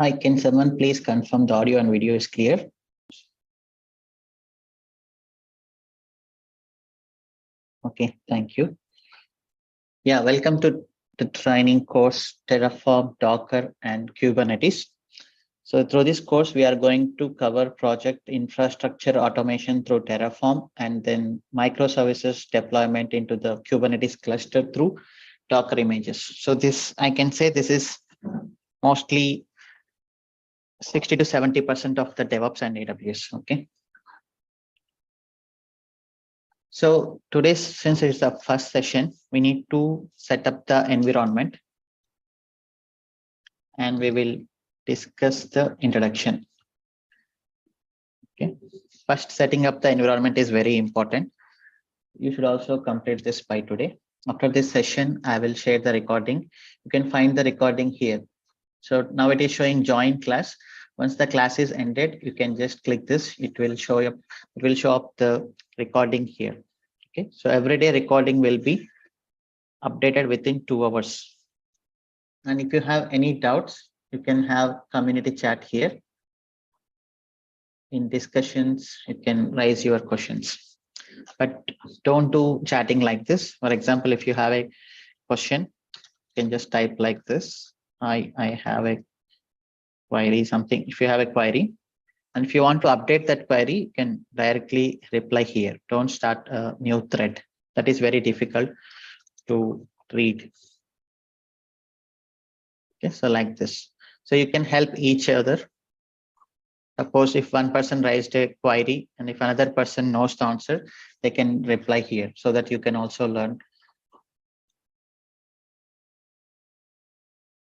Hi, can someone please confirm the audio and video is clear? Okay, thank you. Yeah, welcome to the training course Terraform, Docker, and Kubernetes. So through this course, we are going to cover project infrastructure automation through Terraform and then microservices deployment into the Kubernetes cluster through Docker images. So this, I can say this is mostly 60 to 70% of the DevOps and AWS, okay? So today, since it's the first session, we need to set up the environment and we will discuss the introduction. Okay. First, setting up the environment is very important. You should also complete this by today. After this session, I will share the recording. You can find the recording here. So now it is showing join class. Once the class is ended, you can just click this. It will show up. It will show up the recording here. Okay. So every day recording will be updated within 2 hours. And if you have any doubts, you can have community chat here. In discussions, you can raise your questions, but don't do chatting like this. For example, if you have a question, you can just type like this. I have a query, something. If you have a query, and if you want to update that query, you can directly reply here. Don't start a new thread. That is very difficult to read. Okay, so like this. So you can help each other. Suppose if one person raised a query and if another person knows the answer, they can reply here so that you can also learn.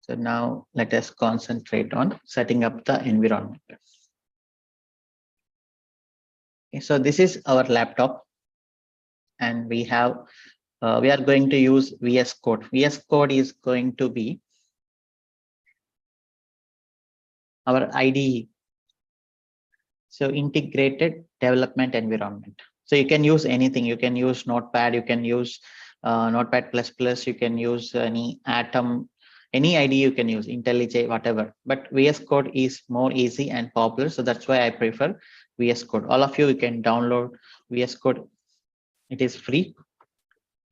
So now let us concentrate on setting up the environment. Okay, so this is our laptop and we are going to use VS Code. VS Code is going to be our IDE. So integrated development environment. So you can use anything. You can use Notepad. You can use Notepad++. You can use any Atom, any IDE you can use, IntelliJ, whatever. But VS Code is more easy and popular. So that's why I prefer VS Code. All of you can download VS Code. It is free.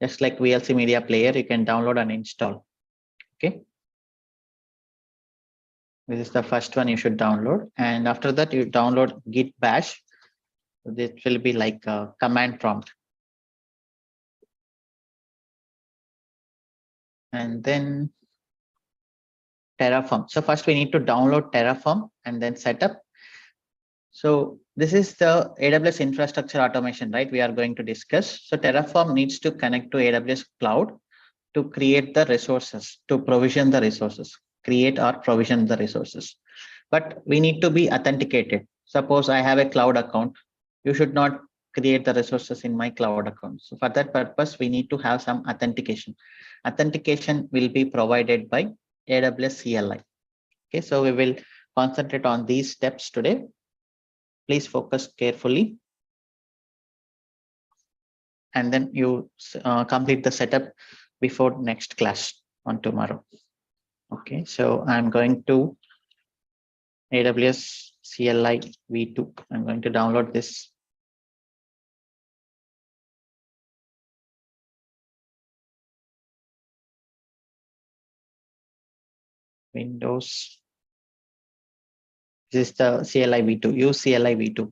Just like VLC Media Player, you can download and install. Okay. This is the first one you should download. And after that, you download Git Bash. This will be like a command prompt. And then Terraform. So first we need to download Terraform and then set up. So this is the AWS infrastructure automation, right? We are going to discuss. So Terraform needs to connect to AWS cloud to create the resources, to provision the resources, create or provision the resources. But we need to be authenticated. Suppose I have a cloud account. You should not create the resources in my cloud account. So for that purpose, we need to have some authentication. Authentication will be provided by AWS CLI. Okay, so we will concentrate on these steps today. Please focus carefully. And then you complete the setup before next class on tomorrow. Okay, so I'm going to AWS CLI v2. I'm going to download this. Windows. This is the CLI v2. Use CLI v2.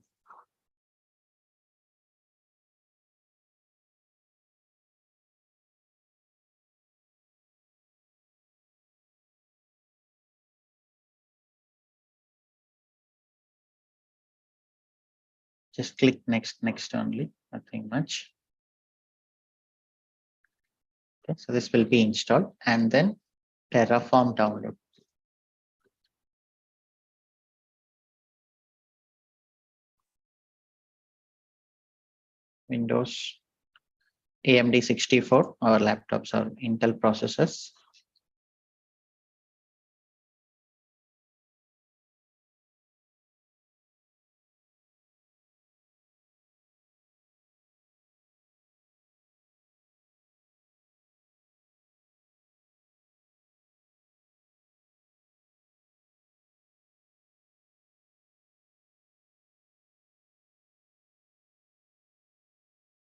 Just click next only, nothing much. Okay, so this will be installed and then Terraform download. Windows AMD 64, our laptops are Intel processors.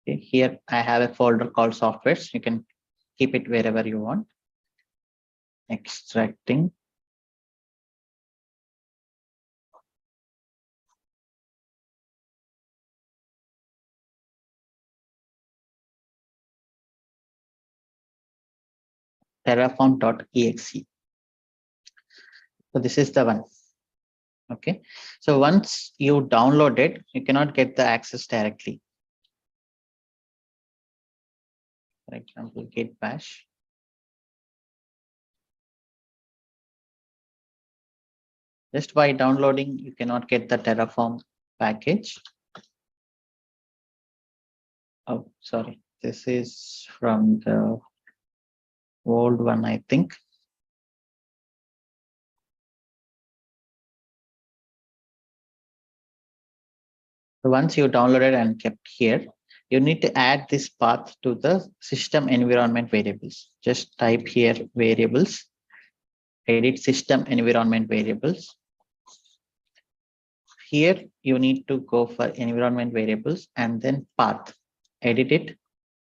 Okay, here I have a folder called softwares. You can keep it wherever you want. Extracting. Terraform.exe. So this is the one. Okay. So once you download it, you cannot get the access directly. For example, git bash. Just by downloading, you cannot get the Terraform package. Oh, sorry. This is from the old one, I think. So once you downloaded and kept here, you need to add this path to the system environment variables. Just type here variables, edit system environment variables. Here you need to go for environment variables and then path, edit it,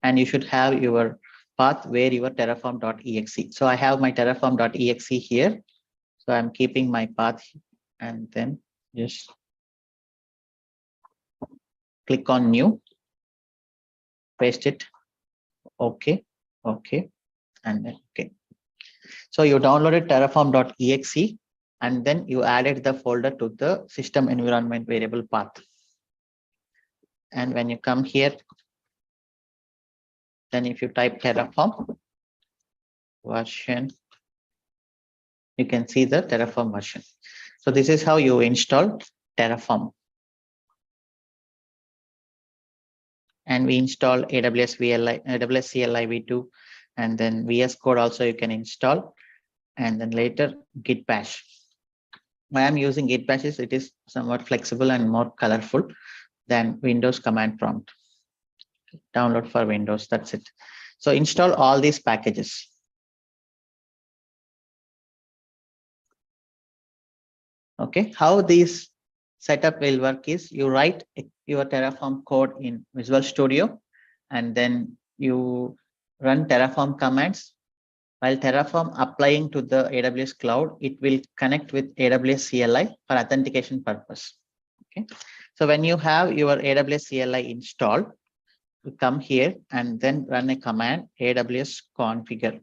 and you should have your path where your terraform.exe. So I have my terraform.exe here. So I'm keeping my path and then just click on new, paste it. Okay. Okay. And then okay. So you downloaded terraform.exe and then you added the folder to the system environment variable path. And when you come here, then if you type Terraform version, you can see the Terraform version. So this is how you install Terraform. And we install AWS CLI v2, and then VS Code also you can install, and then later Git bash. Why I'm using Git bash is it is somewhat flexible and more colorful than Windows command prompt. Download for Windows, that's it. So install all these packages. Okay, how this setup will work is you write your Terraform code in Visual Studio, and then you run Terraform commands. While Terraform applying to the AWS cloud, it will connect with AWS CLI for authentication purpose. Okay, so when you have your AWS CLI installed, you come here and then run a command AWS configure.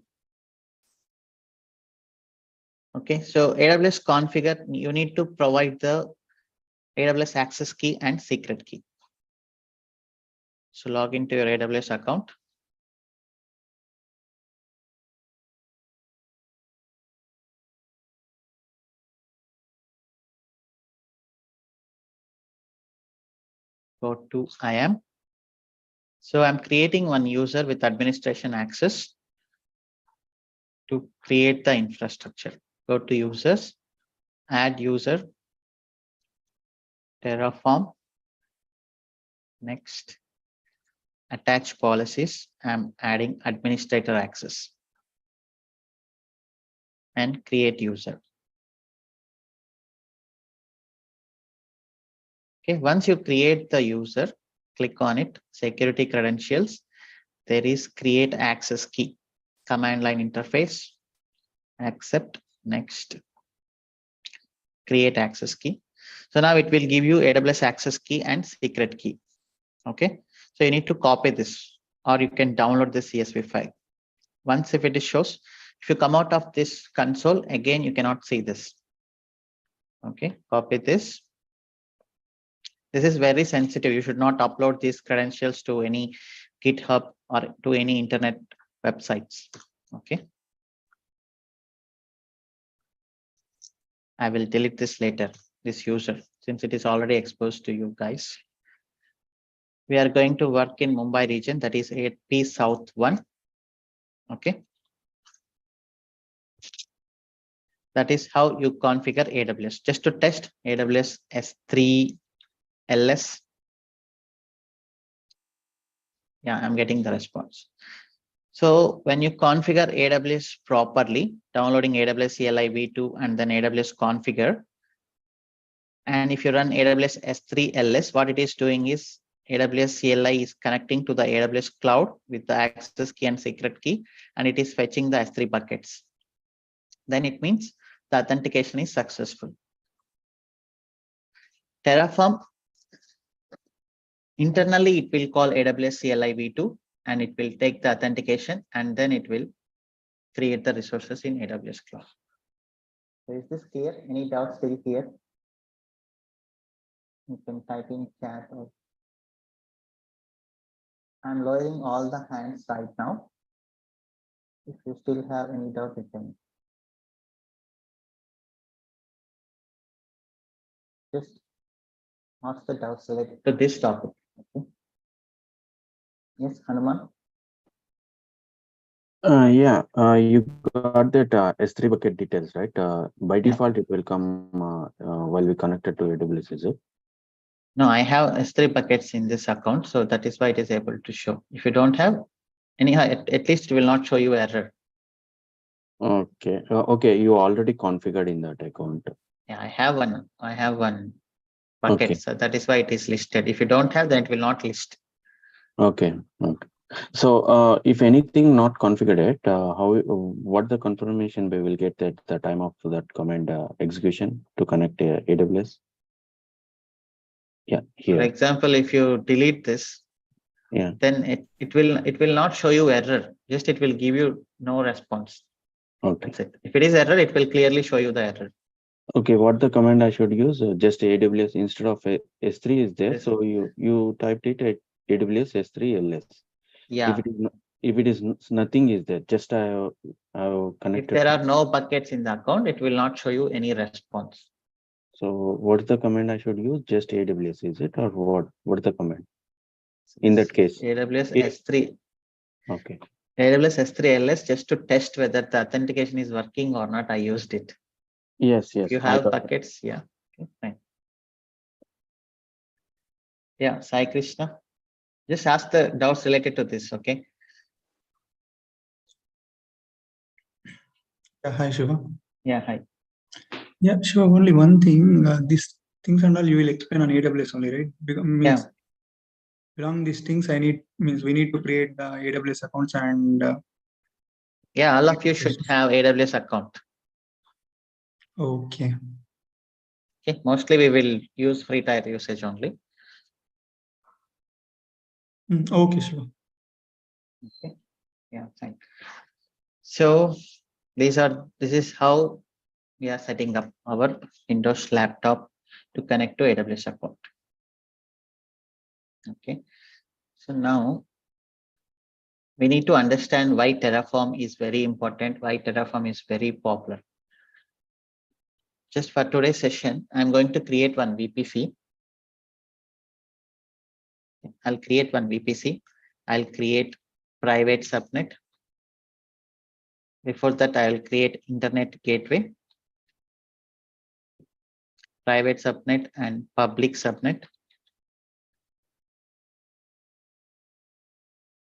Okay, so AWS configure, you need to provide the AWS access key and secret key. So log into your AWS account. Go to IAM. So I'm creating one user with administration access to create the infrastructure. Go to users, add user, Terraform. Next, attach policies. I'm adding administrator access and create user. Okay, once you create the user, click on it, security credentials. There is create access key, command line interface, accept, next, create access key. So now it will give you AWS access key and secret key. Okay, so you need to copy this, or you can download the CSV file. Once if it shows, if you come out of this console, again, you cannot see this. Okay, copy this. This is very sensitive. You should not upload these credentials to any GitHub or to any internet websites. Okay. I will delete this later, this user, since it is already exposed to you guys. We are going to work in Mumbai region, that is 8P South 1. Okay. That is how you configure AWS. Just to test AWS S3 LS. Yeah, I'm getting the response. So when you configure AWS properly, downloading AWS CLI v2 and then AWS configure, and if you run AWS S3 LS, what it is doing is AWS CLI is connecting to the AWS cloud with the access key and secret key, and it is fetching the S3 buckets. Then it means the authentication is successful. Terraform, internally it will call AWS CLI v2, and it will take the authentication, and then it will create the resources in AWS cloud. So is this clear? Any doubts still here? You can type in chat. Or I'm lowering all the hands right now. If you still have any doubt, you can just ask the doubts related to this topic. Okay. Yes, Hanuman. You got that S3 bucket details, right? By default, it will come while we connected to AWS, is it? No, I have S3 buckets in this account, so that is why it is able to show. If you don't have, anyhow, at least it will not show you error. Okay. Okay, you already configured in that account. Yeah, I have one bucket, Okay. so that is why it is listed. If you don't have, then it will not list. Okay. Okay. So, if anything not configured yet, what the confirmation we will get at the time of that command execution to connect AWS? Yeah, For here. example, if you delete this, Yeah. then it will not show you error. Just it will give you no response. Okay. That's it. If it is error, it will clearly show you the error. Okay, what the command I should use? Just AWS instead of S3 is there. Yes. So you typed it at AWS S3 LS. Yeah. If it is nothing is there, just I have connected. If there are no buckets in the account, it will not show you any response. So what's the command I should use? Just AWS is it, or what? What's the command? In that case, AWS S3. Okay. AWS S3 LS, just to test whether the authentication is working or not, I used it. Yes. If you have buckets, yeah. Okay, fine. Yeah, Sai Krishna. Just ask the doubts related to this, okay? Hi, Shiva. Yeah, hi. Yeah, Shiva, only one thing. These things and all you will explain on AWS only, right? Means along these things, we need to create the AWS accounts and. Yeah, all of you should have AWS account. Okay. Okay, mostly we will use free tier usage only. Okay, Shiva. Okay. Yeah, fine. So this is how we are setting up our Windows laptop to connect to AWS account. Okay. So now we need to understand why Terraform is very important, why Terraform is very popular. Just for today's session, I'm going to create one VPC. I'll create one VPC. I'll create private subnet. Before that, I'll create internet gateway, private subnet and public subnet,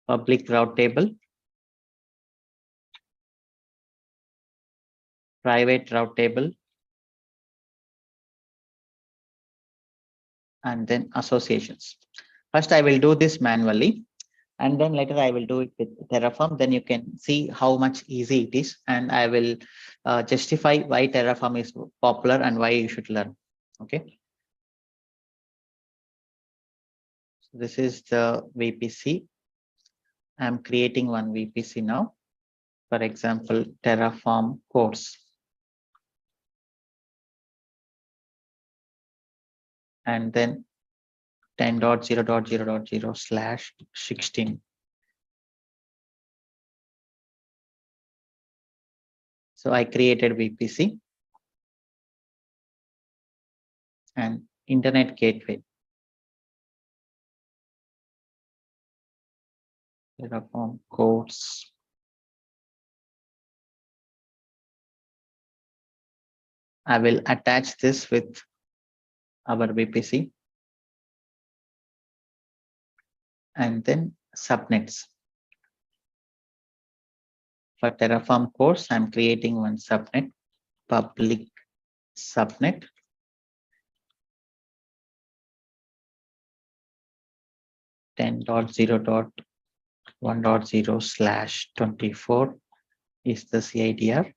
public route table, private route table, and then associations. First, I will do this manually, and then later I will do it with Terraform. Then you can see how much easy it is, and I will justify why Terraform is popular and why you should learn. Okay. So this is the VPC. I'm creating one VPC now. For example, Terraform course. And then 10.0.0.0/16. So I created VPC and internet gateway. Terraform course. I will attach this with our VPC and then subnets. For Terraform course, I'm creating one subnet, public subnet. 10.0.1.0/24 is the CIDR.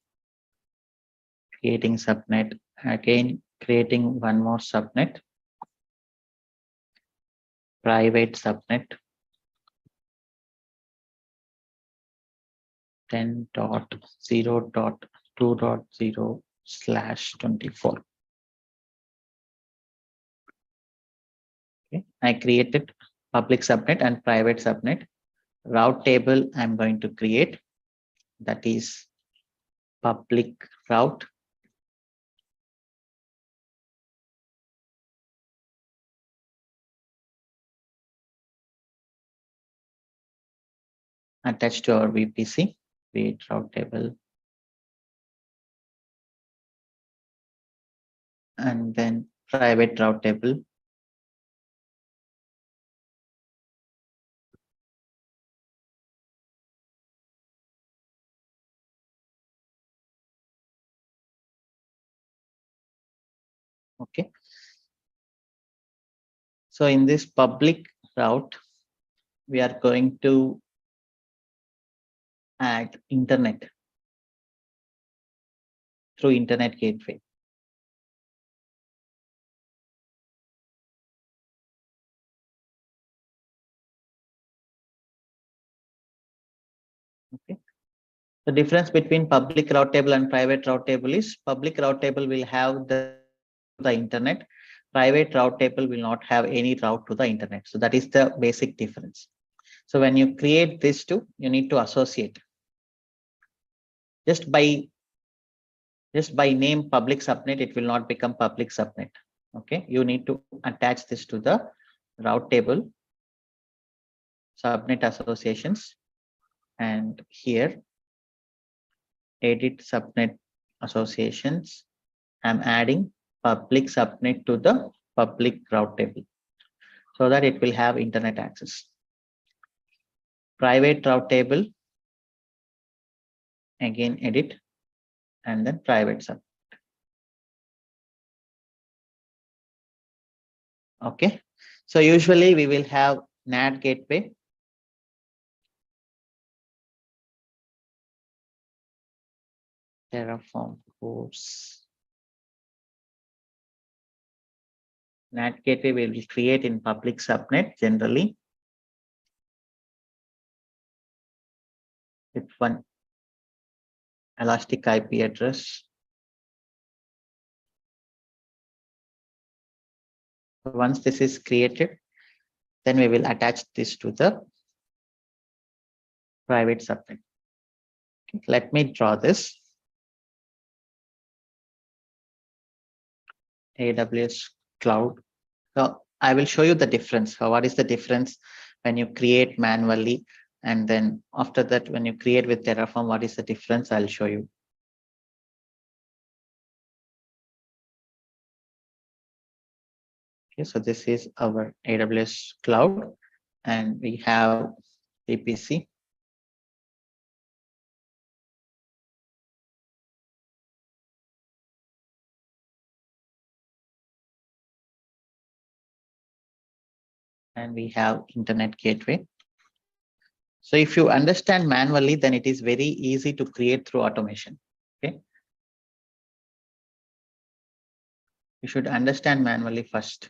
Creating subnet, again creating one more subnet, private subnet 10.0.2.0/24. Okay. I created public subnet and private subnet. Route table I'm going to create, that is public route. Attached to our VPC, create route table. And then private route table. Okay. So in this public route, we are going to add internet through internet gateway. Okay. The difference between public route table and private route table is public route table will have the internet. Private route table will not have any route to the internet. So that is the basic difference. So when you create this two, you need to associate. Just by name public subnet, it will not become public subnet. Okay, you need to attach this to the route table, subnet associations, and here edit subnet associations. I'm adding public subnet to the public route table so that it will have internet access. Private route table, again edit, and then private subnet. Okay, so usually we will have NAT gateway, Terraform course. NAT gateway we will create in public subnet generally with one elastic IP address. Once this is created, then we will attach this to the private subnet. Okay, let me draw this. AWS cloud. So I will show you the difference. So what is the difference when you create manually, and then after that when you create with Terraform, what is the difference? I'll show you. Okay, so this is our AWS cloud, and we have VPC. And we have internet gateway. So if you understand manually, then it is very easy to create through automation. Okay. You should understand manually first.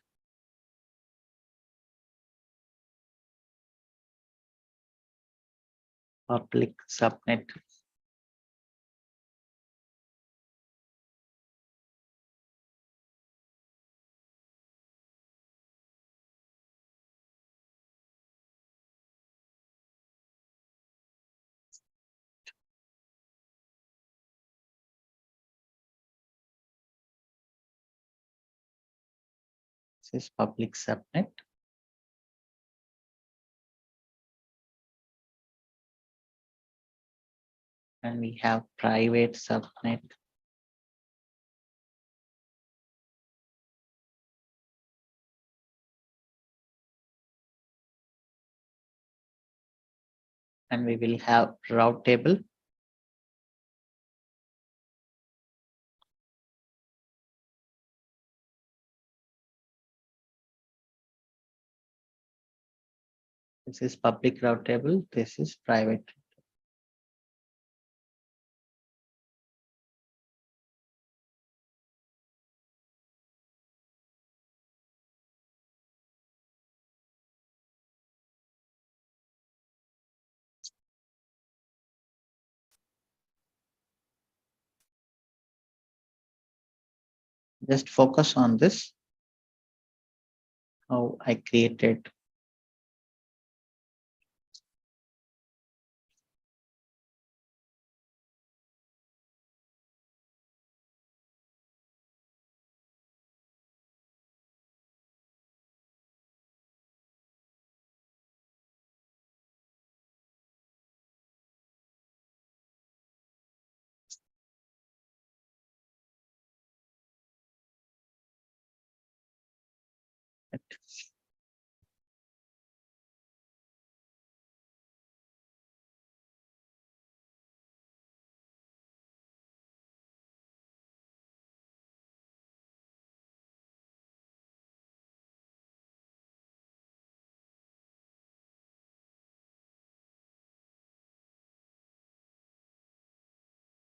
Public subnet. This is public subnet. And we have private subnet. And we will have route table. This is public route table. This is private. Just focus on this, how I created.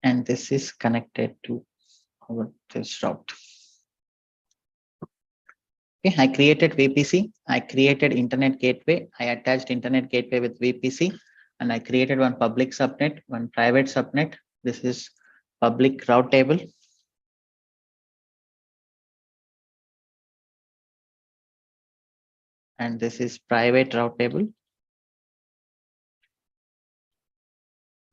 And this is connected to this route. Okay, I created VPC. I created internet gateway. I attached internet gateway with VPC, and I created one public subnet, one private subnet. This is public route table. And this is private route table.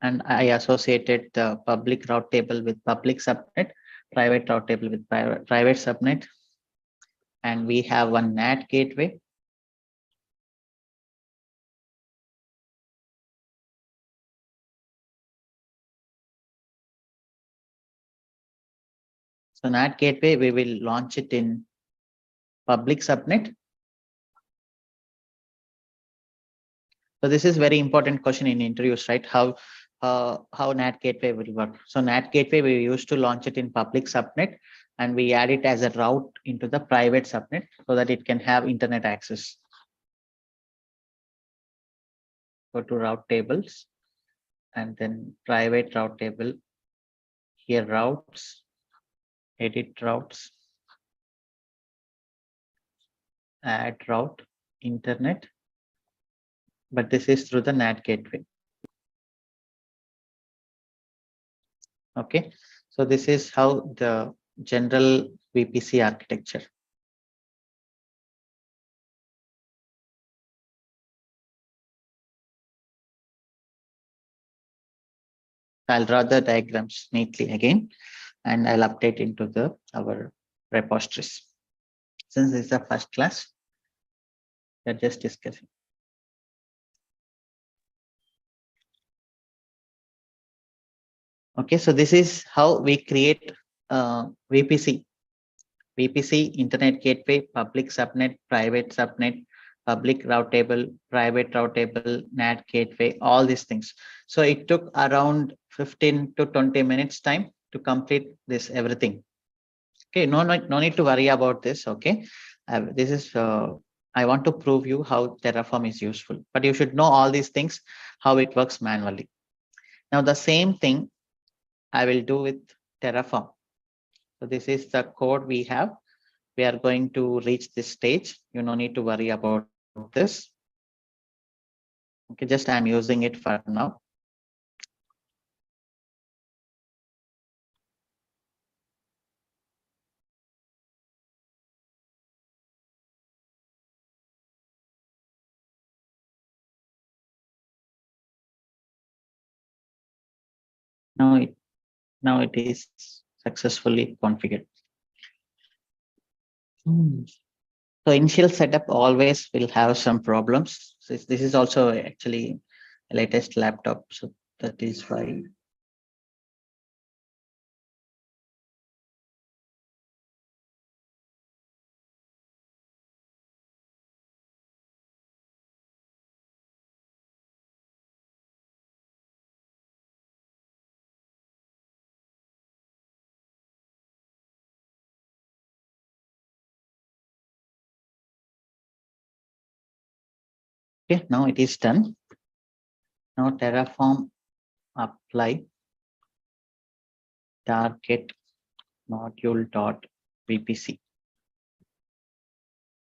And I associated the public route table with public subnet, private route table with private subnet. And we have one NAT gateway. So NAT gateway, we will launch it in public subnet. So this is very important question in interviews, right? How NAT gateway will work. So NAT gateway, we used to launch it in public subnet, and we add it as a route into the private subnet so that it can have internet access. Go to route tables, and then private route table. Here routes, edit routes, add route, internet. But this is through the NAT gateway. Okay, so this is how the general VPC architecture. I'll draw the diagrams neatly again, and I'll update into our repositories. Since it's the first class, we're just discussing. Okay, so this is how we create VPC. VPC, internet gateway, public subnet, private subnet, public route table, private route table, NAT gateway, all these things. So it took around 15 to 20 minutes time to complete this everything. Okay, no need to worry about this. Okay, this is I want to prove you how Terraform is useful, but you should know all these things, how it works manually. Now the same thing I will do with Terraform. So this is the code we have. We are going to reach this stage. You no need to worry about this. Okay, just I'm using it for now. Now it is successfully configured. So initial setup always will have some problems. So this is also actually a latest laptop, so that is why. Okay, now it is done. Now Terraform apply target module.vpc.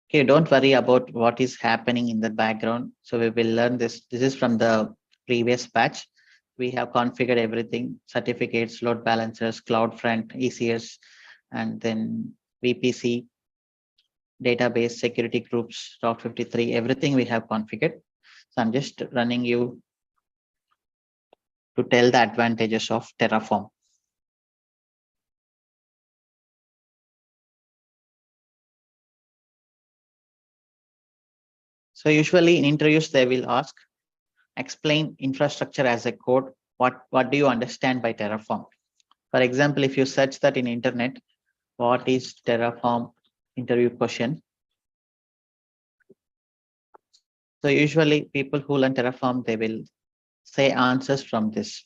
Okay, don't worry about what is happening in the background. So we will learn this. This is from the previous patch. We have configured everything: certificates, load balancers, CloudFront, ECS, and then VPC, database, security groups, Route 53, everything we have configured. So I'm just running you to tell the advantages of Terraform. So usually in interviews, they will ask, explain infrastructure as a code. What do you understand by Terraform? For example, if you search that in internet, what is Terraform interview question? So usually people who learn Terraform, they will say answers from this.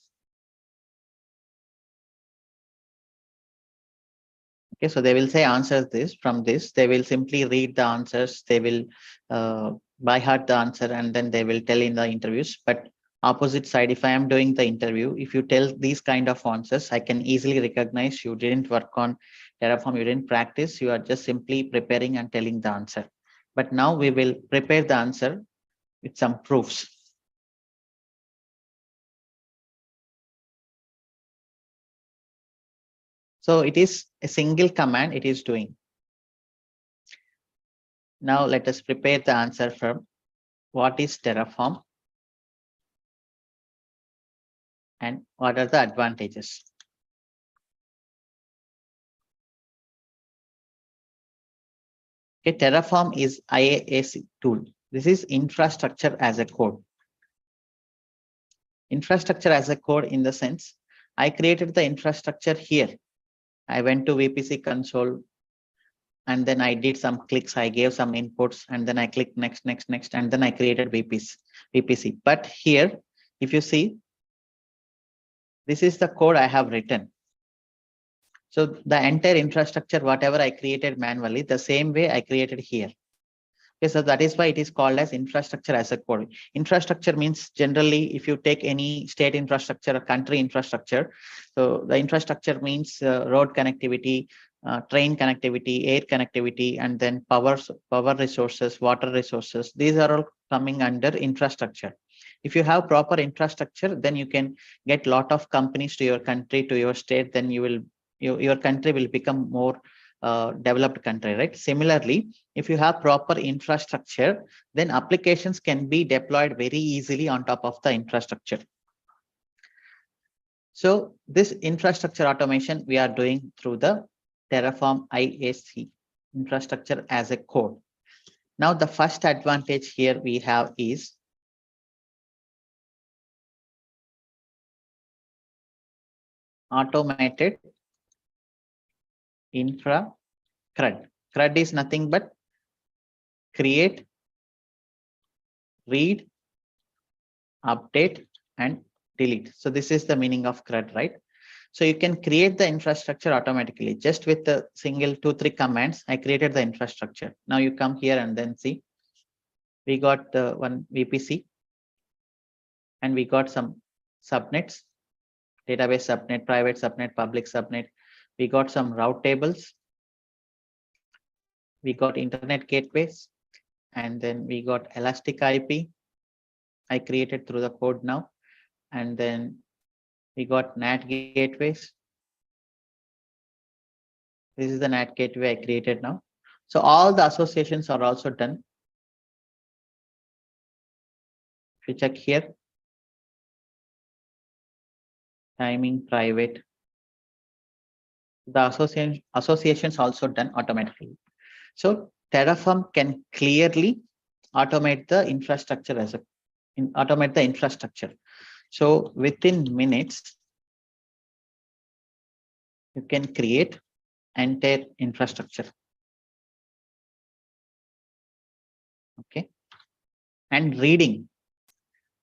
Okay, so they will say answers this from this. They will simply read the answers. They will by heart the answer, and then they will tell in the interviews. But opposite side, if I am doing the interview, if you tell these kind of answers, I can easily recognize you didn't work on Terraform, you didn't practice, you are just simply preparing and telling the answer. But now we will prepare the answer with some proofs. So it is a single command it is doing. Now let us prepare the answer from what is Terraform and what are the advantages. Okay, Terraform is IaaS tool. This is infrastructure as a code. Infrastructure as a code in the sense, I created the infrastructure here. I went to VPC console and then I did some clicks. I gave some inputs and then I clicked next, and then I created VPC. But here, if you see, this is the code I have written. So the entire infrastructure, whatever I created manually, the same way I created here. Okay, so that is why it is called as infrastructure as a code. Infrastructure means generally, if you take any state infrastructure or country infrastructure, so the infrastructure means road connectivity, train connectivity, air connectivity, and then power resources, water resources. These are all coming under infrastructure. If you have proper infrastructure, then you can get a lot of companies to your country, to your state, then your country will become more developed country, right? Similarly, if you have proper infrastructure, then applications can be deployed very easily on top of the infrastructure. So this infrastructure automation we are doing through the Terraform IAC, infrastructure as a code. Now the first advantage here we have is automated infra CRUD. CRUD is nothing but create, read, update, and delete. So this is the meaning of CRUD, right? So you can create the infrastructure automatically just with the single 2-3 commands. I created the infrastructure. Now you come here and then see we got the one VPC and we got some subnets, database subnet, private subnet, public subnet. We got some route tables. We got internet gateways, and then we got elastic IP. I created through the code now, and then we got NAT gateways. This is the NAT gateway I created now. So all the associations are also done. If you check here, timing, private, the associations also done automatically. So Terraform can clearly automate the infrastructure automate the infrastructure. So within minutes, you can create entire infrastructure. Okay. And reading.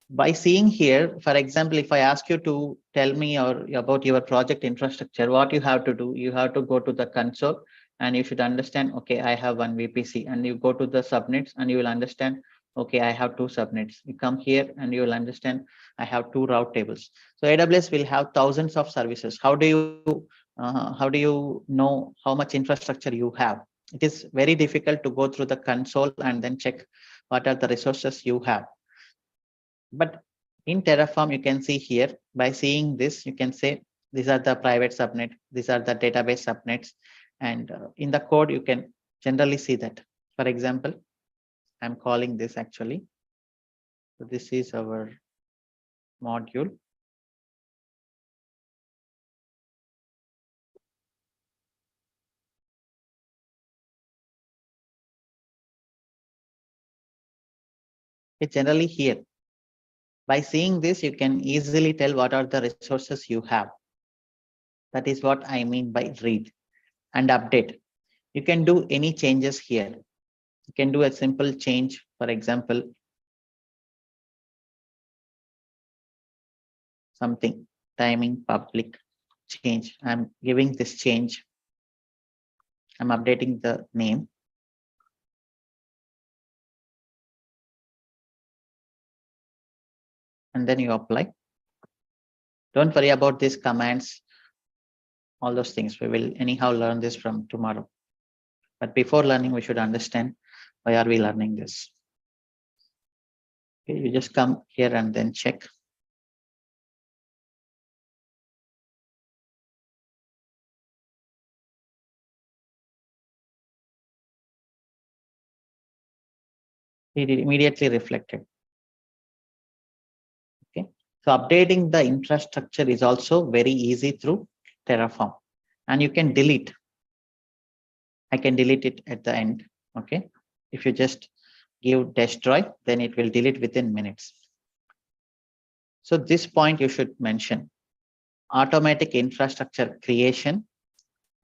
By seeing here, for example, if I ask you to tell me about your project infrastructure, what you have to do, you have to go to the console and you should understand, okay, I have one VPC, and you go to the subnets and you will understand Okay, I have two subnets. You come here and you will understand I have two route tables. So AWS will have thousands of services. How do you know how much infrastructure you have? It is very difficult to go through the console and then check what are the resources you have. But in Terraform, you can see here, by seeing this, you can say these are the private subnet, these are the database subnets, and in the code you can generally see that. For example, I'm calling this actually. So this is our module. It's generally here. By seeing this, you can easily tell what are the resources you have. That is what I mean by read and update. You can do any changes here. You can do a simple change, for example, something timing public change. I'm giving this change. I'm updating the name. And then you apply. Don't worry about these commands, all those things. We will anyhow learn this from tomorrow. But before learning, we should understand why are we learning this. Okay, you just come here and then check. It immediately reflected. Okay, so updating the infrastructure is also very easy through Terraform, and you can delete. I can delete it at the end. Okay, if you just give destroy, then it will delete within minutes. So this point you should mention: automatic infrastructure creation,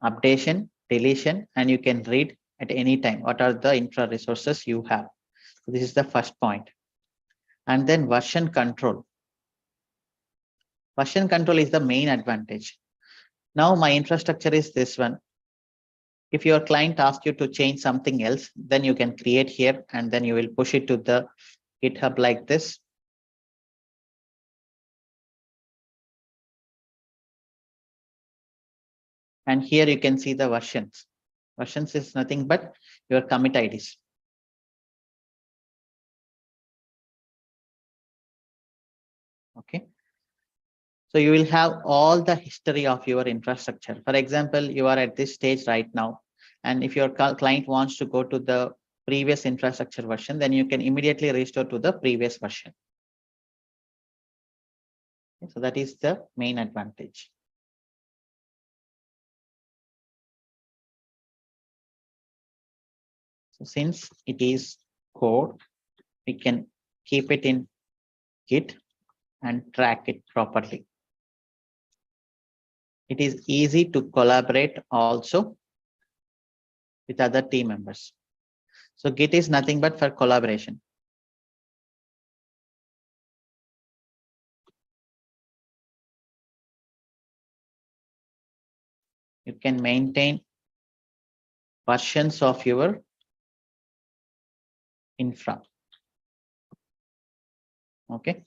updation, deletion, and you can read at any time what are the infra resources you have. So this is the first point. And then version control. Version control is the main advantage. Now my infrastructure is this one. If your client asks you to change something else, then you can create here and then you will push it to the GitHub like this. And here you can see the versions. Versions is nothing but your commit IDs. Okay. So you will have all the history of your infrastructure. For example, you are at this stage right now. And if your client wants to go to the previous infrastructure version, then you can immediately restore to the previous version. Okay, so that is the main advantage. So since it is code, we can keep it in Git and track it properly. It is easy to collaborate also with other team members. So Git is nothing but for collaboration. You can maintain versions of your infra. Okay.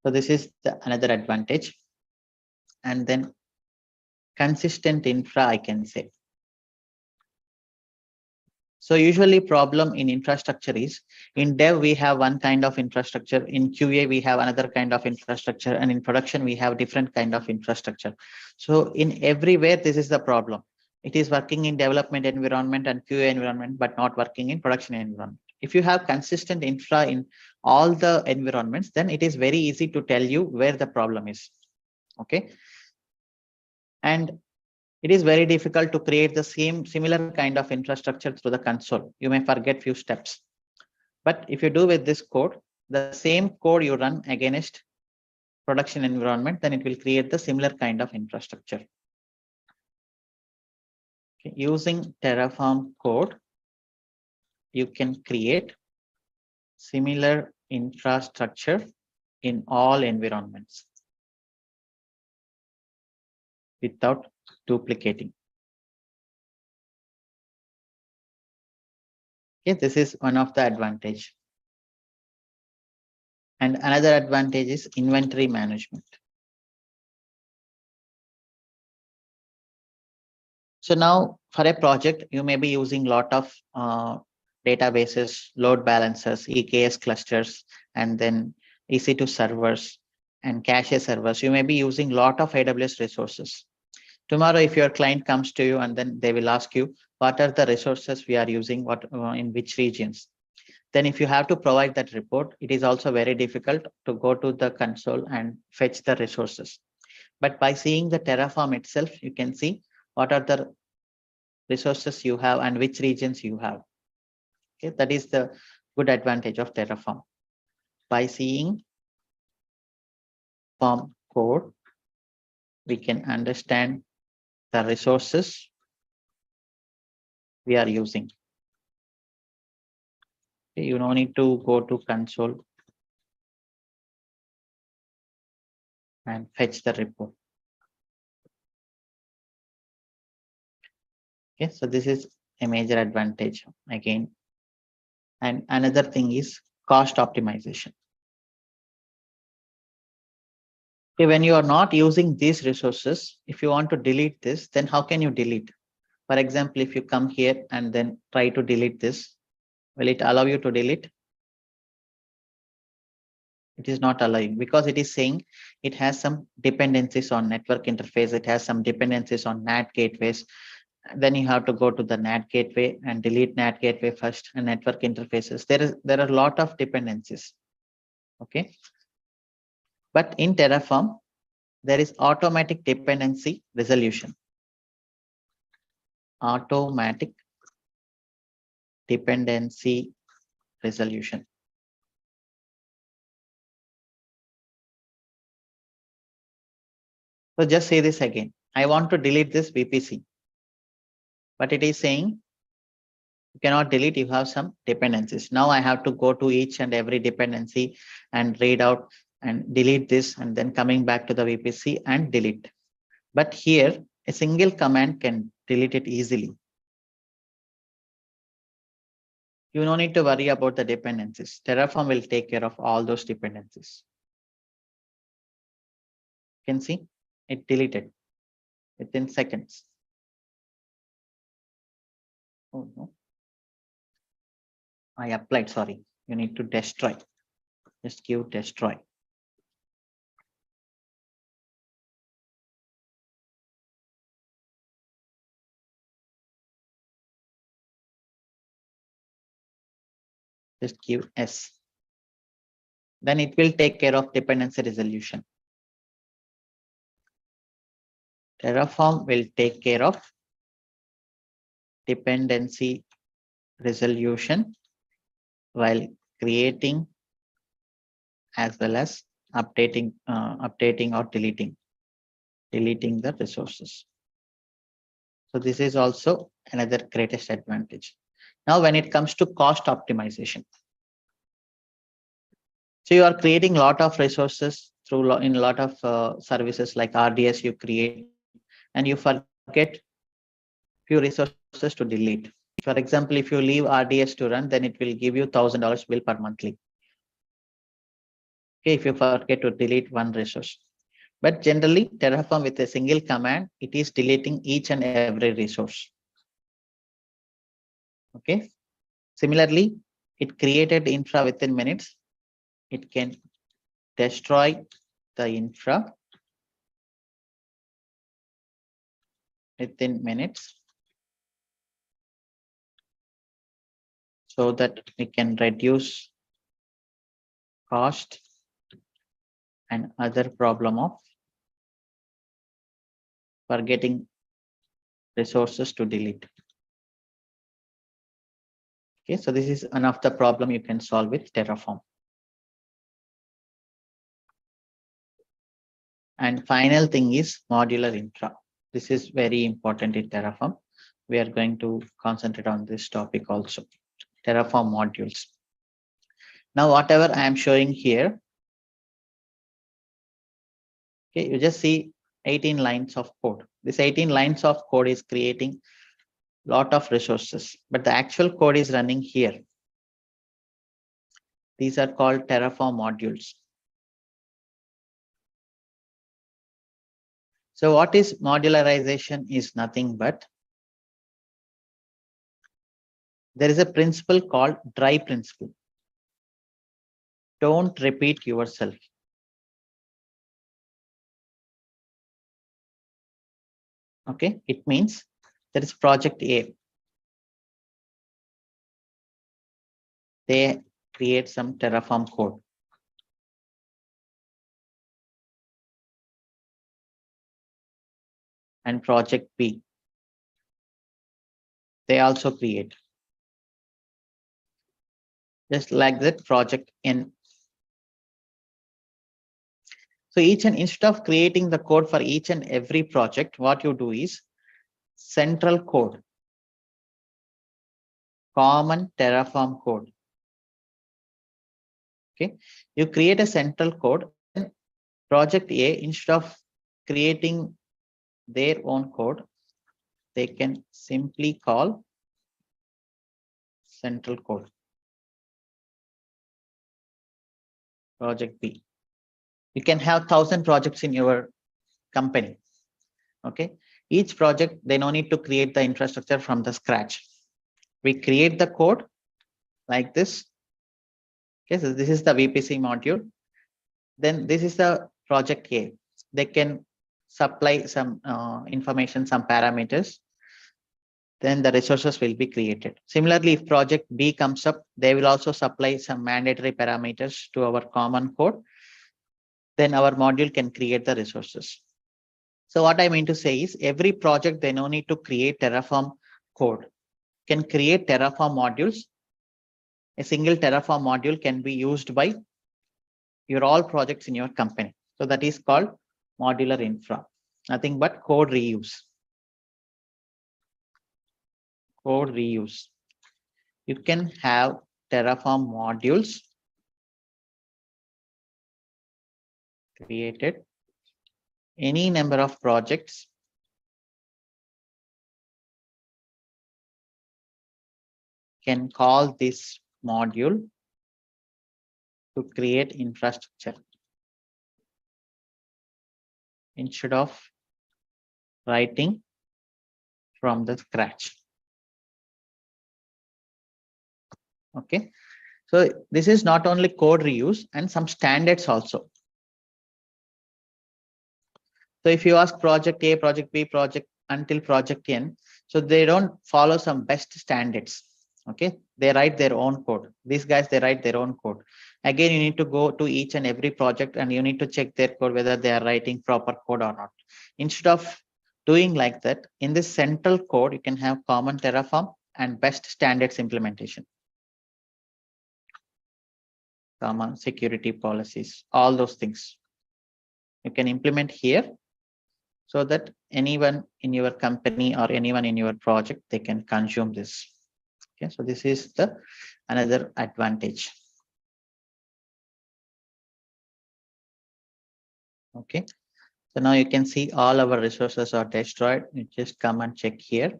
So this is another advantage. And then consistent infra, I can say. So usually problem in infrastructure is in dev, we have one kind of infrastructure. In QA, we have another kind of infrastructure. And in production, we have different kind of infrastructure. So in everywhere, this is the problem. It is working in development environment and QA environment, but not working in production environment. If you have consistent infra in all the environments, then it is very easy to tell you where the problem is. Okay. And it is very difficult to create the similar kind of infrastructure through the console. You may forget few steps. But if you do with this code, the same code you run against production environment, then it will create the similar kind of infrastructure. Okay. Using Terraform code, you can create similar infrastructure in all environments without duplicating. Okay, this is one of the advantage. And another advantage is inventory management. So now for a project, you may be using a lot of databases, load balancers, EKS clusters, and then EC2 servers and cache servers. You may be using a lot of AWS resources. Tomorrow, if your client comes to you and then they will ask you, what are the resources we are using, what in which regions? Then if you have to provide that report, it is also very difficult to go to the console and fetch the resources. But by seeing the Terraform itself, you can see what are the resources you have and which regions you have. Okay, that is the good advantage of Terraform. By seeing form code, we can understand the resources we are using. Okay, you don't need to go to console and fetch the report. Okay, so this is a major advantage again. And another thing is cost optimization. Okay, when you are not using these resources, if you want to delete this, then how can you delete? For example, if you come here and then try to delete this, will it allow you to delete? It is not allowing because it is saying it has some dependencies on network interface. It has some dependencies on NAT gateways. Then you have to go to the NAT gateway and delete NAT gateway first and network interfaces. There are a lot of dependencies. Okay. But in Terraform, there is automatic dependency resolution. Automatic dependency resolution. So just say this again. I want to delete this VPC, but it is saying you cannot delete, you have some dependencies. Now I have to go to each and every dependency and read out and delete this and then coming back to the VPC and delete. But here a single command can delete it easily. You don't need to worry about the dependencies. Terraform will take care of all those dependencies. You can see it deleted within seconds. Oh no. I applied, sorry. You need to destroy. Just give destroy. Just give S. Then it will take care of dependency resolution. Terraform will take care of dependency resolution while creating as well as updating or deleting the resources. So this is also another greatest advantage. Now, when it comes to cost optimization, so you are creating a lot of resources through in a lot of services like RDS you create, and you forget few resources to delete. For example, if you leave RDS to run, then it will give you $1,000 bill per monthly. Okay, if you forget to delete one resource. But generally, Terraform with a single command, it is deleting each and every resource. Okay. Similarly, it created infra within minutes. It can destroy the infra within minutes so that we can reduce cost and other problem of forgetting resources to delete. Okay, so this is one of the problem you can solve with Terraform. And final thing is modular infra. This is very important in Terraform. We are going to concentrate on this topic also. Terraform modules. Now, whatever I am showing here, okay, you just see 18 lines of code. This 18 lines of code is creating a lot of resources, but the actual code is running here. These are called Terraform modules. So what is modularization is nothing but there is a principle called dry principle. Don't repeat yourself. Okay, it means there is project A. They create some Terraform code. And project B, they also create. Just like that, project N. So instead of creating the code for each and every project, what you do is central code, common Terraform code. Okay, you create a central code. Project A, instead of creating their own code, they can simply call central code. Project B. You can have 1,000 projects in your company. Okay, each project, they no need to create the infrastructure from the scratch. We create the code like this. Okay, so this is the VPC module. Then this is the project A. They can supply some information, some parameters. Then the resources will be created. Similarly, if project B comes up, they will also supply some mandatory parameters to our common code. Then our module can create the resources. So what I mean to say is every project, they no need to create Terraform code. Can create Terraform modules. A single Terraform module can be used by your all projects in your company. So that is called modular infra. Nothing but code reuse. Code reuse. You can have Terraform modules created, any number of projects can call this module to create infrastructure instead of writing from the scratch. Okay, so this is not only code reuse and some standards also. So if you ask project A, project B, project until project N, so they don't follow some best standards. Okay, they write their own code. These guys, they write their own code. Again, you need to go to each and every project and you need to check their code, whether they are writing proper code or not. Instead of doing like that, in this central code, you can have common Terraform and best standards implementation. Common security policies, all those things you can implement here so that anyone in your company or anyone in your project, they can consume this. Okay, so this is the another advantage. Okay, so now you can see all our resources are destroyed. You just come and check here.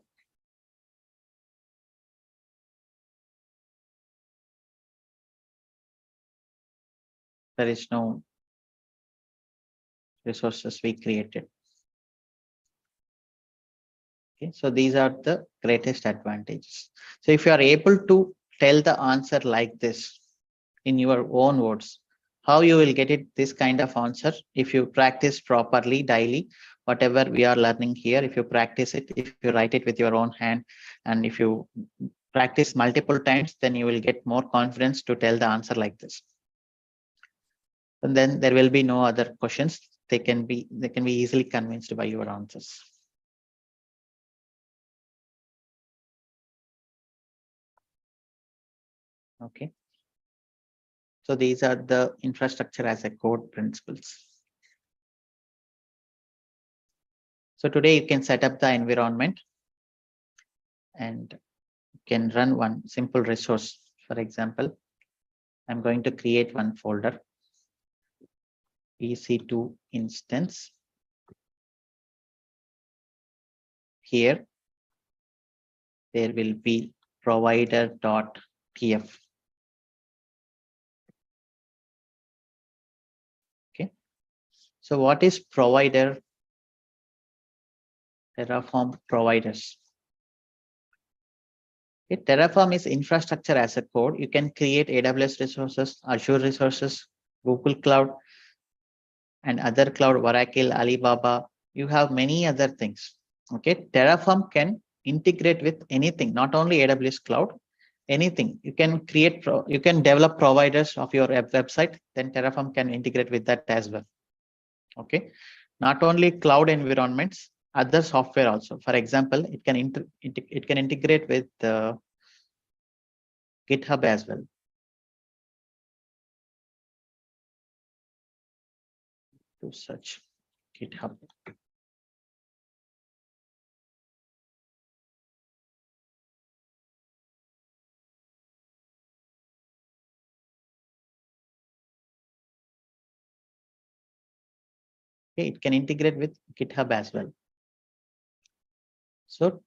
There is no resources we created. Okay, so these are the greatest advantages. So if you are able to tell the answer like this in your own words, how you will get it this kind of answer if you practice properly daily, whatever we are learning here, if you practice it, if you write it with your own hand, and if you practice multiple times, then you will get more confidence to tell the answer like this. And then there will be no other questions. They can be easily convinced by your answers. Okay. So these are the infrastructure as a code principles. So today you can set up the environment and you can run one simple resource. For example, I'm going to create one folder, EC2 instance. Here, there will be provider.tf. So what is provider? Terraform providers. Okay, Terraform is infrastructure as a code. You can create AWS resources, Azure resources, Google Cloud, and other cloud, Oracle, Alibaba. You have many other things. Okay, Terraform can integrate with anything, not only AWS cloud, anything. You can create, you can develop providers of your website, then Terraform can integrate with that as well. Okay, not only cloud environments, other software also. For example, it can integrate with GitHub as well. To search GitHub. Okay, it can integrate with GitHub as well. So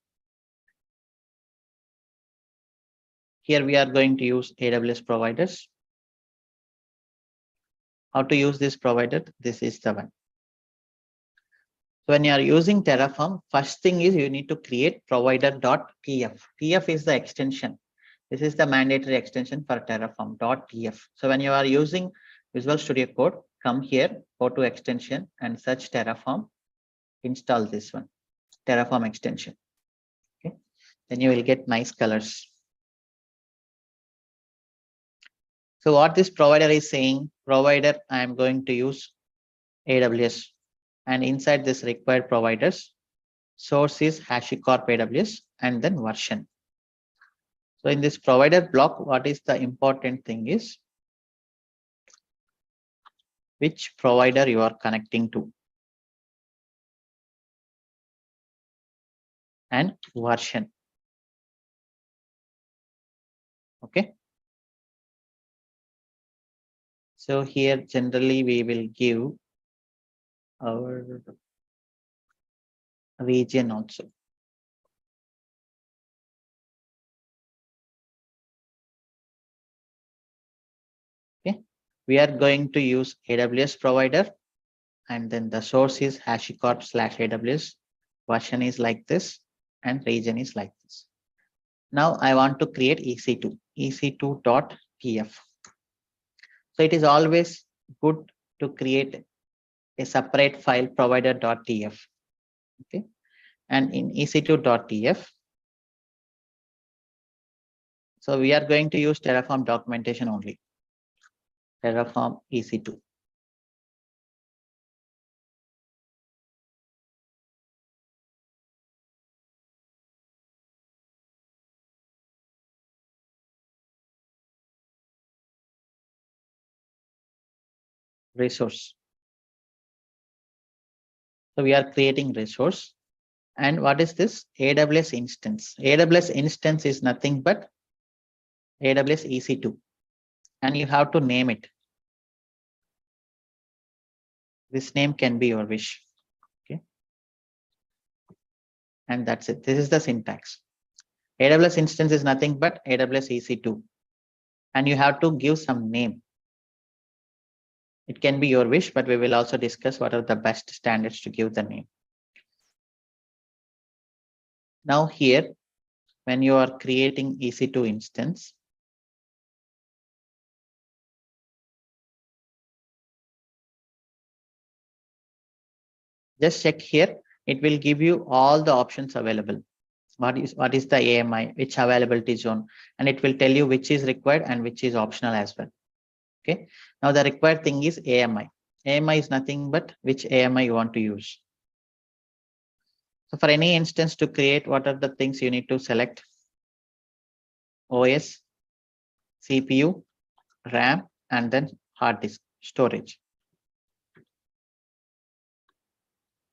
here we are going to use AWS providers. How to use this provider? This is the one. So when you are using Terraform, first thing is you need to create provider.tf. TF is the extension. This is the mandatory extension for Terraform.tf. So when you are using Visual Studio Code, come here, go to extension and search Terraform. Install this one, Terraform extension. Okay, then you will get nice colors. So what this provider is saying, provider, I am going to use AWS, and inside this required providers, source is HashiCorp AWS and then version. So in this provider block, what is the important thing is which provider you are connecting to and version. Okay. So here generally we will give our region also. Okay, we are going to use AWS provider, and then the source is HashiCorp/AWS. Version is like this, and region is like this. Now I want to create EC2, EC2.tf. So it is always good to create a separate file provider.tf. Okay, and in EC2.tf, so we are going to use Terraform documentation only. Terraform EC2. Resource. So we are creating resource. And what is this? AWS instance. AWS instance is nothing but AWS EC2. And you have to name it. This name can be your wish. Okay. And that's it. This is the syntax. AWS instance is nothing but AWS EC2. And you have to give some name. It can be your wish, but we will also discuss what are the best standards to give the name. Now here, when you are creating EC2 instance, just check here. It will give you all the options available. What is the AMI, which availability zone, and it will tell you which is required and which is optional as well. Okay. Now the required thing is AMI. AMI is nothing but which AMI you want to use. So for any instance to create, what are the things you need to select? OS, CPU, RAM, and then hard disk storage.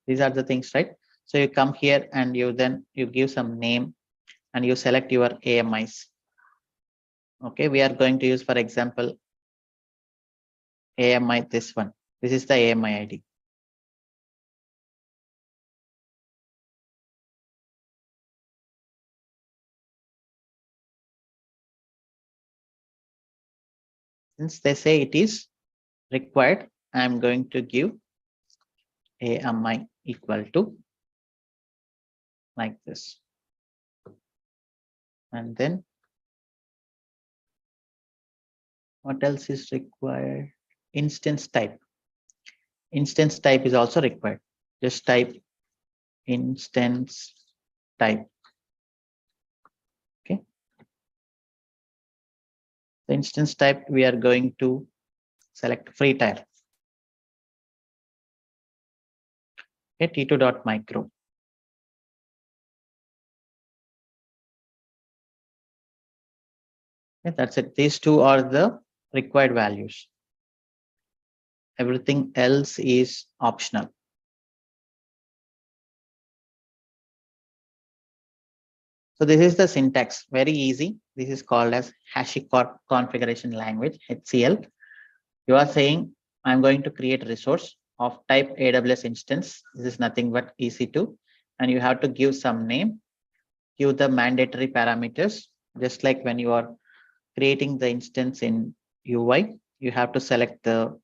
These are the things, right? So you come here and you give some name and you select your AMIs. Okay, we are going to use, for example, AMI, this one. This is the AMI ID. Since they say it is required, I am going to give AMI equal to like this. And then what else is required? Instance type. Instance type is also required. Just type instance type. Okay. The instance type, we are going to select free tier. Okay, t2.micro. Okay, that's it. These two are the required values. Everything else is optional. So this is the syntax, very easy. This is called as HashiCorp configuration language, HCL. You are saying, I'm going to create a resource of type AWS instance. This is nothing but EC2. And you have to give some name, give the mandatory parameters, just like when you are creating the instance in UI, you have to select the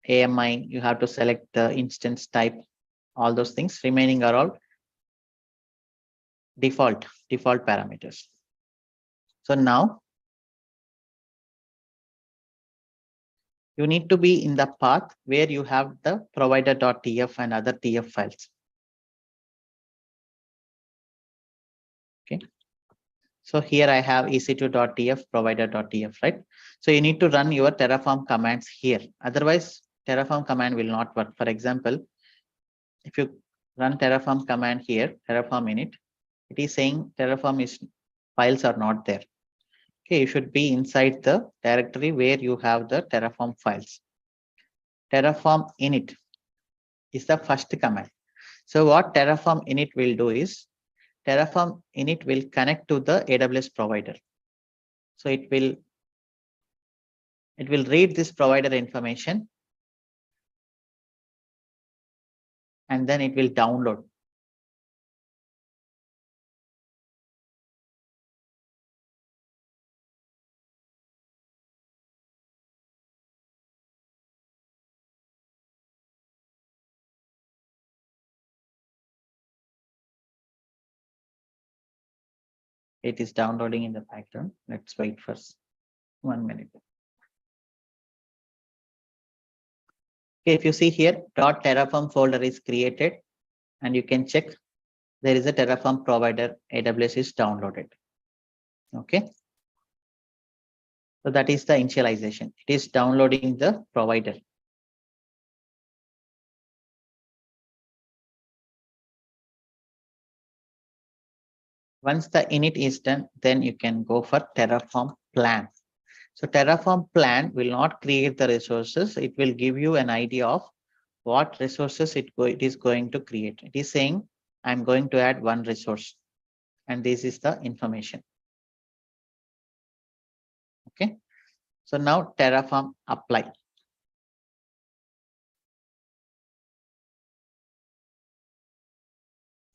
AMI, you have to select the instance type, all those things. Remaining are all default parameters. So now you need to be in the path where you have the provider.tf and other TF files. Okay. So here I have ec2.tf, provider.tf, right? So you need to run your Terraform commands here. Otherwise, Terraform command will not work. For example, if you run Terraform command here, Terraform init, it is saying Terraform is files are not there. Okay, you should be inside the directory where you have the Terraform files. Terraform init is the first command. So what Terraform init will do is Terraform init will connect to the AWS provider. So it will read this provider information and then it will download. It is downloading in the background. Let's wait for 1 minute. Okay, if you see here, .terraform folder is created and you can check there is a Terraform provider AWS is downloaded. Okay. So that is the initialization. It is downloading the provider. Once the init is done, then you can go for Terraform plan. So Terraform plan will not create the resources. It will give you an idea of what resources it is going to create. It is saying, I'm going to add one resource. And this is the information. Okay. So now Terraform apply.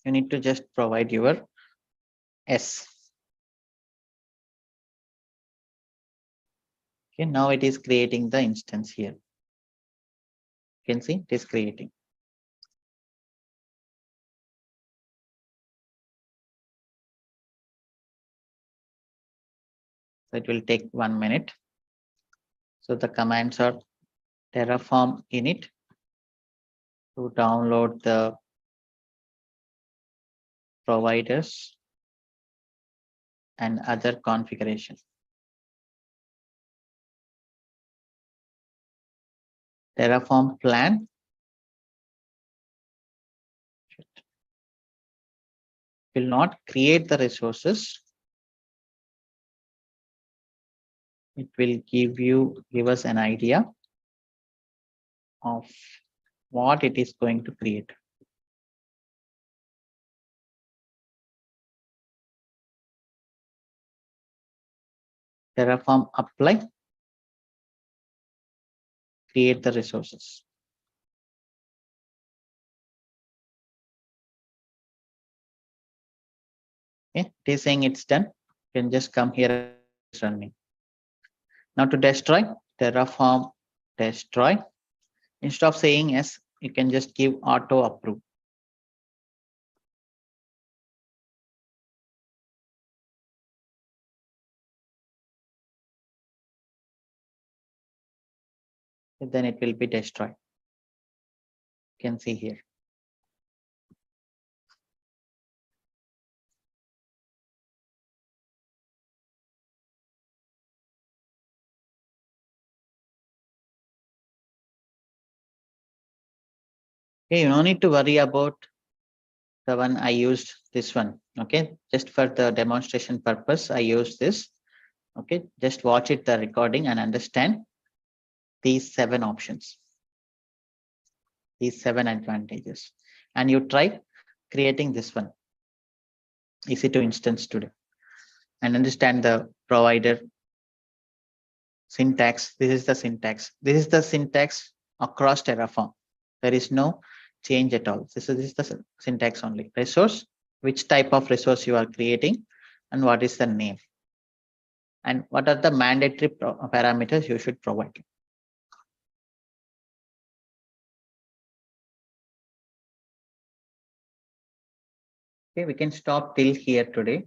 You need to just provide your S. Okay, now it is creating the instance here. You can see it is creating. So it will take 1 minute. So the commands are Terraform init to download the providers and other configuration. Terraform plan. Will not create the resources. It will give us an idea of what it is going to create. Terraform apply. Create the resources. Okay, it is saying it's done. You can just come here and running. Now to destroy, Terraform destroy. Instead of saying as you can just give auto approve. Then it will be destroyed. You can see here. Okay, you don't need to worry about the one I used, this one. Okay, just for the demonstration purpose, I use this. Okay, just watch it, the recording, and understand these 7 options, these 7 advantages, and you try creating this one, EC2 instance today, and understand the provider syntax. This is the syntax. This is the syntax across Terraform. There is no change at all. This is the syntax only. Resource, which type of resource you are creating, and what is the name, and what are the mandatory parameters you should provide. Okay, we can stop till here today.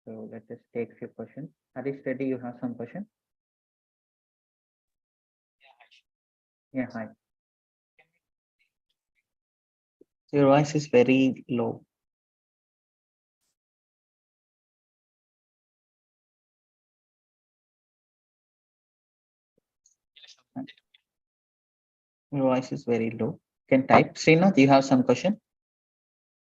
So let us take a few questions. Harish Reddy, you have some question? Yeah, hi. Your voice is very low. Your voice is very low. You can type. Srinath, you have some question?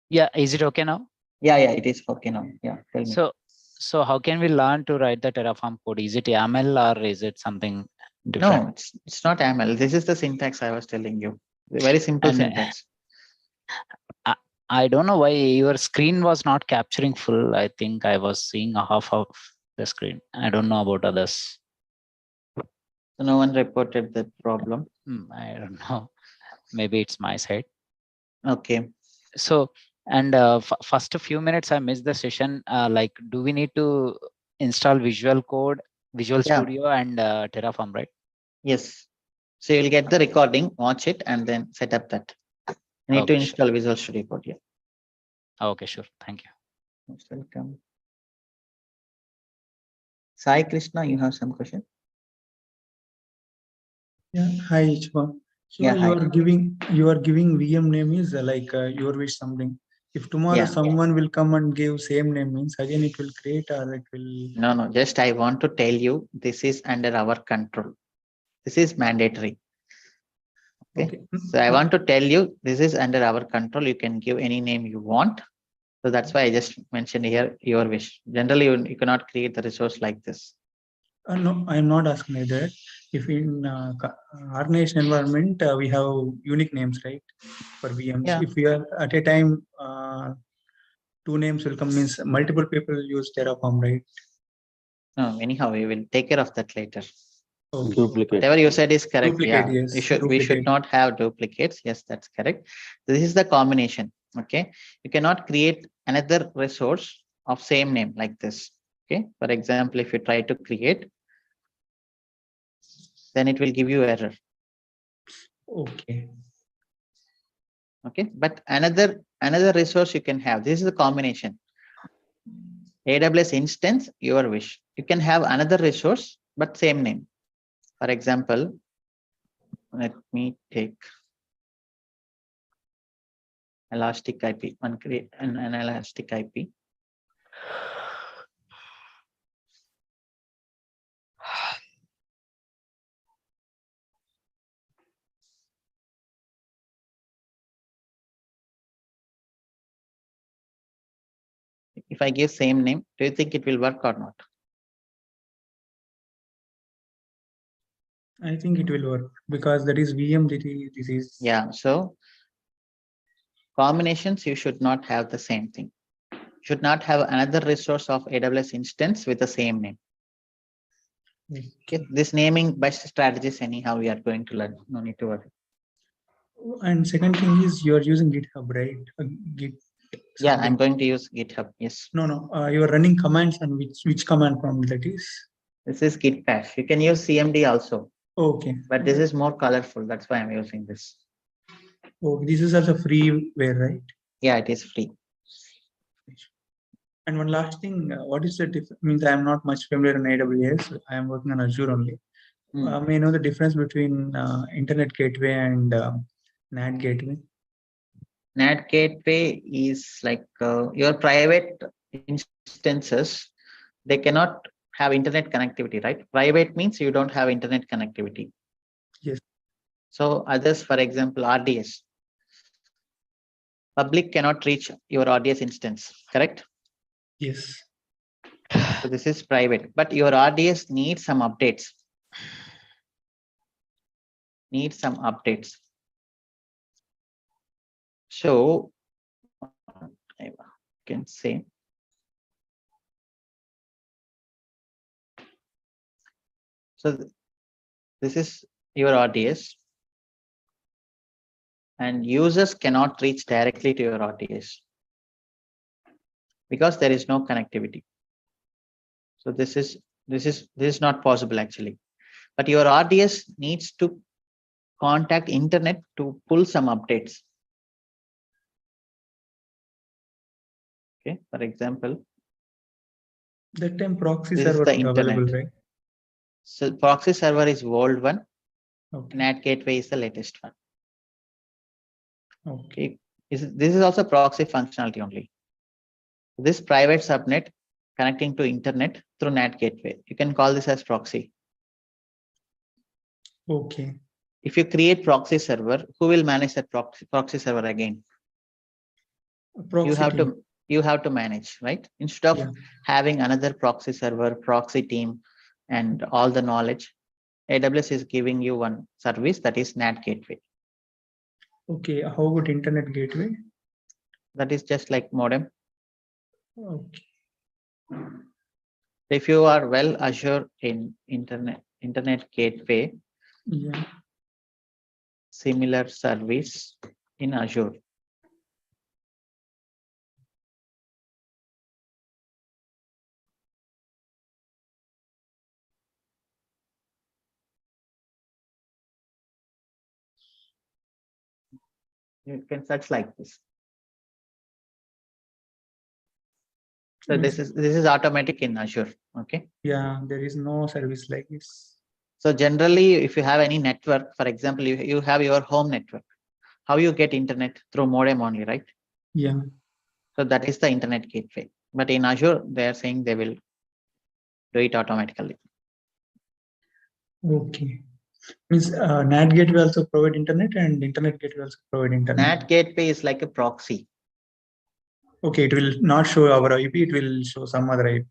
Yeah, is it okay now? Yeah, it is okay now. Yeah, tell me. So how can we learn to write the Terraform code? Is it YAML or is it something different? No, it's not YAML. This is the syntax I was telling you. Very simple And, syntax. I don't know why your screen was not capturing full. I think I was seeing a half of the screen. I don't know about others. So no one reported the problem. I don't know. Maybe it's my side. Okay. So, and first a few minutes I missed the session. Like, do we need to install Visual Code, Visual Studio, and Terraform, right? Yes. So you'll get the recording, watch it, and then set up that. You need to install Visual Studio Code. Yeah. Okay, sure. Thank you. Most welcome. Sai Krishna, you have some question? Yeah, hi Ishma. So Yeah, you hi. are giving VM name is like your wish something. If tomorrow someone will come and give same name, means again it will create or it will. No, just I want to tell you this is under our control. This is mandatory. Okay. So I want to tell you this is under our control. You can give any name you want. So that's why I just mentioned here your wish. Generally, you cannot create the resource like this. No, I am not asking like that. If in organization environment we have unique names, right, for VMs. Yeah. If we are at a time 2 names will come, means multiple people use Terraform, right? No, anyhow, we will take care of that later. Okay. Duplicate. Whatever you said is correct. Duplicate, Yeah, yes. we should not have duplicates. Yes, that's correct. This is the combination. Okay, you cannot create another resource of same name like this. Okay, for example, if you try to create, then it will give you error. Okay. Okay, but another resource you can have. This is the combination. AWS instance, your wish. You can have another resource, but same name. For example, let me take Elastic IP, create an Elastic IP. If I give same name, do you think it will work or not? I think it will work because that is VM. This is. Yeah. So combinations, you should not have the same thing. You should not have another resource of AWS instance with the same name. Okay. This naming best strategies, anyhow, we are going to learn. No need to worry. And second thing is you are using GitHub, right? Git. Yeah, I'm going to use GitHub. Yes. No. You are running commands, and which command prompt that is? This is Git cache. You can use CMD also. Okay. But this is more colorful. That's why I'm using this. Oh, this is also freeware, right? Yeah, it is free. And one last thing, what is the difference? Means I am not much familiar in AWS. I am working on Azure only. May I know the difference between Internet Gateway and NAT Gateway? NAT gateway is like your private instances. They cannot have internet connectivity, right? Private means you don't have internet connectivity. Yes. So others, for example, RDS. Public cannot reach your RDS instance, correct? Yes. So this is private, but your RDS needs some updates. So I can say, so this is your RDS, and users cannot reach directly to your RDS because there is no connectivity. So this is not possible actually. But your RDS needs to contact internet to pull some updates. Okay, for example, That time proxy this is server the was internet. available, right? So proxy server is old one. Okay. NAT gateway is the latest one. Okay. This is also proxy functionality only. This private subnet connecting to internet through NAT gateway. You can call this as proxy. Okay. If you create proxy server, who will manage that proxy server again? Proxy You have to manage, right? Instead of having another proxy server, proxy team, and all the knowledge, AWS is giving you one service, that is NAT gateway. Okay. How about Internet Gateway? That is just like modem. Okay. If you are well assured in internet gateway, Yeah. similar service in Azure. You can search like this. So this is automatic in Azure. Okay. Yeah, there is no service like this. So generally, if you have any network, for example, you have your home network. How you get internet? Through modem only, right? Yeah. So that is the internet gateway. But in Azure, they are saying they will do it automatically. Okay. Means NAT gateway also provide internet and Internet Gateway also provide internet. NAT gateway is like a proxy. Okay, it will not show our IP, it will show some other IP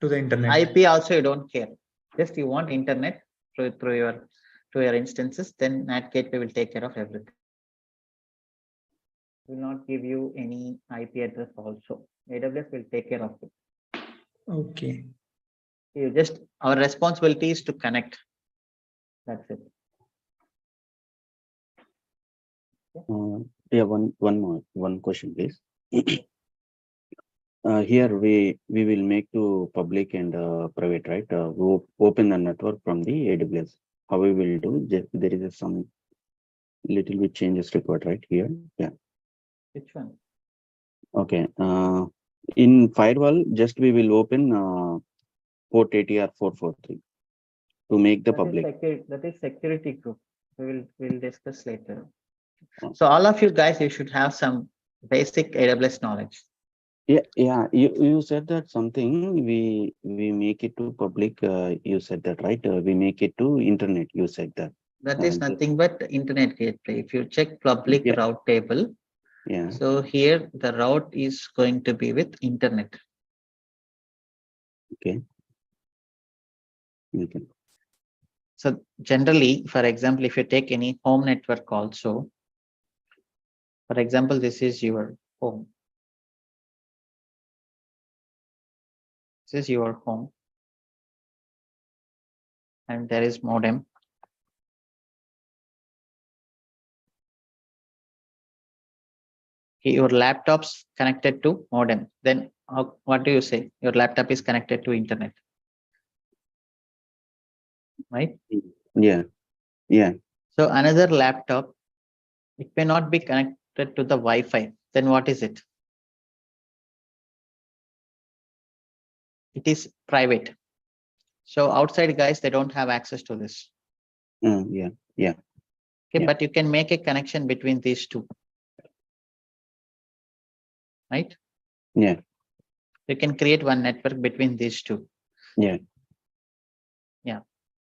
to the internet. IP also you don't care. Just you want internet through your instances, then NAT gateway will take care of everything. Will not give you any IP address also. AWS will take care of it. Okay. Our responsibility is to connect. That's it. Yeah, one question, please. Here we will make to public and private, right? We open the network from the AWS. How we will do? There is some little bit changes required, right? Here, yeah. Which one? Okay. In firewall, just we will open port ATR 443 to make the public. That is security group. We'll discuss later. So all of you guys, you should have some basic AWS knowledge. Yeah. You said that something we make it to public. You said that, right? We make it to internet. You said that. That is nothing but internet gateway. If you check public route table, yeah. So here the route is going to be with internet. Okay. So generally, for example, if you take any home network also, for example, this is your home. This is your home. And there is modem. Your laptop's connected to modem. Then what do you say? Your laptop is connected to internet. Right? Yeah. So another laptop It may not be connected to the Wi-Fi. Then what is it? It is private. So outside guys, they don't have access to this. Yeah. Okay, Yeah. but you can make a connection between these two. Right? Yeah. You can create one network between these two. Yeah. Yeah.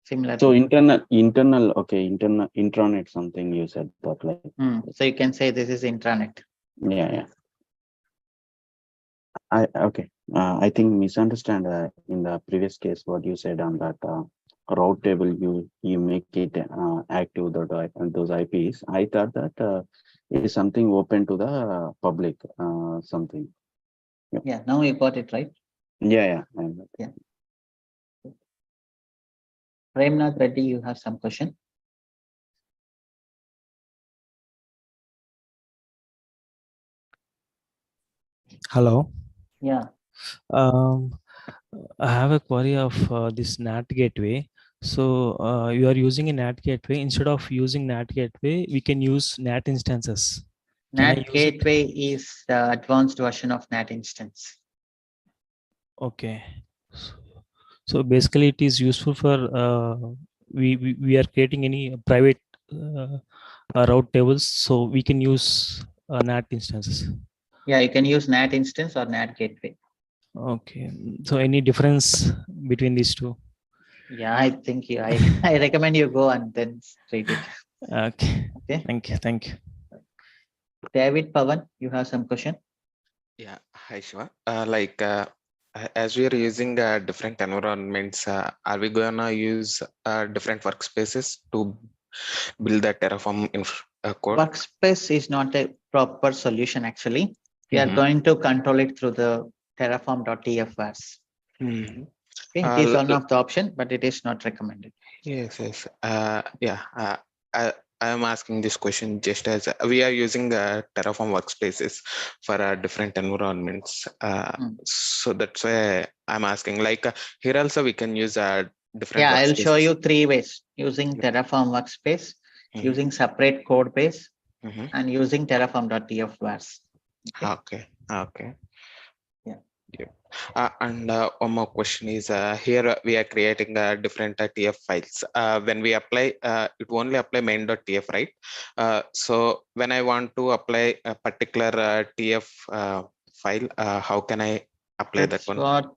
Similar. So internal, okay, intranet something you said that like. So you can say this is intranet. Yeah. Okay. I think misunderstand in the previous case what you said on that route table. You make it active those IPs. I thought that it is something open to the public something. Yeah. Now you got it right. Yeah. Premnath Reddy, you have some question. Hello. Yeah. I have a query of this NAT gateway. So you are using a NAT gateway. Instead of using NAT gateway, we can use NAT instances. Can I NAT use it? gateway is the advanced version of NAT instance. Okay. So basically, it is useful for we are creating any private route tables, so we can use NAT instances. Yeah, you can use NAT instance or NAT gateway. Okay. So any difference between these two? Yeah, I think I recommend you go and then read it. Okay. Okay. Thank you. David Pavan, you have some question? Yeah, hi Shiva. As we are using different environments, are we gonna use different workspaces to build the Terraform code? Workspace is not a proper solution actually. We are going to control it through the Terraform.tf vars. Okay, it is one of the option, but it is not recommended. Yes. I am asking this question just as we are using Terraform workspaces for different environments. So that's why I'm asking. Here also we can use different. Yeah, I'll show workspaces. you 3 ways: using Terraform workspace, using separate code base, and using Terraform.tf vars. Okay. Yeah. And one more question is here we are creating different TF files. When we apply, it only apply main.tf, right? So when I want to apply a particular TF file, how can I apply That's that one? what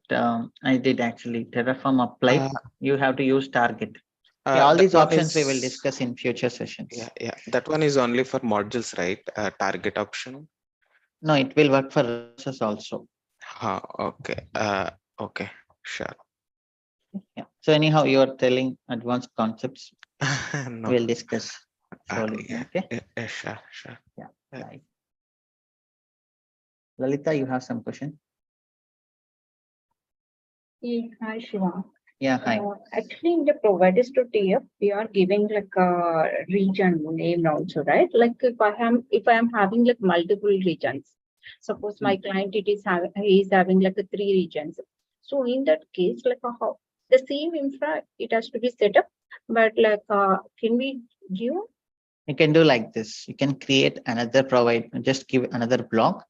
I did actually. Terraform apply. You have to use target. All that these one options we will is- discuss in future sessions. Yeah. That one is only for modules, right? Target option. No, it will work for resources also. Okay. Okay. Sure. Yeah. So anyhow, you are telling advanced concepts. No. We'll discuss slowly. Yeah, Okay. yeah, sure. Yeah. Right. Lalita, you have some question? Yeah, hi Shiva. Yeah, hi. Actually, in the providers to TF, we are giving like a region name also, right? Like if I am having like multiple regions, suppose my client he is having like 3 regions. So in that case, like how the same infra it has to be set up, but like can we give? You can do like this. You can create another just give another block,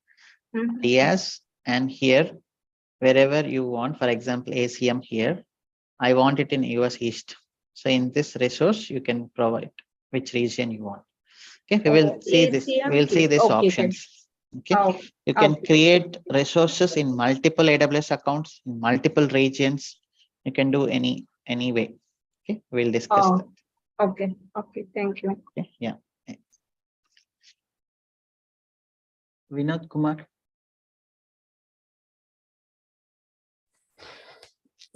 DS, and here wherever you want. For example, ACM here. I want it in US East. So in this resource, you can provide which region you want. Okay, we will see this. We will see these options. Okay, you can create resources in multiple AWS accounts, in multiple regions. You can do any way. Okay, we'll discuss that. Okay, thank you. Okay, yeah. Vinod Kumar.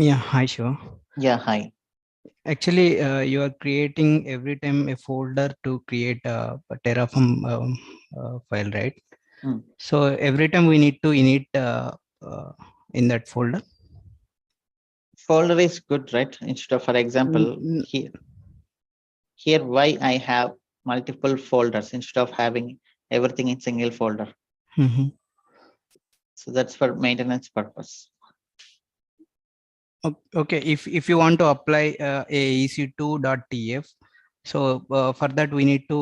Yeah, hi, sure. Yeah, hi. Actually, you are creating every time a folder to create a Terraform file, right? So every time we need to init in that folder. Folder is good, right? Instead of, for example, here why I have multiple folders instead of having everything in single folder. So that's for maintenance purpose. Okay, if you want to apply a ec2.tf, So for that, we need to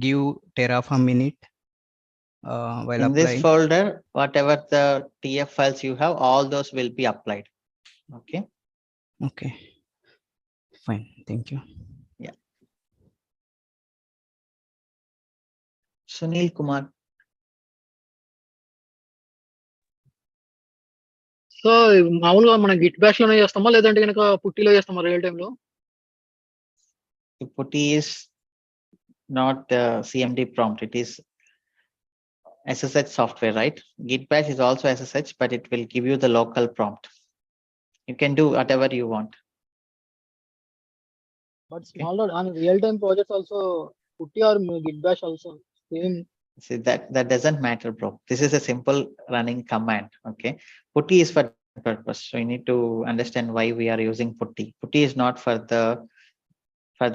give Terraform in it while In this applying. folder, whatever the TF files you have, all those will be applied. Okay. Okay. Fine. Thank you. Sunil Kumar. So మామూలుగా మనం Git bash లోనే చేస్తామా లేదంటే కనుక పుట్టిలో చేస్తామా real time లో? The putty is not CMD prompt. It is SSH software, right? Git bash is also SSH, but it will give you the local prompt. You can do whatever you want. But small on real time projects also putty or git bash also same. See, that doesn't matter, bro. This is a simple running command. Okay. Putty is for purpose. So you need to understand why we are using putty. Putty is not for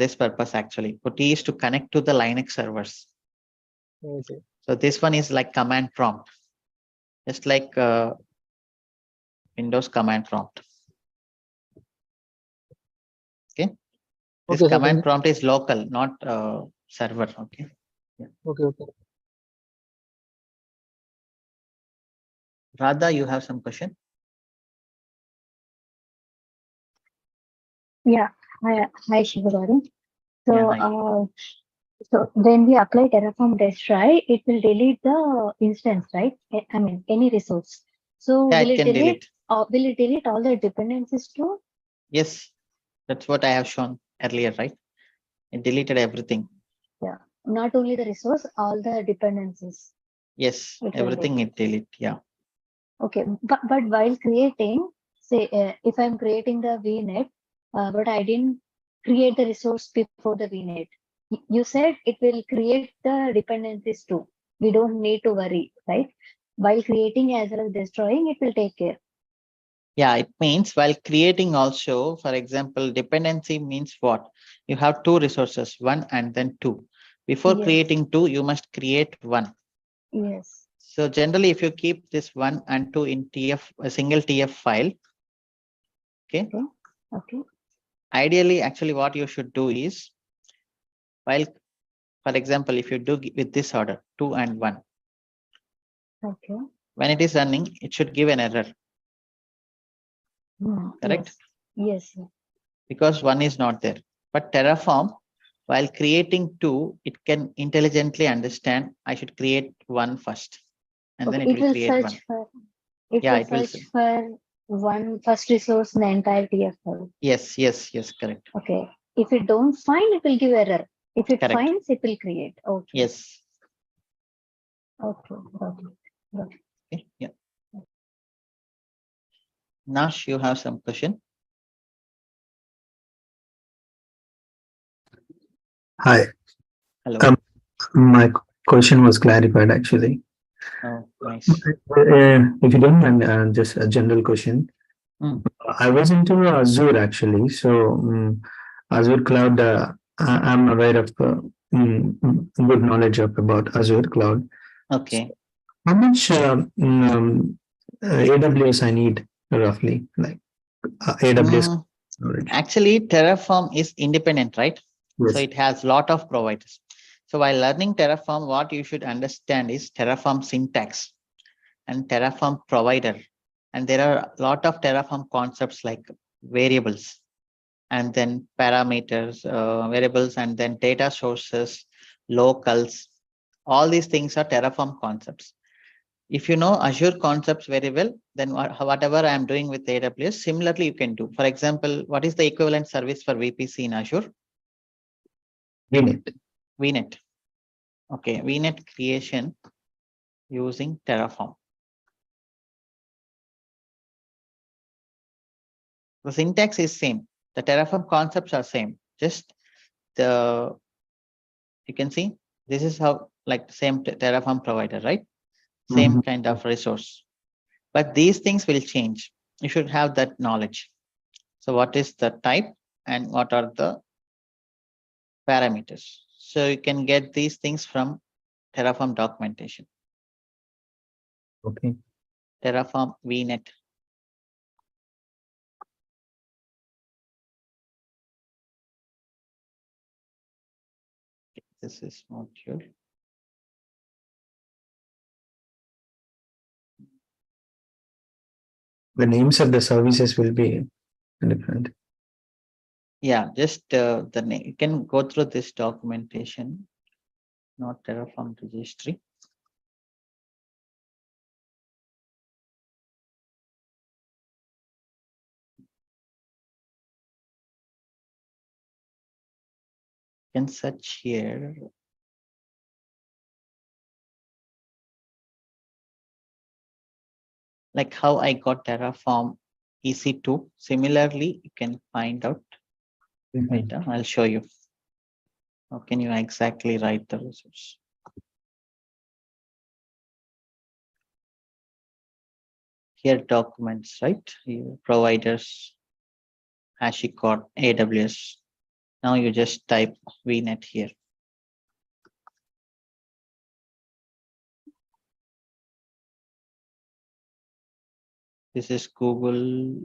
this purpose actually. Putty is to connect to the Linux servers. Okay. So this one is like command prompt, just like Windows command prompt. Okay. This Okay, command prompt is local, not server. Okay. Yeah. Okay. Radha, you have some question? Yeah. Hi, Shivagaru. So, Yeah, so when we apply Terraform destroy, it will delete the instance, right? I mean, any resource. So Yeah, will it can delete. will it delete all the dependencies too? Yes, that's what I have shown earlier, right? It deleted everything. Yeah. Not only the resource, all the dependencies. Yes, It will everything it delete. Yeah. Okay. But while creating, say, if I'm creating the VNet, but I didn't create the resource before the VNet. You said it will create the dependencies too. We don't need to worry, right? While creating as well as destroying, it will take care. Yeah, it means while creating also, for example, dependency means what? You have two resources, one and then two. Before Yes. creating two, you must create one. Yes. So generally, if you keep this one and two in TF, a single TF file, okay. Okay. Ideally, actually, what you should do is, while, for example, if you do with this order, 2 and 1, Okay. when it is running, it should give an error. Correct? Yes. Because 1 is not there. But Terraform, while creating 2, it can intelligently understand I should create 1 first, and then it will create 1. It will search for one first resource in the entire TF file. Yes, correct. Okay. If it don't find, it will give error. If it Correct. finds, it will create. Okay. Yes. Okay. Okay. Yeah. Nash, you have some question? Hi. Hello. My question was clarified actually. Oh, nice. If you don't mind, just a general question. I was into Azure actually, so Azure Cloud. I'm aware of good knowledge about Azure Cloud. Okay. So how much AWS I need roughly, like AWS? Actually, Terraform is independent, right? Yes. So it has a lot of providers. So while learning Terraform, what you should understand is Terraform syntax and Terraform provider. And there are a lot of Terraform concepts like variables and then parameters, variables, and then data sources, locals. All these things are Terraform concepts. If you know Azure concepts very well, then whatever I am doing with AWS, similarly you can do. For example, what is the equivalent service for VPC in Azure? VNet. Okay, VNet creation using Terraform. The syntax is same. The Terraform concepts are same. Just you can see this is how, like, same Terraform provider, right? Same kind of resource. But these things will change. You should have that knowledge. So what is the type and what are the parameters? So you can get these things from Terraform documentation. Okay. Terraform VNet. This is module. The names of the services will be different. Yeah, just the name. You can go through this documentation, not Terraform registry. You can search here. Like how I got Terraform EC2. Similarly, you can find out. Wait, I'll show you. How can you exactly write the resource? Here documents, right? Here, providers, HashiCorp, AWS. Now you just type VNet here. This is Google.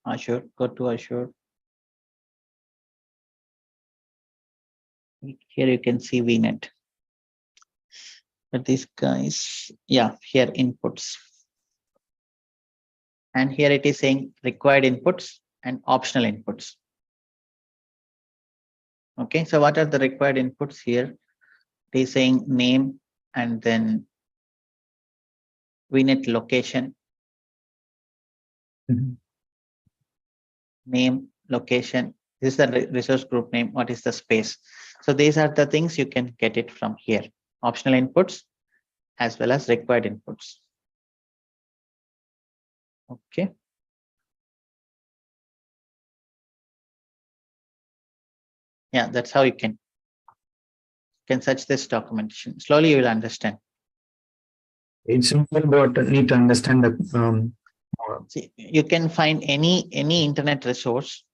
Azure, go to Azure. Here you can see VNet. But these guys, yeah, here inputs. And here it is saying required inputs and optional inputs. Okay, so what are the required inputs here? It is saying name and then VNet location. Name, location. This is the resource group name. What is the space? So these are the things you can get it from here. Optional inputs as well as required inputs. Okay. Yeah, that's how you can search this documentation. Slowly you will understand. It's simple, but need to understand the See, you can find any internet resource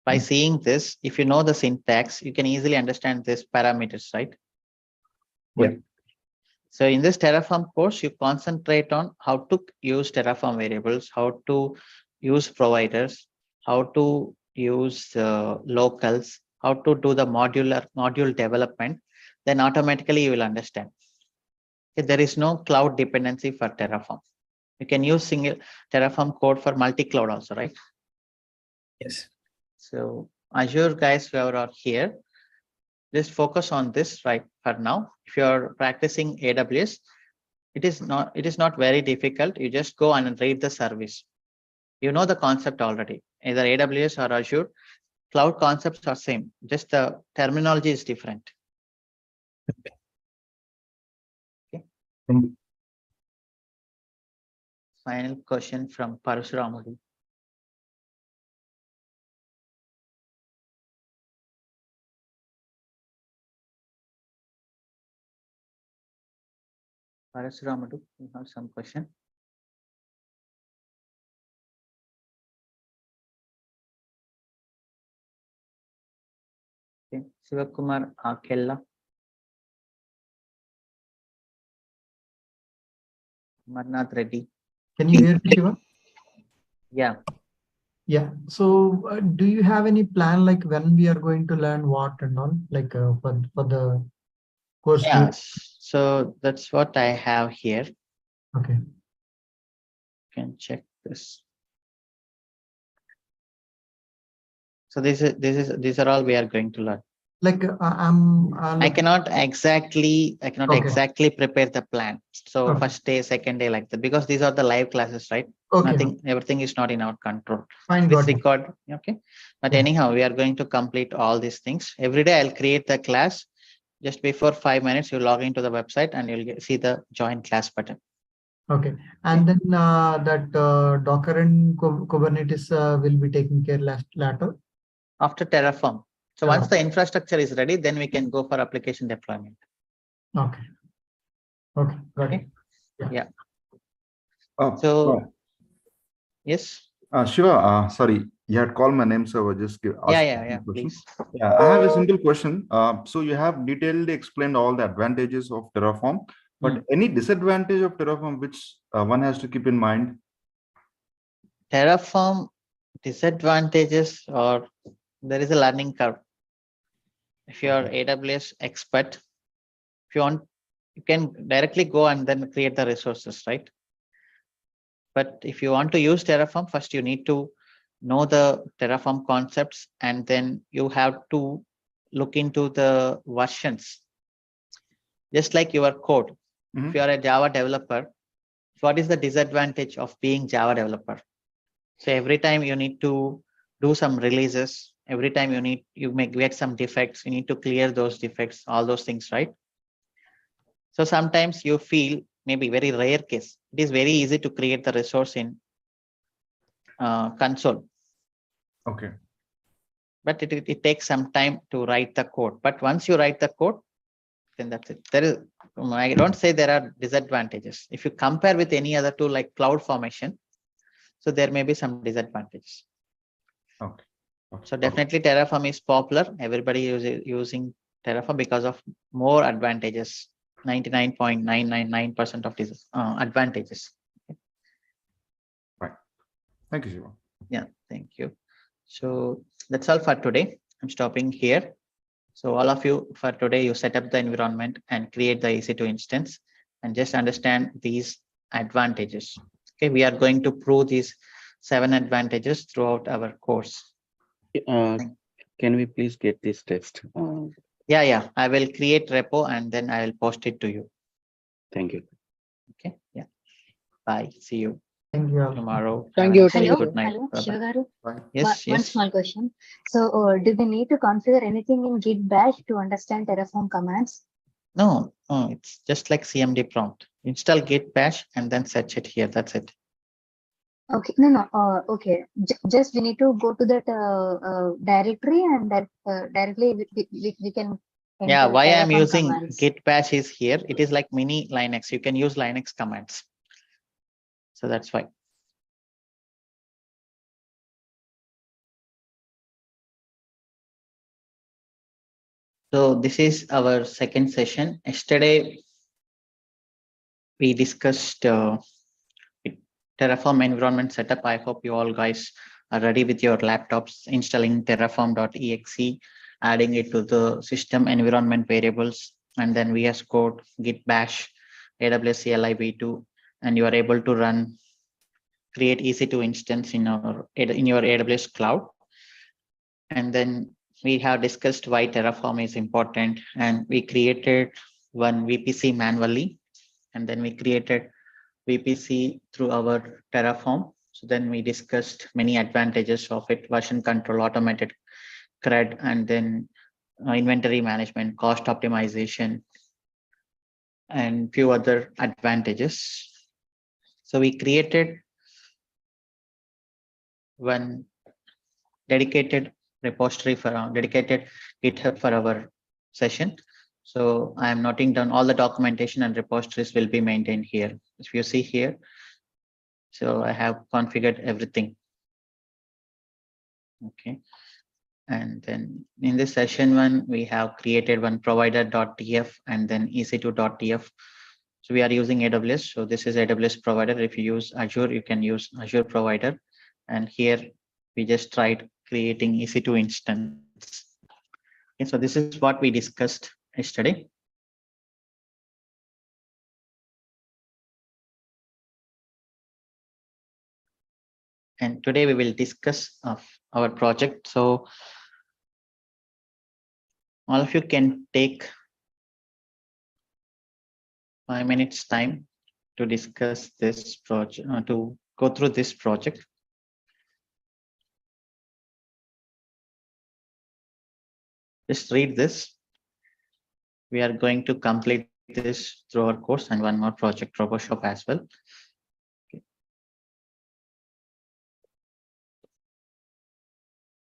by seeing this. If you know the syntax, you can easily understand this parameters, right? Yeah. So in this Terraform course, you concentrate on how to use Terraform variables, how to use providers, how to use locals, how to do the module development. Then automatically you will understand. Okay, there is no cloud dependency for Terraform. You can use single Terraform code for multi-cloud also, right? Yes. So Azure guys who are here, just focus on this right for now. If you're practicing AWS, it is not very difficult. You just go and read the service. You know the concept already. Either AWS or Azure, cloud concepts are same. Just the terminology is different. Okay. Thank you. Final question from Parasuramudi. Parasuramudi, you have some question? Okay. Sivakumar Akella. Marnath Reddy. Can you hear me, Shiva? Yeah. Yeah. So do you have any plan like when we are going to learn what and all, like for the course? Yeah. So that's what I have here. Okay. You can check this. So these are all we are going to learn. Like I cannot exactly prepare the plan. So first day, second day, like that, because these are the live classes, right? Okay. Everything is not in our control. Fine. This record, okay. But Yeah. anyhow, we are going to complete all these things. Every day I'll create the class. Just before 5 minutes, you log into the website and you'll see the join class button. Okay. And then that Docker and Kubernetes will be taken care later. After Terraform. So once the infrastructure is ready, then we can go for application deployment. Okay. Okay. Got it. Yeah. So yes. Shiva, sorry, you had called my name, so I was just Yeah. Please. Yeah, I have a simple question. So you have detailedly explained all the advantages of Terraform, But any disadvantage of Terraform which one has to keep in mind? Terraform disadvantages, or there is a learning curve. If you are AWS expert, if you want, you can directly go and then create the resources, right? But if you want to use Terraform, first you need to know the Terraform concepts, and then you have to look into the versions. Just like your code. If you are a Java developer, what is the disadvantage of being Java developer? So every time you need to do some releases, every time you may get some defects, you need to clear those defects, all those things, right? So sometimes you feel, maybe very rare case, it is very easy to create the resource in console. Okay. But it takes some time to write the code. But once you write the code, then that's it. I don't say there are disadvantages. If you compare with any other tool like CloudFormation, so there may be some disadvantages. Okay. So definitely Terraform is popular. Everybody is using Terraform because of more advantages. 99.999% of these advantages. Right. Thank you, Shiva. Yeah, thank you. So that's all for today. I'm stopping here. So all of you, for today, you set up the environment and create the EC2 instance and just understand these advantages. Okay, we are going to prove these 7 advantages throughout our course. Can we please get this text? Yeah, I will create repo and then I will post it to you. Thank you. Okay, yeah. Bye. See you. Thank you all. Tomorrow. Thank you. Hello, Good night. hello, Bye-bye. Shiva garu. Yes, One yes. small question. So, do we need to configure anything in Git Bash to understand Terraform commands? No, it's just like CMD prompt. Install Git Bash and then search it here. That's it. Okay, no. Okay, just we need to go to that directory and that directly we can. Yeah, enter why I'm Terraform using commands. Git Bash is here. It is like mini Linux. You can use Linux commands. So that's why. So this is our second session. Yesterday, we discussed Terraform environment setup. I hope you all guys are ready with your laptops, installing terraform.exe, adding it to the system environment variables, and then VS Code, Git Bash, AWS CLI v2, and you are able to run, create EC2 instance in your AWS cloud. And then we have discussed why Terraform is important, and we created one VPC manually, and then we created VPC through our Terraform. So then we discussed many advantages of it: version control, automated CRUD, and then inventory management, cost optimization, and few other advantages. So we created one dedicated repository for our dedicated GitHub for our session. So I am noting down all the documentation and repositories will be maintained here. If you see here, so I have configured everything. Okay. And then in this session 1, we have created one provider.tf and then ec2.tf. So we are using AWS. So this is AWS provider. If you use Azure, you can use Azure provider. And here we just tried creating EC2 instance. Okay, so this is what we discussed yesterday. And today we will discuss of our project. So all of you can take 5 minutes time to discuss this project, to go through this project. Just read this. We are going to complete this through our course and one more project, RoboShop as well. Okay.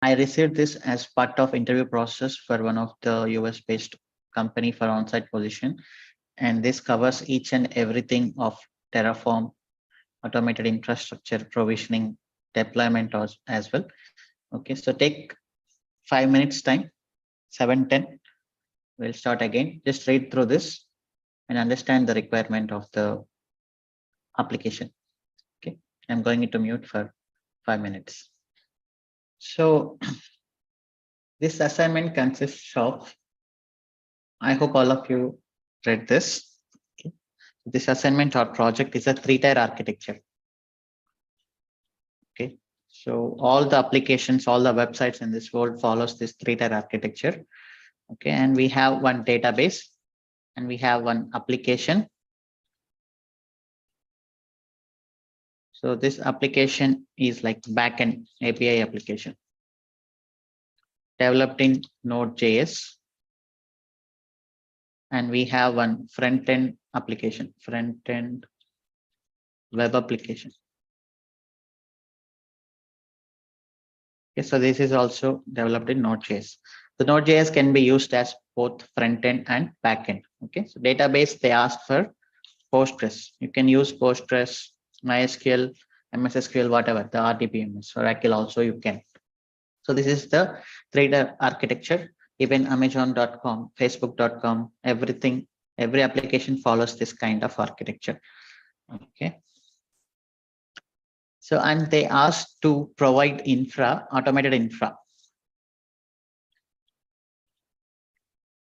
I received this as part of interview process for one of the US-based company for on-site position. And this covers each and everything of Terraform, automated infrastructure, provisioning, deployment as well. Okay, so take 5 minutes time, 7:10. We'll start again. Just read through this. and understand the requirement of the application. Okay, I'm going into mute for 5 minutes. So this assignment consists of, I hope all of you read this. Okay. This assignment or project is a 3-tier architecture. Okay, so all the applications, all the websites in this world follows this 3-tier architecture. Okay, and we have one database and we have one application. So this application is like backend API application developed in Node.js. And we have one front-end application, front-end web application. Okay, so this is also developed in Node.js. The Node.js can be used as both front-end and back-end. Okay, so database, they asked for Postgres. You can use Postgres, MySQL, MS SQL, whatever, the RDBMS, Oracle also you can. So this is the 3-tier architecture. Even Amazon.com, Facebook.com, everything, every application follows this kind of architecture. Okay. So, and they asked to provide infra, automated infra.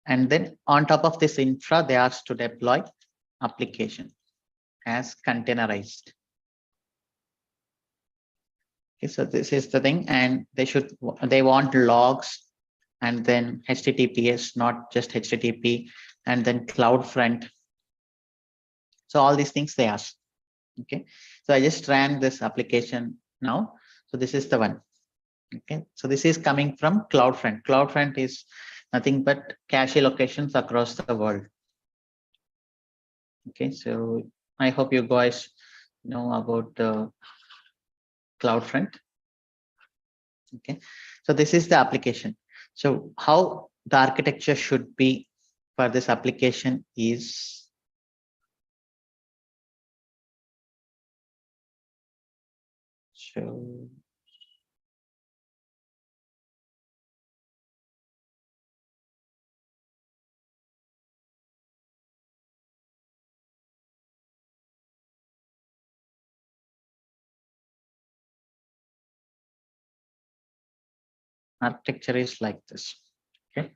And then on top of this infra, they asked to deploy application as containerized. Okay, so this is the thing, and they want logs and then HTTPS, not just HTTP, and then CloudFront. So all these things they ask. Okay, so I just ran this application now. So this is the one. Okay, so this is coming from CloudFront. CloudFront is nothing but cache locations across the world. Okay, so I hope you guys know about the CloudFront. Okay, so this is the application. So how the architecture should be for this application is so architecture is like this. Okay,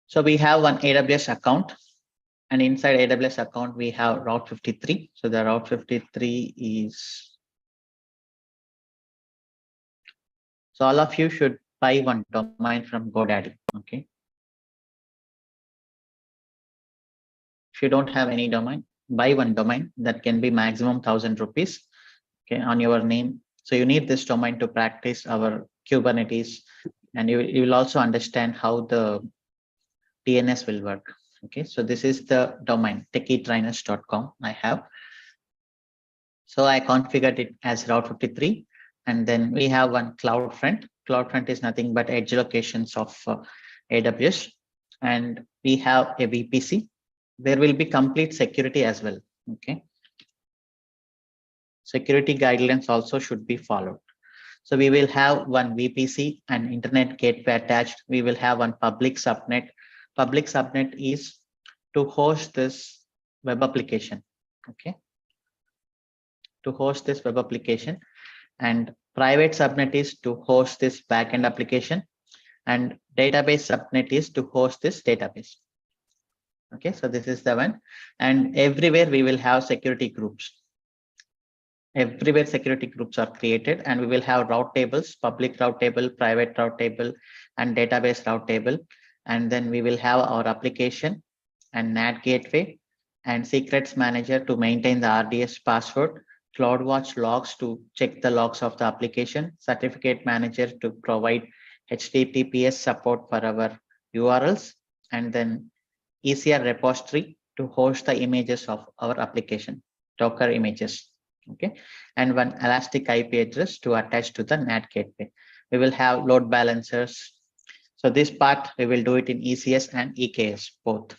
so we have one AWS account, and inside AWS account we have Route 53. So the Route 53 is, so all of you should buy one domain from GoDaddy. Okay, if you don't have any domain, buy one domain that can be maximum 1,000 rupees. Okay, on your name. So you need this domain to practice our Kubernetes, and you will also understand how the DNS will work. Okay, so this is the domain techietrainers.com I have. So I configured it as Route 53, and then we have one CloudFront. CloudFront is nothing but edge locations of AWS, and we have a VPC. There will be complete security as well. Okay, security guidelines also should be followed. So we will have one VPC and internet gateway attached. We will have one public subnet. Public subnet is to host this web application. Okay, to host this web application, and private subnet is to host this backend application, and database subnet is to host this database. Okay, so this is the one, and everywhere we will have security groups. Everywhere security groups are created, and we will have route tables, public route table, private route table, and database route table. And then we will have our application and NAT gateway and secrets manager to maintain the RDS password, CloudWatch logs to check the logs of the application, certificate manager to provide HTTPS support for our URLs, and then ECR repository to host the images of our application, Docker images. Okay, and one elastic IP address to attach to the NAT gateway. We will have load balancers. So this part we will do it in ECS and EKS both.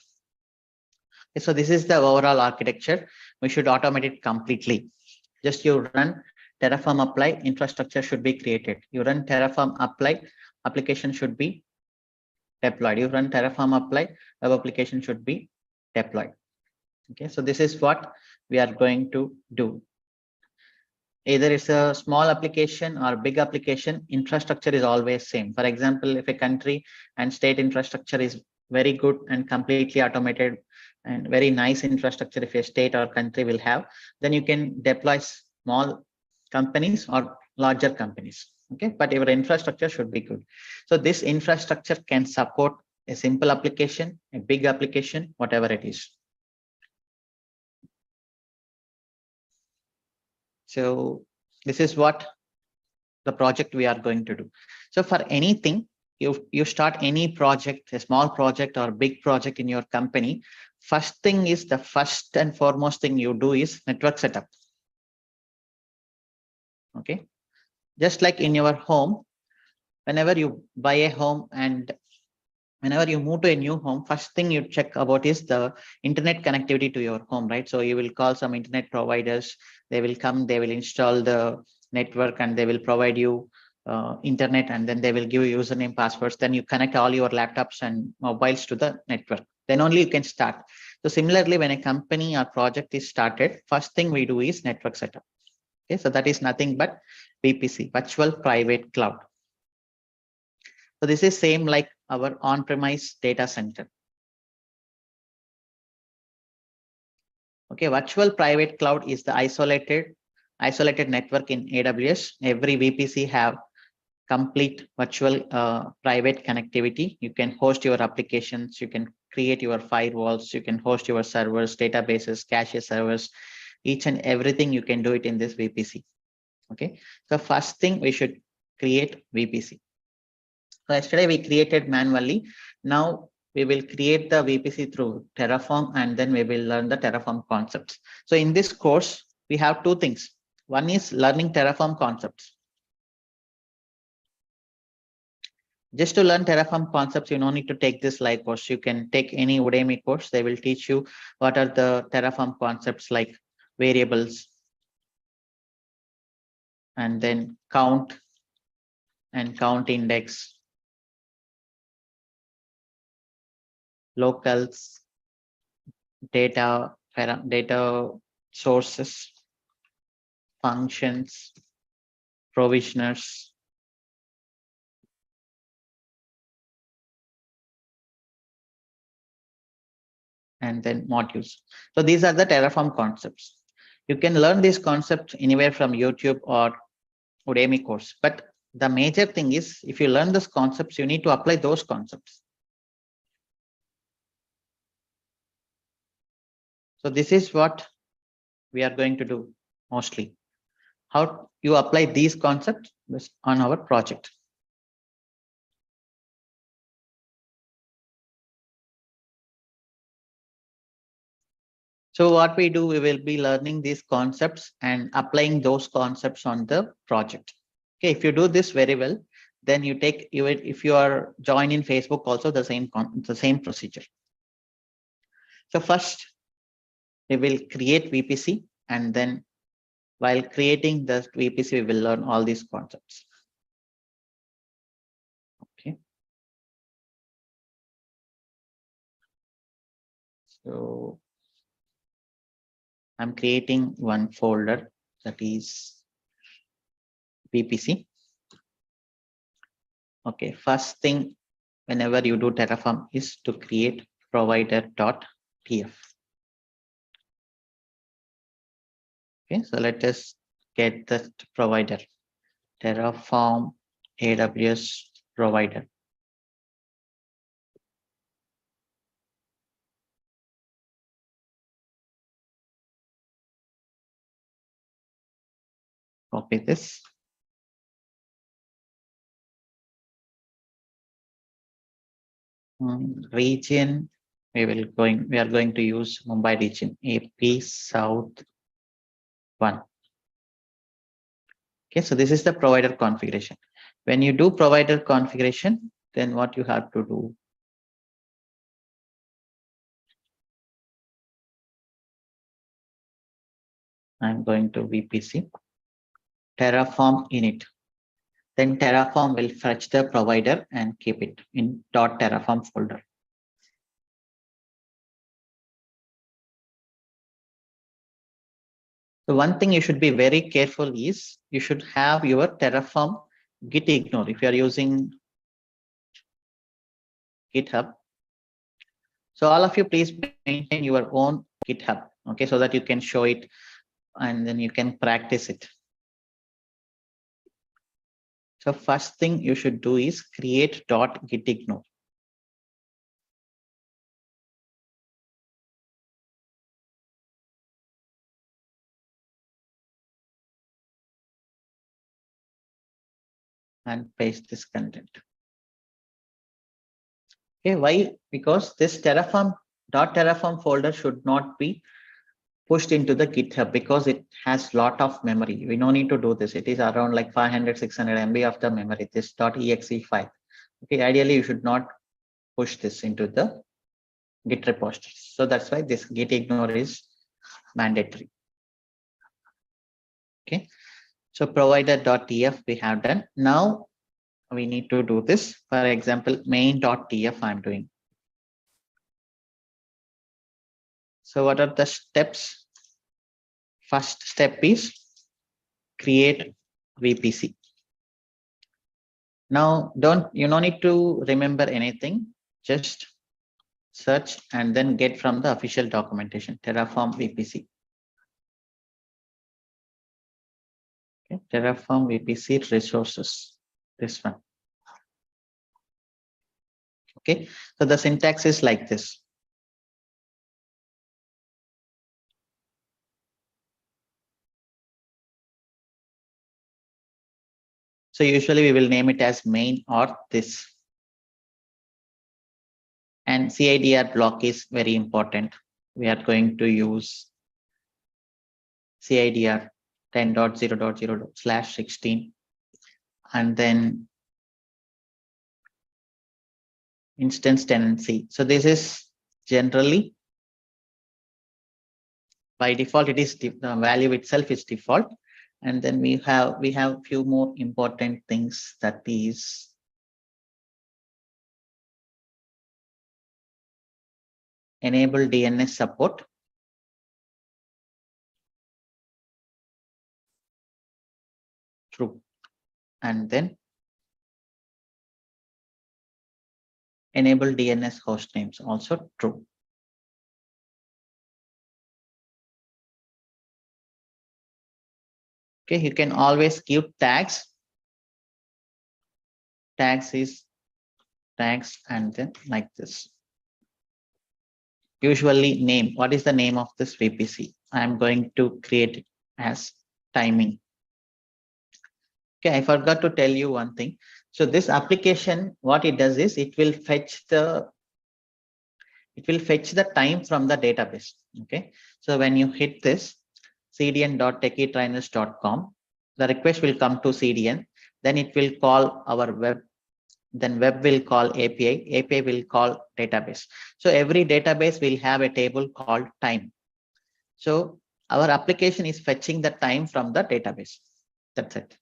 Okay, so this is the overall architecture. We should automate it completely. Just you run Terraform apply, infrastructure should be created. You run Terraform apply, application should be deployed. You run Terraform apply, web application should be deployed. Okay, so this is what we are going to do. Either it's a small application or big application, infrastructure is always same. For example, if a country and state infrastructure is very good and completely automated and very nice infrastructure, if a state or country will have, then you can deploy small companies or larger companies. Okay, but your infrastructure should be good. So this infrastructure can support a simple application, a big application, whatever it is. So this is what the project we are going to do. So for anything, you start any project, a small project or big project in your company, first thing is the first and foremost thing you do is network setup. Okay, just like in your home, whenever you buy a home and whenever you move to a new home, first thing you check about is the internet connectivity to your home, right? So you will call some internet providers, they will come, they will install the network and they will provide you internet, and then they will give you username, passwords. Then you connect all your laptops and mobiles to the network. Then only you can start. So similarly, when a company or project is started, first thing we do is network setup. Okay, so that is nothing but VPC, virtual private cloud. So this is same like our on-premise data center. Okay, virtual private cloud is the isolated network in AWS. Every VPC have complete virtual private connectivity. You can host your applications, you can create your firewalls, you can host your servers, databases, cache servers, each and everything you can do it in this VPC. Okay, so first thing we should create VPC. So yesterday we created manually. Now we will create the VPC through Terraform, and then we will learn the Terraform concepts. So in this course, we have two things. One is learning Terraform concepts. Just to learn Terraform concepts, you don't need to take this live course. You can take any Udemy course. They will teach you what are the Terraform concepts like variables, and then count and count index, locals, data sources, functions, provisioners, and then modules. So these are the Terraform concepts. You can learn these concepts anywhere from YouTube or Udemy course. But the major thing is, if you learn those concepts, you need to apply those concepts. So this is what we are going to do mostly. How you apply these concepts on our project. So what we do, we will be learning these concepts and applying those concepts on the project. Okay, if you do this very well, then you take, if you are joined in Facebook also, the same procedure. So first we will create VPC, and then while creating the VPC, we will learn all these concepts. Okay. So I'm creating one folder, that is VPC. Okay, first thing whenever you do Terraform is to create provider.tf. Okay, so let us get the provider, Terraform AWS provider. Copy this. Region, we are going to use Mumbai region, AP South 1. Okay, so this is the provider configuration. When you do provider configuration, then what you have to do? I'm going to VPC, Terraform init. Then Terraform will fetch the provider and keep it in .terraform folder. So one thing you should be very careful is you should have your Terraform git ignore if you are using GitHub. So all of you please maintain your own GitHub, okay, so that you can show it and then you can practice it. So first thing you should do is create .gitignore. And paste this content. Okay, why? Because this Terraform folder should not be pushed into the GitHub because it has lot of memory. We no need to do this. It is around like 500, 600 MB of the memory, this .exe file. Okay, ideally you should not push this into the Git repository. So that's why this git ignore is mandatory. Okay, so provider.tf we have done. Now we need to do this. For example, main.tf I'm doing. So what are the steps? First step is create VPC. Now you don't need to remember anything, just search and then get from the official documentation, Terraform VPC. Okay, Terraform VPC resources, this one. Okay, so the syntax is like this. So usually we will name it as main or this. And CIDR block is very important. We are going to use CIDR 10.0.0/16 and then instance tenancy. So this is generally by default, it is the value itself is default. And then we have few more important things, that is enable DNS support. True. And then enable DNS host names, also true. Okay, you can always give tags. Tags is tags and then like this. Usually name. What is the name of this VPC? I am going to create it as timing. Okay, I forgot to tell you one thing. So this application, what it does is it will fetch the time from the database. Okay, so when you hit this cdn.techietrainers.com, the request will come to CDN, then it will call our web, then web will call API, API will call database. So every database will have a table called time. So our application is fetching the time from the database. That's it.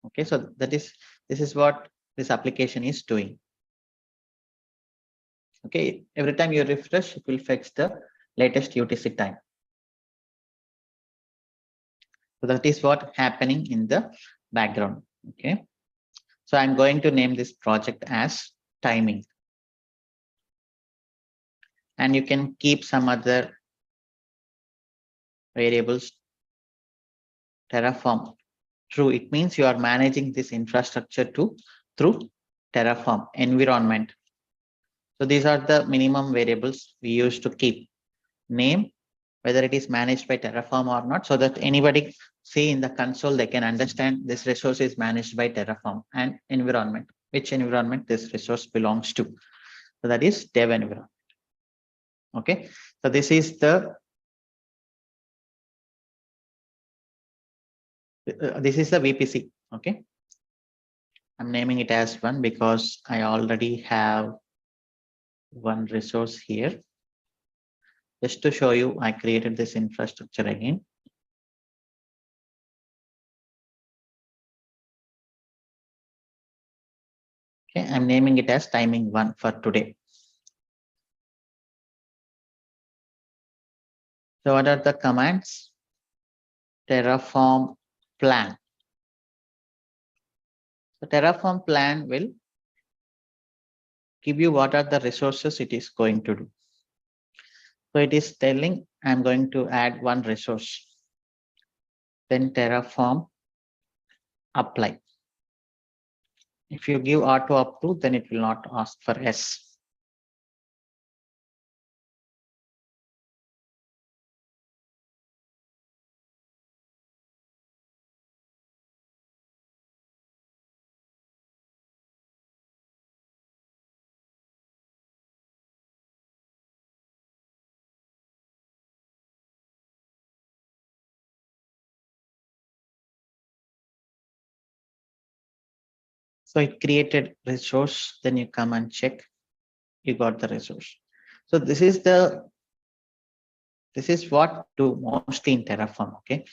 Okay, so this is what this application is doing. Okay, every time you refresh, it will fetch the latest UTC time. So that is what happening in the background. Okay, so I'm going to name this project as timing, and you can keep some other variables. Terraform true, it means you are managing this infrastructure through Terraform environment. So these are the minimum variables we used to keep. Name, whether it is managed by Terraform or not, so that anybody see in the console, they can understand this resource is managed by Terraform, and environment, which environment this resource belongs to. So that is dev environment. Okay, so this is the VPC. Okay, I'm naming it as one because I already have one resource here. Just to show you, I created this infrastructure again. Okay, I'm naming it as timing 1 for today. So what are the commands? Terraform plan. So Terraform plan will give you what are the resources it is going to do. So it is telling I'm going to add one resource. Then Terraform apply. If you give auto approve, then it will not ask for yes. So it created resource, then you come and check, you got the resource. So this is what do mostly in Terraform, okay?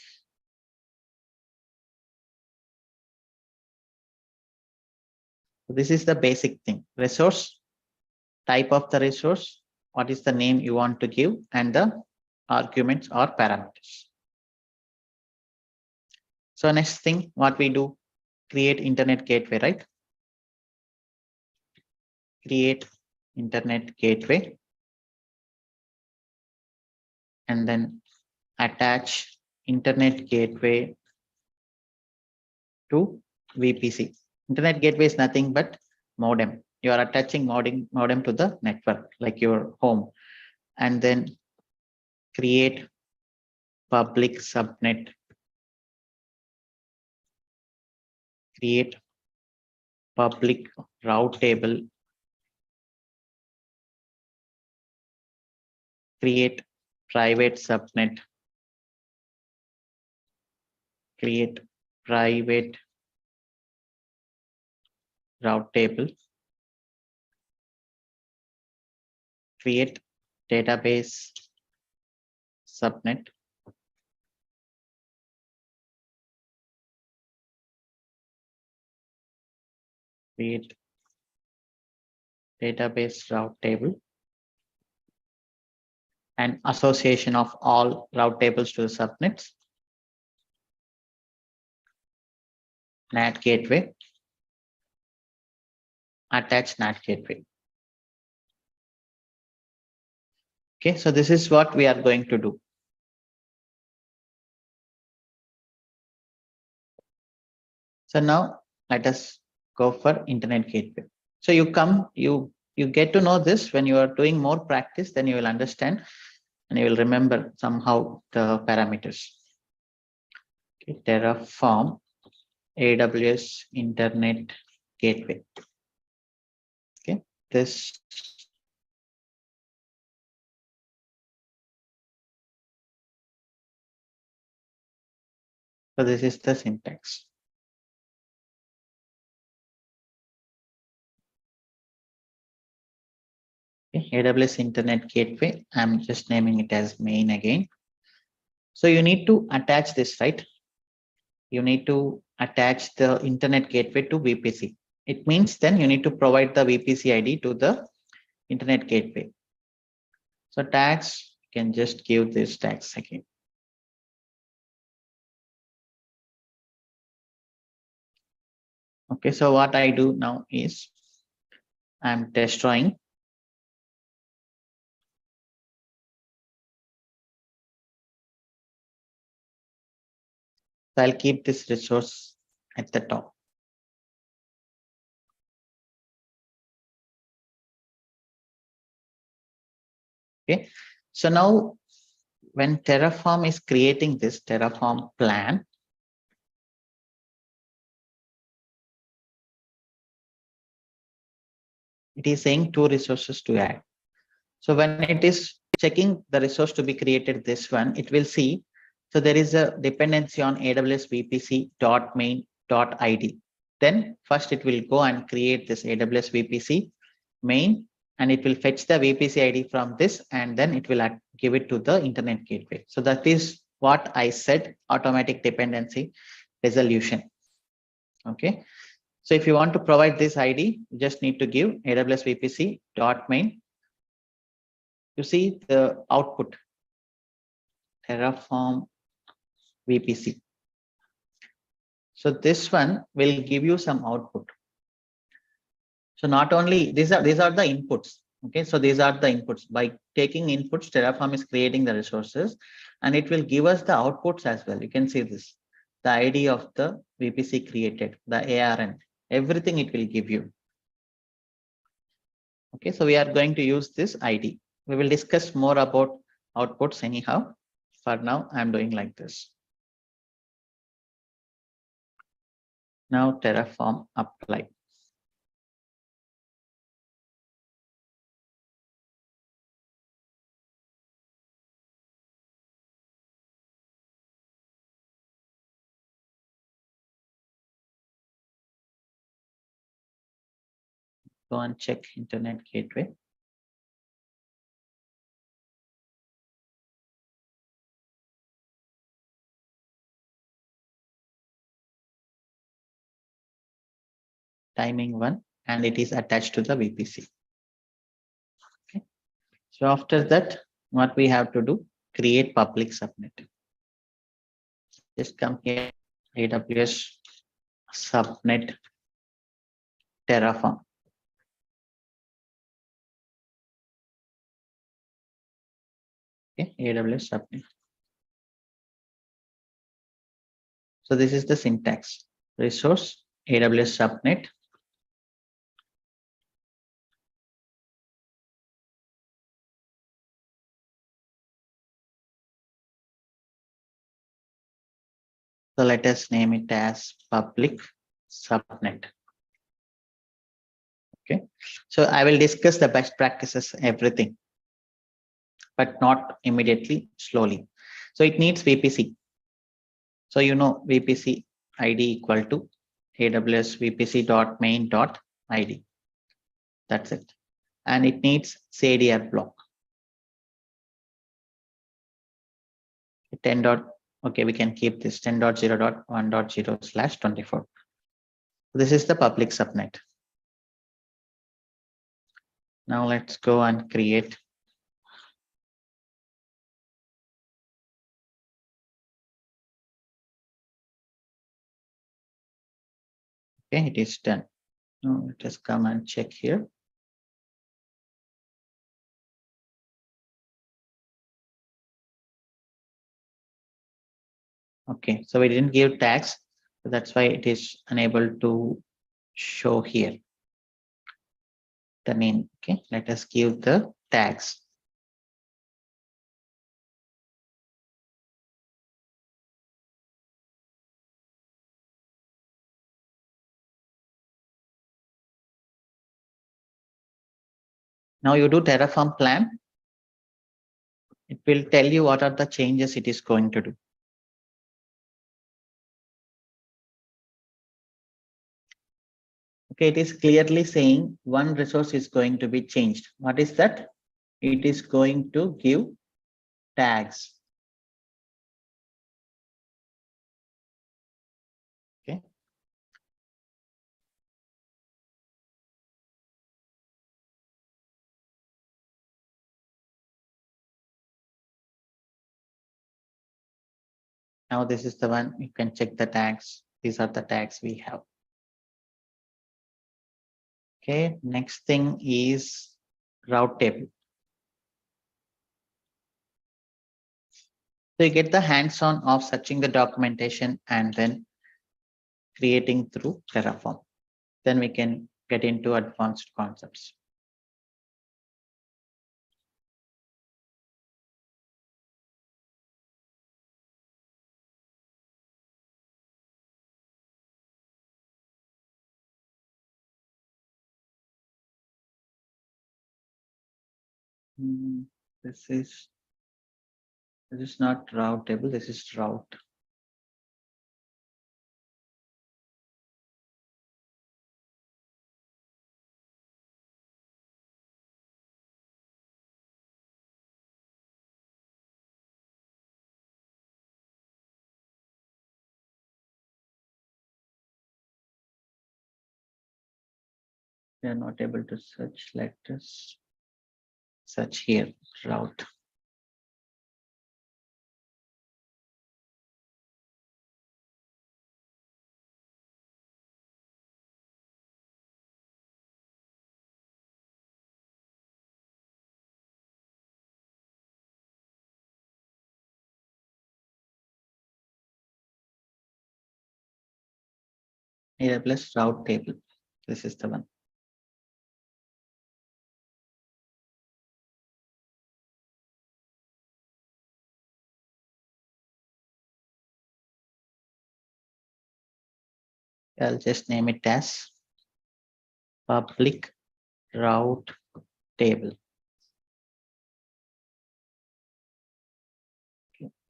So this is the basic thing. Resource, type of the resource, what is the name you want to give, and the arguments or parameters. So next thing, what we do, create internet gateway, right? Create internet gateway. And then attach internet gateway to VPC. Internet gateway is nothing but modem. You are attaching modem to the network, like your home. And then create public subnet. Create public route table. Create private subnet. Create private route table. Create database subnet. Create database route table. And association of all route tables to the subnets. NAT gateway. Attach NAT gateway. Okay, so this is what we are going to do. So now let us go for internet gateway. So you come, you get to know this when you are doing more practice, then you will understand and you will remember somehow the parameters. Okay, Terraform AWS internet gateway. Okay, this. So this is the syntax. Okay, AWS internet gateway. I'm just naming it as main again. So you need to attach this, right? You need to attach the internet gateway to VPC. It means then you need to provide the VPC ID to the internet gateway. So tags, you can just give this tags again. Okay, so what I do now is I'm destroying. So I'll keep this resource at the top. Okay, so now when Terraform is creating this Terraform plan, it is saying 2 resources to add. So when it is checking the resource to be created, this one, it will see. So there is a dependency on AWS VPC.main.id. Then first it will go and create this AWS VPC main, and it will fetch the VPC ID from this, and then it will give it to the internet gateway. So that is what I said, automatic dependency resolution. Okay. So if you want to provide this ID, you just need to give AWS VPC.main. You see the output. Terraform VPC. So this one will give you some output. So not only these are the inputs. Okay, so these are the inputs. By taking inputs, Terraform is creating the resources, and it will give us the outputs as well. You can see this, the ID of the VPC created, the ARN, everything it will give you. Okay, so we are going to use this ID. We will discuss more about outputs anyhow. For now, I'm doing like this. Now Terraform apply. Go and check internet gateway. Timing 1, and it is attached to the VPC. Okay. So after that, what we have to do, create public subnet. Just come here, AWS subnet Terraform. Okay, AWS subnet. So this is the syntax. Resource, AWS subnet. So let us name it as public subnet. Okay, so I will discuss the best practices, everything, but not immediately, slowly. So it needs VPC. So you know VPC ID equal to AWS VPC.main.id. That's it. And it needs CADR block. 10. Okay, we can keep this 10.0.1.0/24. This is the public subnet. Now let's go and create. Okay, it is done. Now let us come and check here. Okay, so we didn't give tags, so that's why it is unable to show here the name. Okay, let us give the tags. Now you do Terraform plan. It will tell you what are the changes it is going to do. Okay, it is clearly saying one resource is going to be changed. What is that? It is going to give tags. Okay. Now this is the one, you can check the tags. These are the tags we have. Okay, next thing is route table. So you get the hands-on of searching the documentation and then creating through Terraform. Then we can get into advanced concepts. This is not route table, this is route. We are not able to search. Let us search here, route. AWS route table. This is the one. I'll just name it as public route table.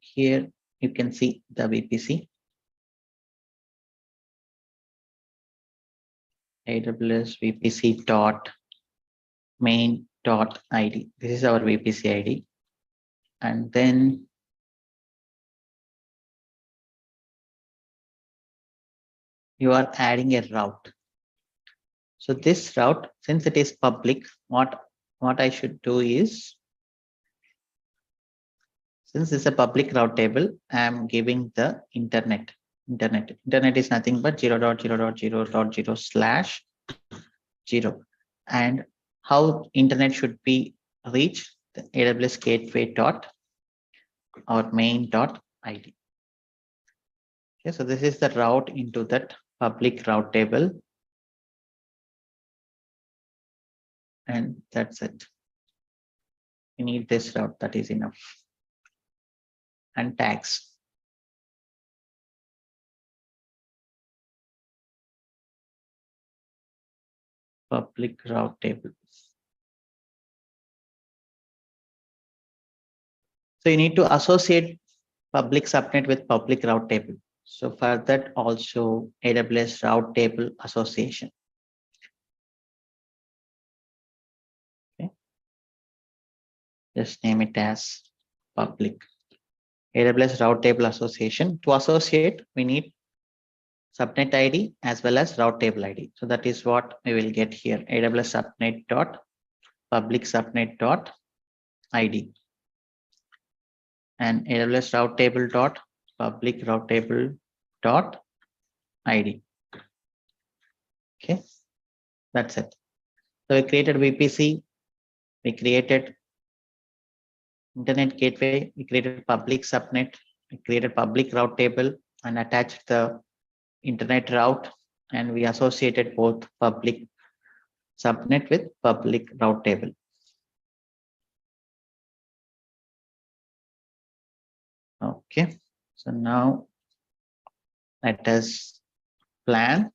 Here you can see the VPC. AWS VPC dot main dot ID. This is our VPC ID. And then you are adding a route. So this route, since it is public, what I should do is, since it's a public route table, I am giving the internet. Internet is nothing but 0.0.0.0/0. And how internet should be reached, the AWS gateway dot or main dot ID. Okay, so this is the route into that public route table. And that's it. You need this route, that is enough. And tags. Public route table. So you need to associate public subnet with public route table. So for that also AWS route table association. Okay. Just name it as public. AWS route table association. To associate, we need subnet ID as well as route table ID. So that is what we will get here. AWS subnet dot public subnet dot ID and AWS route table dot public route table dot ID. Okay, that's it. So we created VPC, we created internet gateway, we created public subnet, we created public route table and attached the internet route, and we associated both public subnet with public route table. Okay, so now let us plan.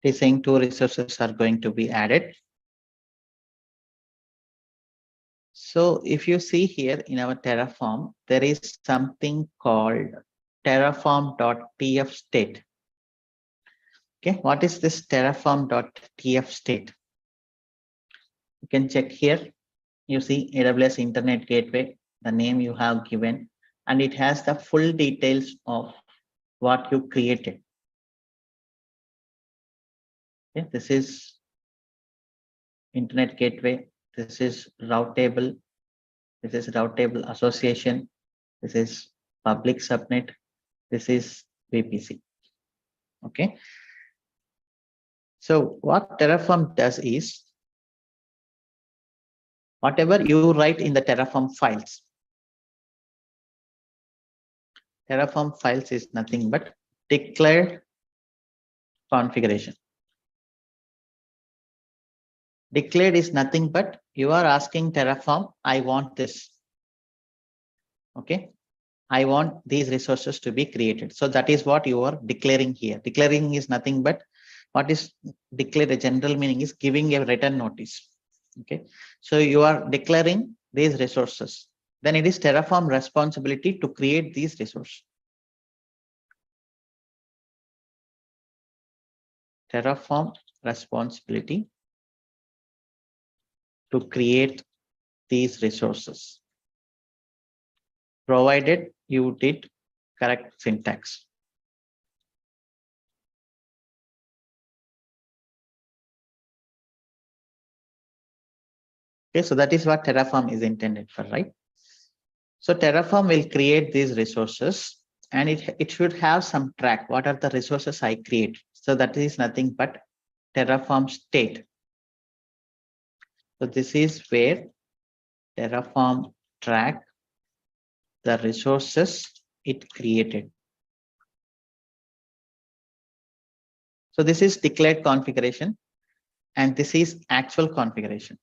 It is saying 2 resources are going to be added. So if you see here in our Terraform, there is something called Terraform.tf state. Okay, what is this Terraform.tf state? You can check here. You see AWS Internet Gateway, the name you have given, and it has the full details of what you created. Okay, this is Internet Gateway. This is route table. This is route table association. This is public subnet. This is VPC. Okay. So what Terraform does is, whatever you write in the Terraform files, Terraform files is nothing but declared configuration. Declared is nothing but you are asking Terraform, I want this. Okay. I want these resources to be created. So that is what you are declaring here. Declaring is nothing but what is declared. A general meaning is giving a written notice. Okay. So you are declaring these resources. Then it is Terraform responsibility to create these resources. Terraform responsibility to create these resources, provided you did correct syntax. Okay, so that is what Terraform is intended for, right? So Terraform will create these resources and it should have some track. What are the resources I create? So that is nothing but Terraform state. So this is where Terraform track the resources it created. So this is declared configuration, and this is actual configuration.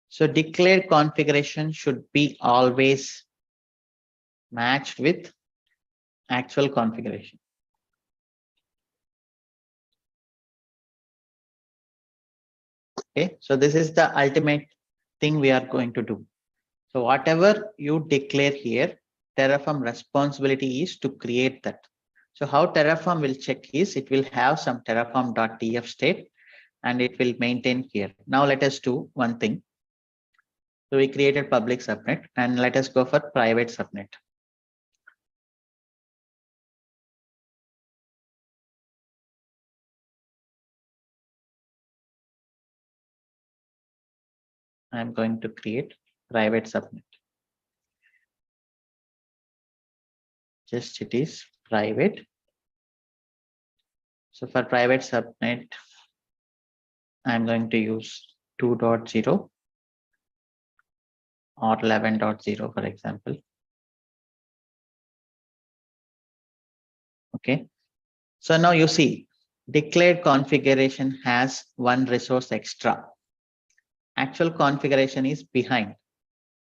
So declared configuration should be always matched with actual configuration. Okay, so this is the ultimate thing we are going to do. So whatever you declare here, Terraform responsibility is to create that. So how Terraform will check is it will have some terraform.tf state and it will maintain here. Now let us do one thing. So we created public subnet and let us go for private subnet. I'm going to create private subnet. Just it is private. So for private subnet, I'm going to use 2.0 or 11.0, for example. Okay. So now you see declared configuration has one resource extra. Actual configuration is behind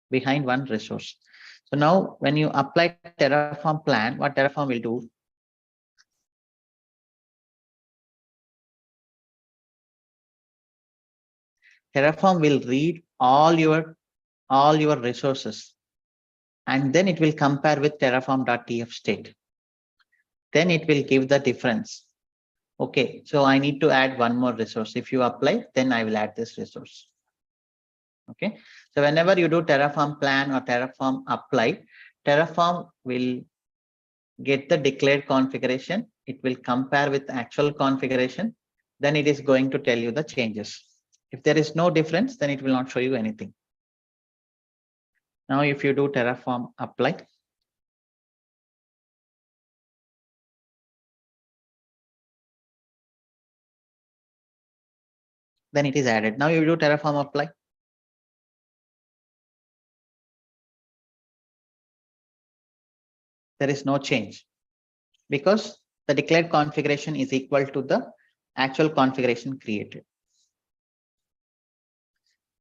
one resource. So now when you apply Terraform plan, what Terraform will do, Terraform will read all your resources and then it will compare with terraform.tf state. Then it will give the difference. Okay, so I need to add one more resource. If you apply, then I will add this resource. Okay, so whenever you do Terraform plan or Terraform apply, Terraform will get the declared configuration. It will compare with actual configuration. Then it is going to tell you the changes. If there is no difference, then it will not show you anything. Now, if you do Terraform apply, then it is added. Now you do Terraform apply. There is no change because the declared configuration is equal to the actual configuration created.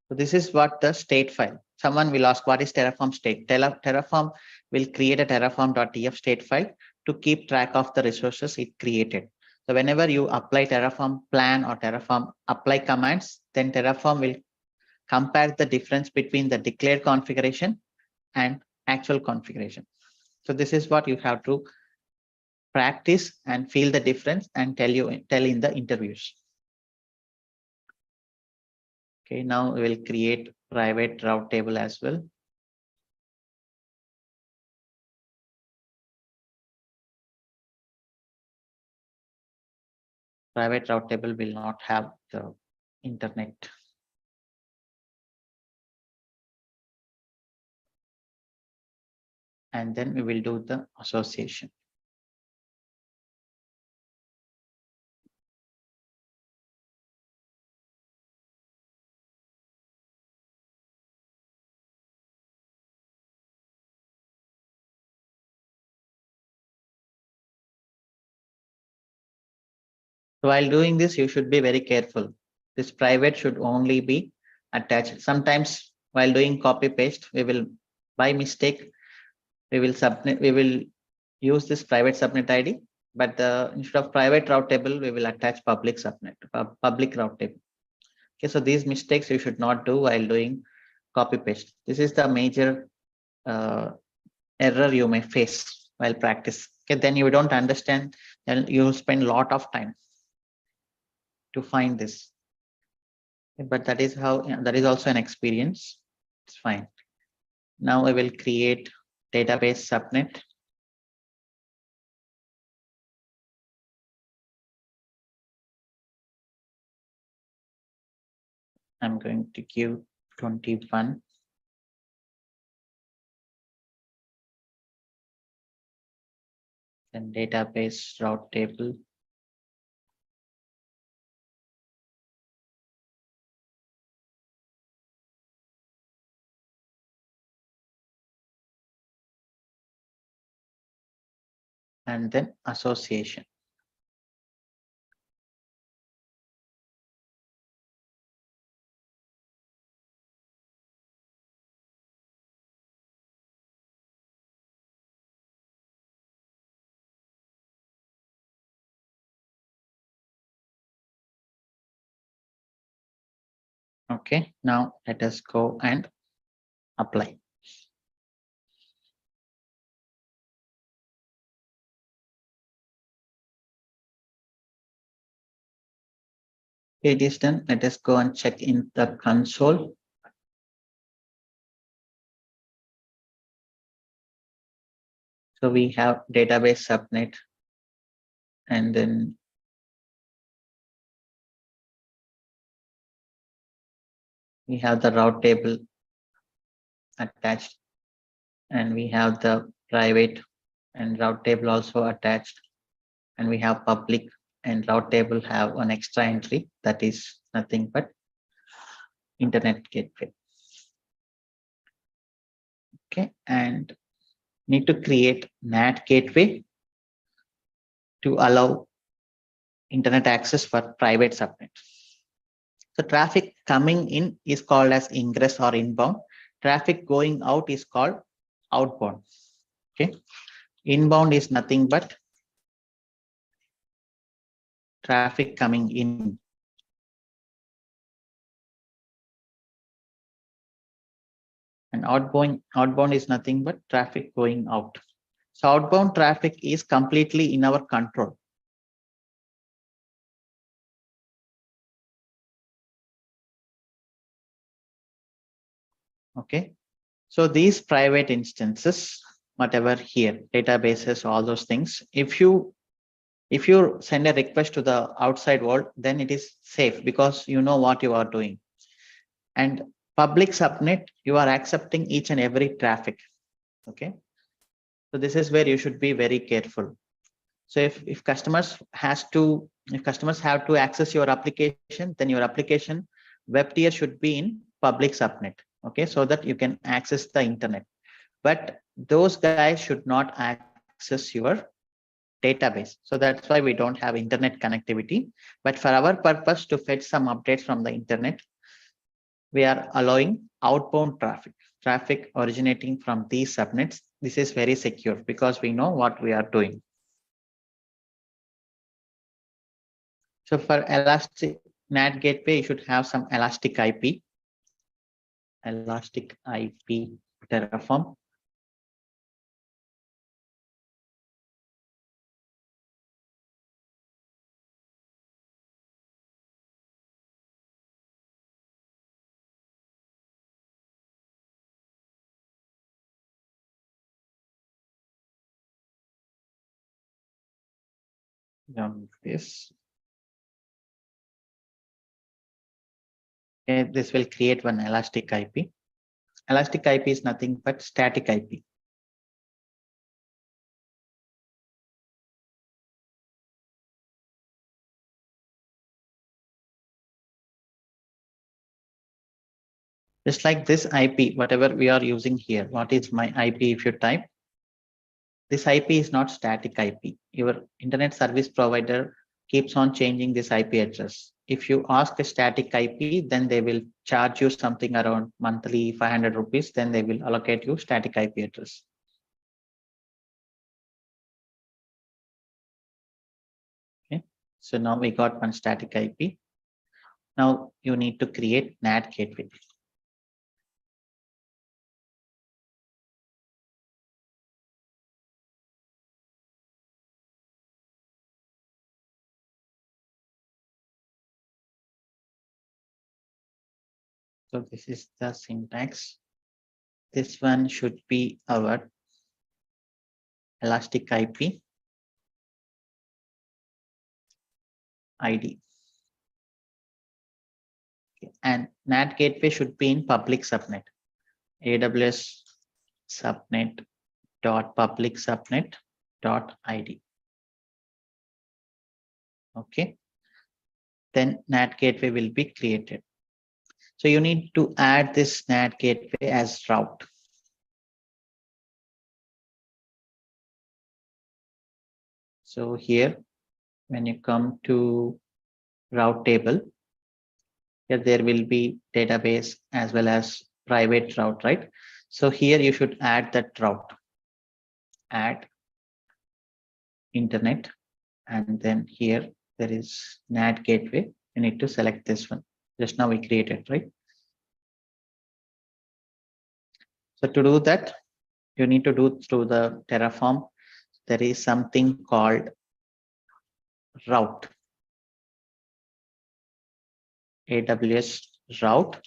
So this is what the state file. Someone will ask, what is Terraform state? Terraform will create a terraform.tf state file to keep track of the resources it created. So whenever you apply Terraform plan or Terraform apply commands, then Terraform will compare the difference between the declared configuration and actual configuration. So this is what you have to practice and feel the difference and tell in the interviews. Okay, now we will create private route table as well. Private route table will not have the internet. And then we will do the association. So while doing this, you should be very careful. This private should only be attached. Sometimes while doing copy paste, we will by mistake, we will use this private subnet ID, but instead of private route table, we will attach public subnet, public route table. Okay, so these mistakes you should not do while doing copy paste. This is the major error you may face while practice. Okay, then you don't understand, then you will spend a lot of time to find this. Okay, but that is how, that is also an experience. It's fine. Now I will create database subnet. I'm going to give 21. Then database route table. and then association. Okay, now let us go and apply. It is done. Let us go and check in the console. So we have database subnet, and then we have the route table attached, and we have the private and route table also attached, and we have public and route table have one extra entry that is nothing but internet gateway. Okay, and need to create NAT gateway to allow internet access for private subnet. So traffic coming in is called as ingress or inbound. Traffic going out is called outbound. Okay, inbound is nothing but traffic coming in. And outbound is nothing but traffic going out. So outbound traffic is completely in our control. Okay, so these private instances, whatever here, databases, all those things, if you send a request to the outside world, then it is safe because you know what you are doing. And public subnet, you are accepting each and every traffic. Okay, so this is where you should be very careful. So if customers have to access your application, then your application web tier should be in public subnet. Okay, so that you can access the internet. But those guys should not access your database. So that's why we don't have internet connectivity. But for our purpose to fetch some updates from the internet, we are allowing outbound traffic originating from these subnets. This is very secure because we know what we are doing. So for Elastic NAT gateway, you should have some Elastic IP Terraform. This. Okay, this will create one Elastic IP. Elastic IP is nothing but static IP. Just like this IP, whatever we are using here, what is my IP? If you type, this IP is not static IP. Your internet service provider keeps on changing this IP address. If you ask a static IP, then they will charge you something around monthly 500 rupees. Then they will allocate you static IP address. Okay, so now we got one static IP. Now you need to create NAT gateway. So this is the syntax. This one should be our Elastic IP ID. Okay. And NAT gateway should be in public subnet. AWS subnet dot public subnet dot ID. Okay. Then NAT gateway will be created. So you need to add this NAT gateway as route. So here, when you come to route table, here there will be database as well as private route, right? So here you should add that route, add internet, and then here there is NAT gateway. You need to select this one. Just now we created, right? So to do that, you need to do through the Terraform. There is something called route, AWS route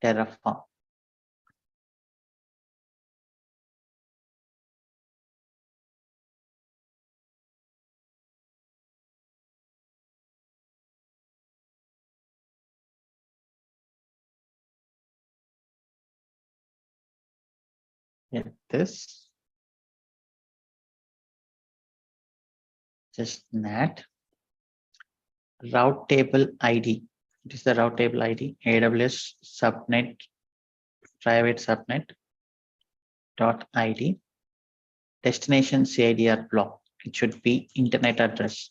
Terraform. Get this. Just NAT route table ID. It is the route table ID, AWS subnet, private subnet dot ID, destination CIDR block. It should be internet address.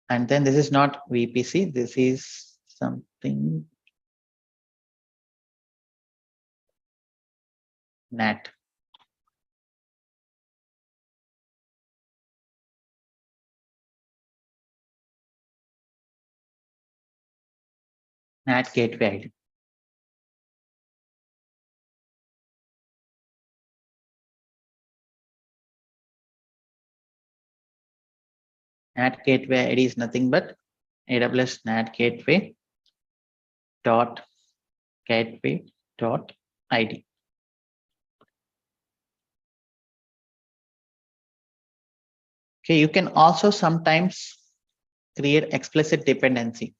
And then this is not VPC. This is something NAT. NAT gateway ID. NAT gateway ID is nothing but AWS NAT gateway dot ID. Okay, you can also sometimes create explicit dependency.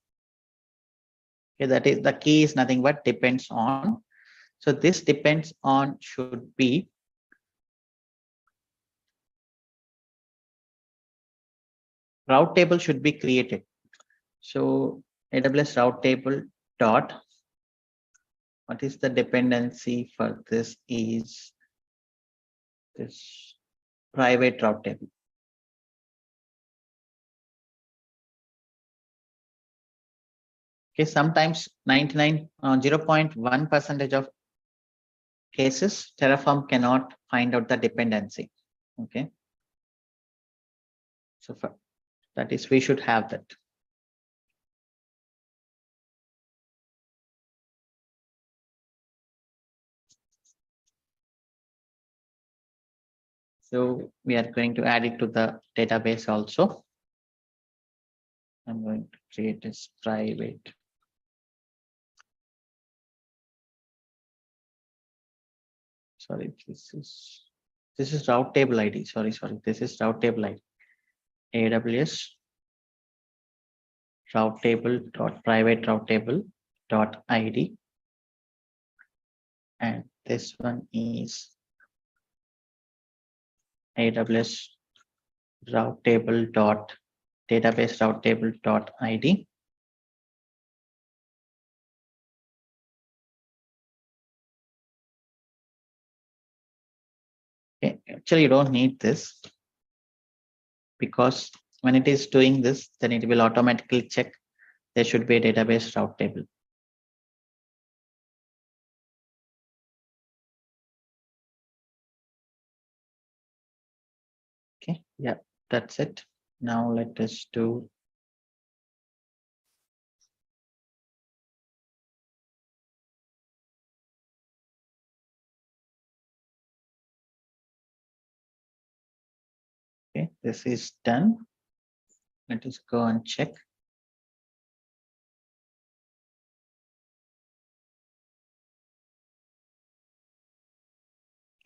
Okay, that is the key is nothing but depends on. So this depends on should be route table should be created. So AWS route table dot, what is the dependency for this is this private route table. Okay, sometimes 0.1% of cases Terraform cannot find out the dependency. Okay, so for that is we should have that. So we are going to add it to the database also. I'm going to create this private. Sorry, this is route table ID. Sorry, this is route table ID. AWS route table dot private route table dot ID, and this one is AWS route table dot database route table dot ID. Okay, actually you don't need this because when it is doing this, then it will automatically check there should be a database route table. Okay, yeah, that's it. Now let us do okay, this is done. Let us go and check.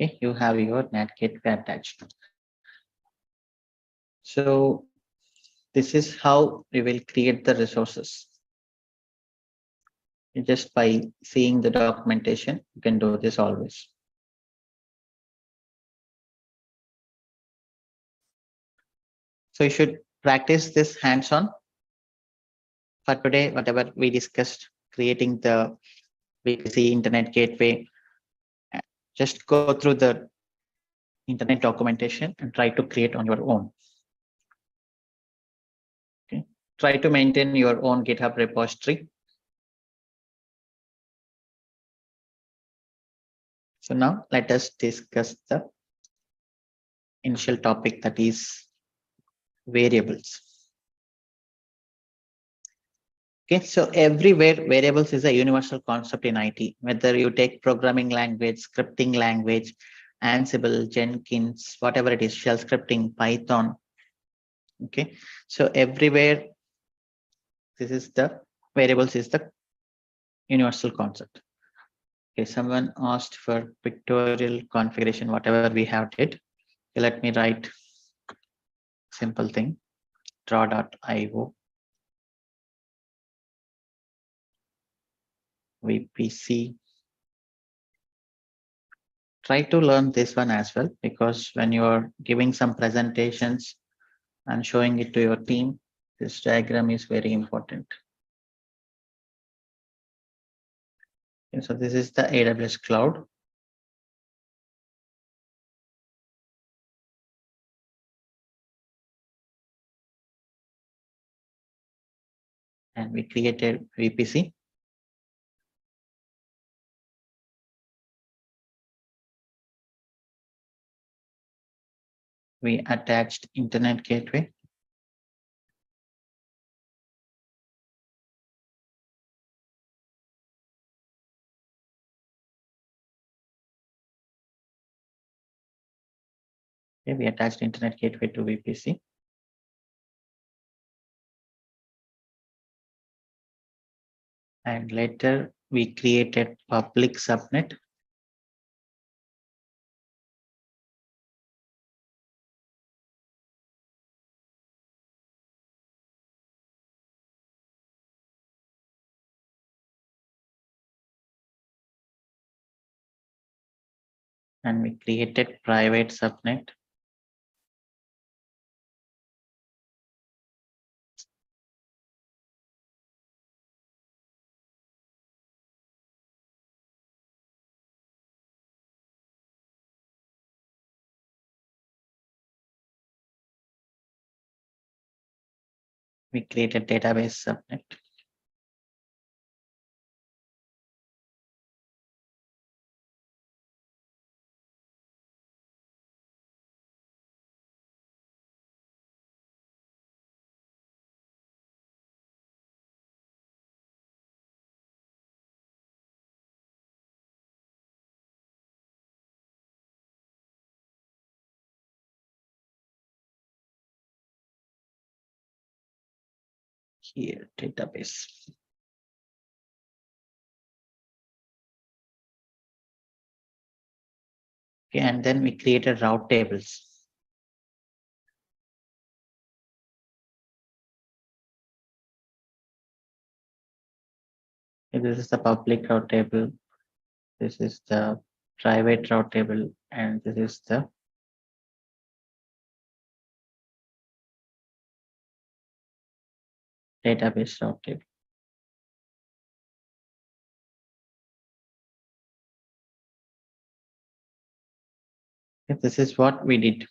Okay, you have your NAT gateway attached. So this is how we will create the resources. Just by seeing the documentation, you can do this always. So you should practice this hands-on. For today, whatever we discussed, creating the VPC internet gateway, just go through the internet documentation and try to create on your own. Okay. Try to maintain your own GitHub repository. So now let us discuss the initial topic, that is variables. Okay, so everywhere variables is a universal concept in IT, whether you take programming language, scripting language, Ansible, Jenkins, whatever it is, shell scripting, Python. Okay, so everywhere this is the variables is the universal concept. Okay, someone asked for pictorial configuration, whatever we have did. Okay, let me write simple thing, draw.io VPC. Try to learn this one as well, because when you are giving some presentations and showing it to your team, this diagram is very important. Okay, so this is the AWS cloud. And we created VPC. We attached internet gateway. Okay, we attached internet gateway to VPC. And later we created public subnet. And we created private subnet. We created database subnet. Here, database. Okay, and then we created route tables. Okay, this is the public route table. This is the private route table, and this is the database route table. Okay, this is what we did.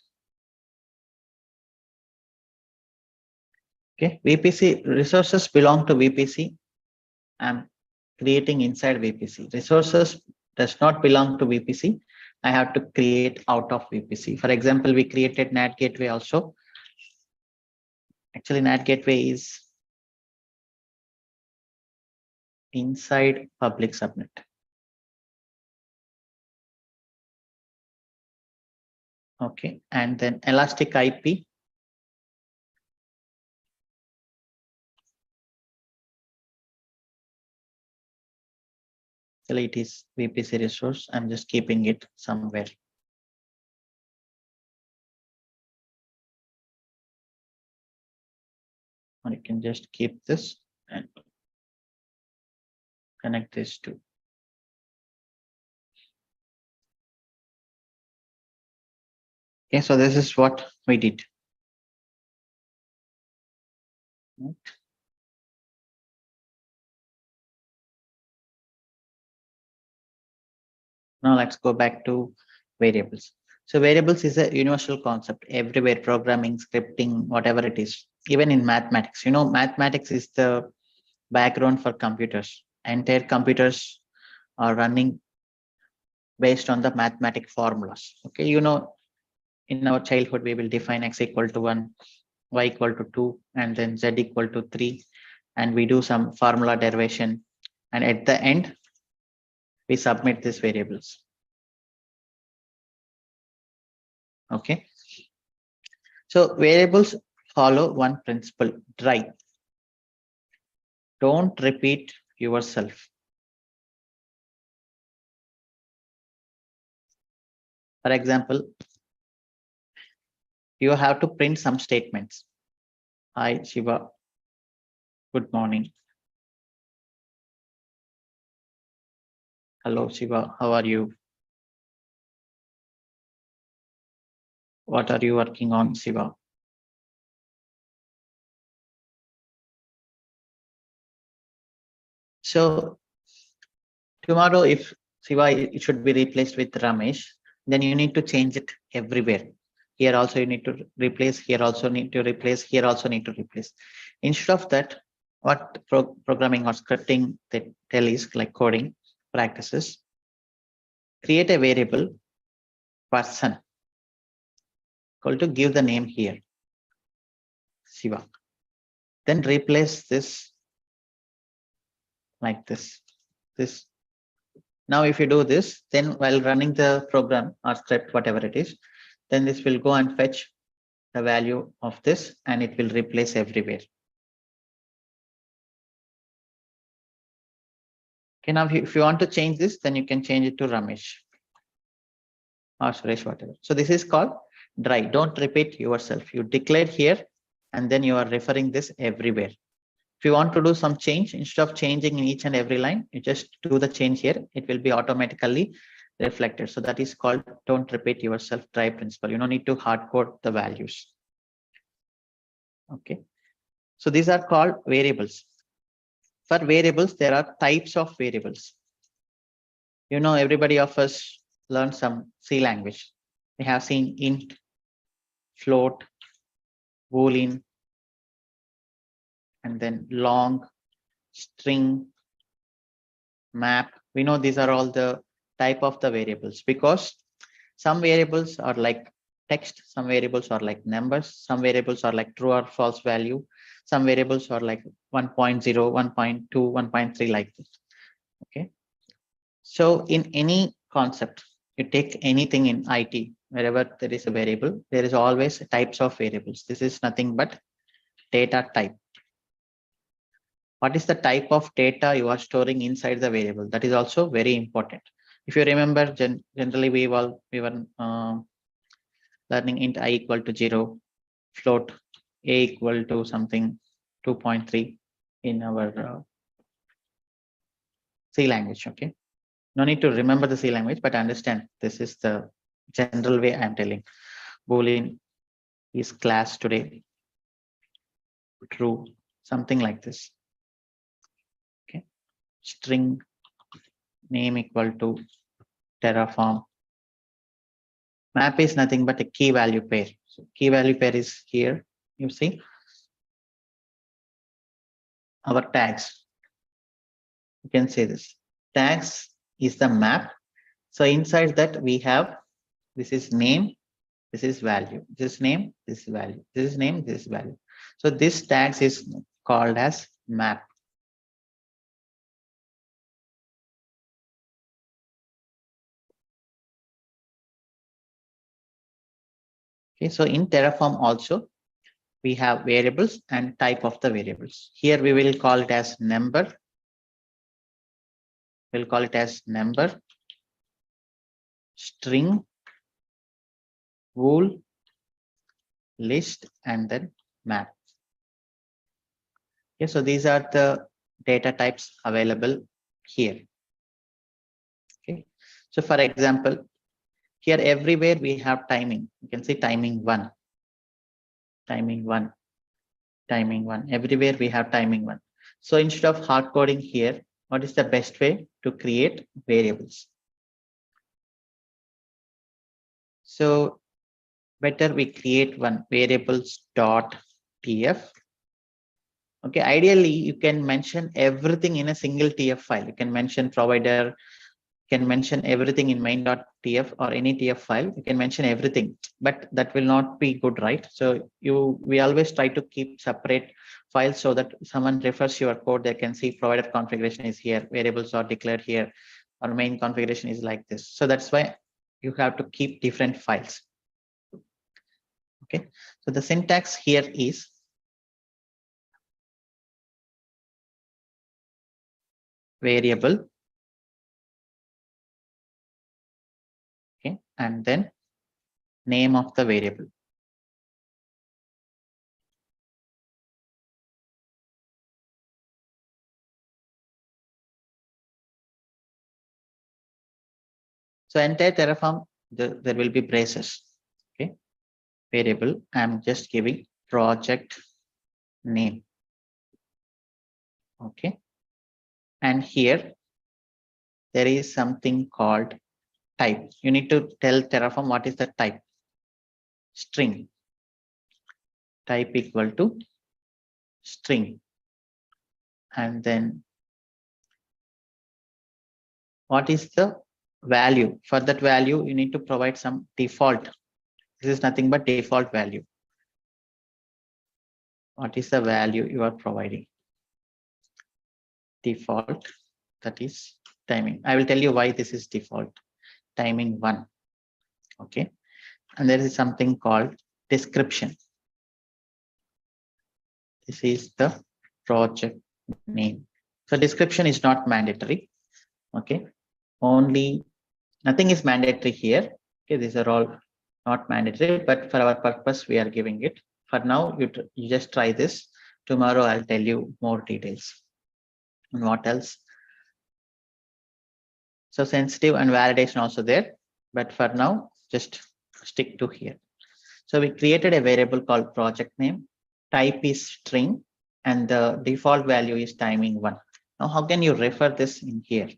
Okay, VPC resources belong to VPC. I'm creating inside VPC. Resources does not belong to VPC. I have to create out of VPC. For example, we created NAT gateway also. Actually, NAT gateway is inside public subnet. Okay, and then elastic IP. Actually, it is VPC resource. I'm just keeping it somewhere. Or you can just keep this and connect this to. Okay, so this is what we did. Right. Now let's go back to variables. So variables is a universal concept everywhere, programming, scripting, whatever it is, even in mathematics. You know, mathematics is the background for computers. Entire computers are running based on the mathematic formulas. Okay, you know, in our childhood, we will define x equal to 1, y equal to 2, and then z equal to 3. And we do some formula derivation. And at the end, we submit these variables. Okay. So variables follow one principle, dry. Don't repeat yourself. For example, you have to print some statements. Hi, Shiva. Good morning. Hello, Shiva. How are you? What are you working on, Shiva? So tomorrow, if Shiva, it should be replaced with Ramesh, then you need to change it everywhere. Here also you need to replace, here also need to replace, here also need to replace. Instead of that, what programming or scripting they tell is like coding practices, create a variable person equal to give the name here, Shiva. Then replace this like this. Now, if you do this, then while running the program or script, whatever it is, then this will go and fetch the value of this and it will replace everywhere. Okay, now if you want to change this, then you can change it to Ramesh or Suresh, whatever. So this is called dry. Don't repeat yourself. You declare here and then you are referring this everywhere. If you want to do some change, instead of changing in each and every line, you just do the change here. It will be automatically reflected. So that is called don't repeat yourself dry principle. You don't need to hard code the values. Okay. So these are called variables. For variables, there are types of variables. You know, everybody of us learned some C language. We have seen int, float, boolean, and then long, string, map. We know these are all the type of the variables because some variables are like text, some variables are like numbers, some variables are like true or false value, some variables are like 1.0, 1.2, 1.3 like this. Okay. So in any concept, you take anything in IT, wherever there is a variable, there is always types of variables. This is nothing but data type. What is the type of data you are storing inside the variable? That is also very important. If you remember, generally we were learning int I equal to 0, float a equal to something 2.3 in our C language. Okay, no need to remember the C language, but understand this is the general way I am telling. Boolean is class today, true, something like this. Okay, string name equal to Terraform. Map is nothing but a key value pair. So key value pair is here. You see our tags. You can say this. Tags is the map. So inside that we have, this is name, this is value, this is name, this is value, this is name, this is value. So this tags is called as map. Okay, so in Terraform also, we have variables and type of the variables. Here we will call it as number. We'll call it as number, string, wool, list, and then map. Okay, so these are the data types available here. Okay, so for example, here everywhere we have timing. You can see timing 1, timing 1, timing 1. Everywhere we have timing 1. So instead of hard coding here, what is the best way to create variables? So better we create one variables.tf. Okay, ideally you can mention everything in a single TF file. You can mention provider, can mention everything in main.tf or any TF file. You can mention everything, but that will not be good, right? So we always try to keep separate files so that someone refers your code, they can see provider configuration is here, variables are declared here, or main configuration is like this. So that's why you have to keep different files. Okay, so the syntax here is variable, okay, and then name of the variable. So entire Terraform, there will be braces. Okay, variable, I'm just giving project name. Okay, and here there is something called type. You need to tell Terraform what is the type. String. Type equal to string. And then what is the value? For that value, you need to provide some default. This is nothing but default value. What is the value you are providing? Default, that is timing. I will tell you why this is default. Timing 1. Okay, and there is something called description. This is the project name. So description is not mandatory. Okay, only nothing is mandatory here. Okay, these are all not mandatory, but for our purpose we are giving it. For now, you just try this. Tomorrow I'll tell you more details. And what else? So sensitive and validation also there, but for now just stick to here. So we created a variable called project name. Type is string and the default value is timing 1. Now how can you refer this in here?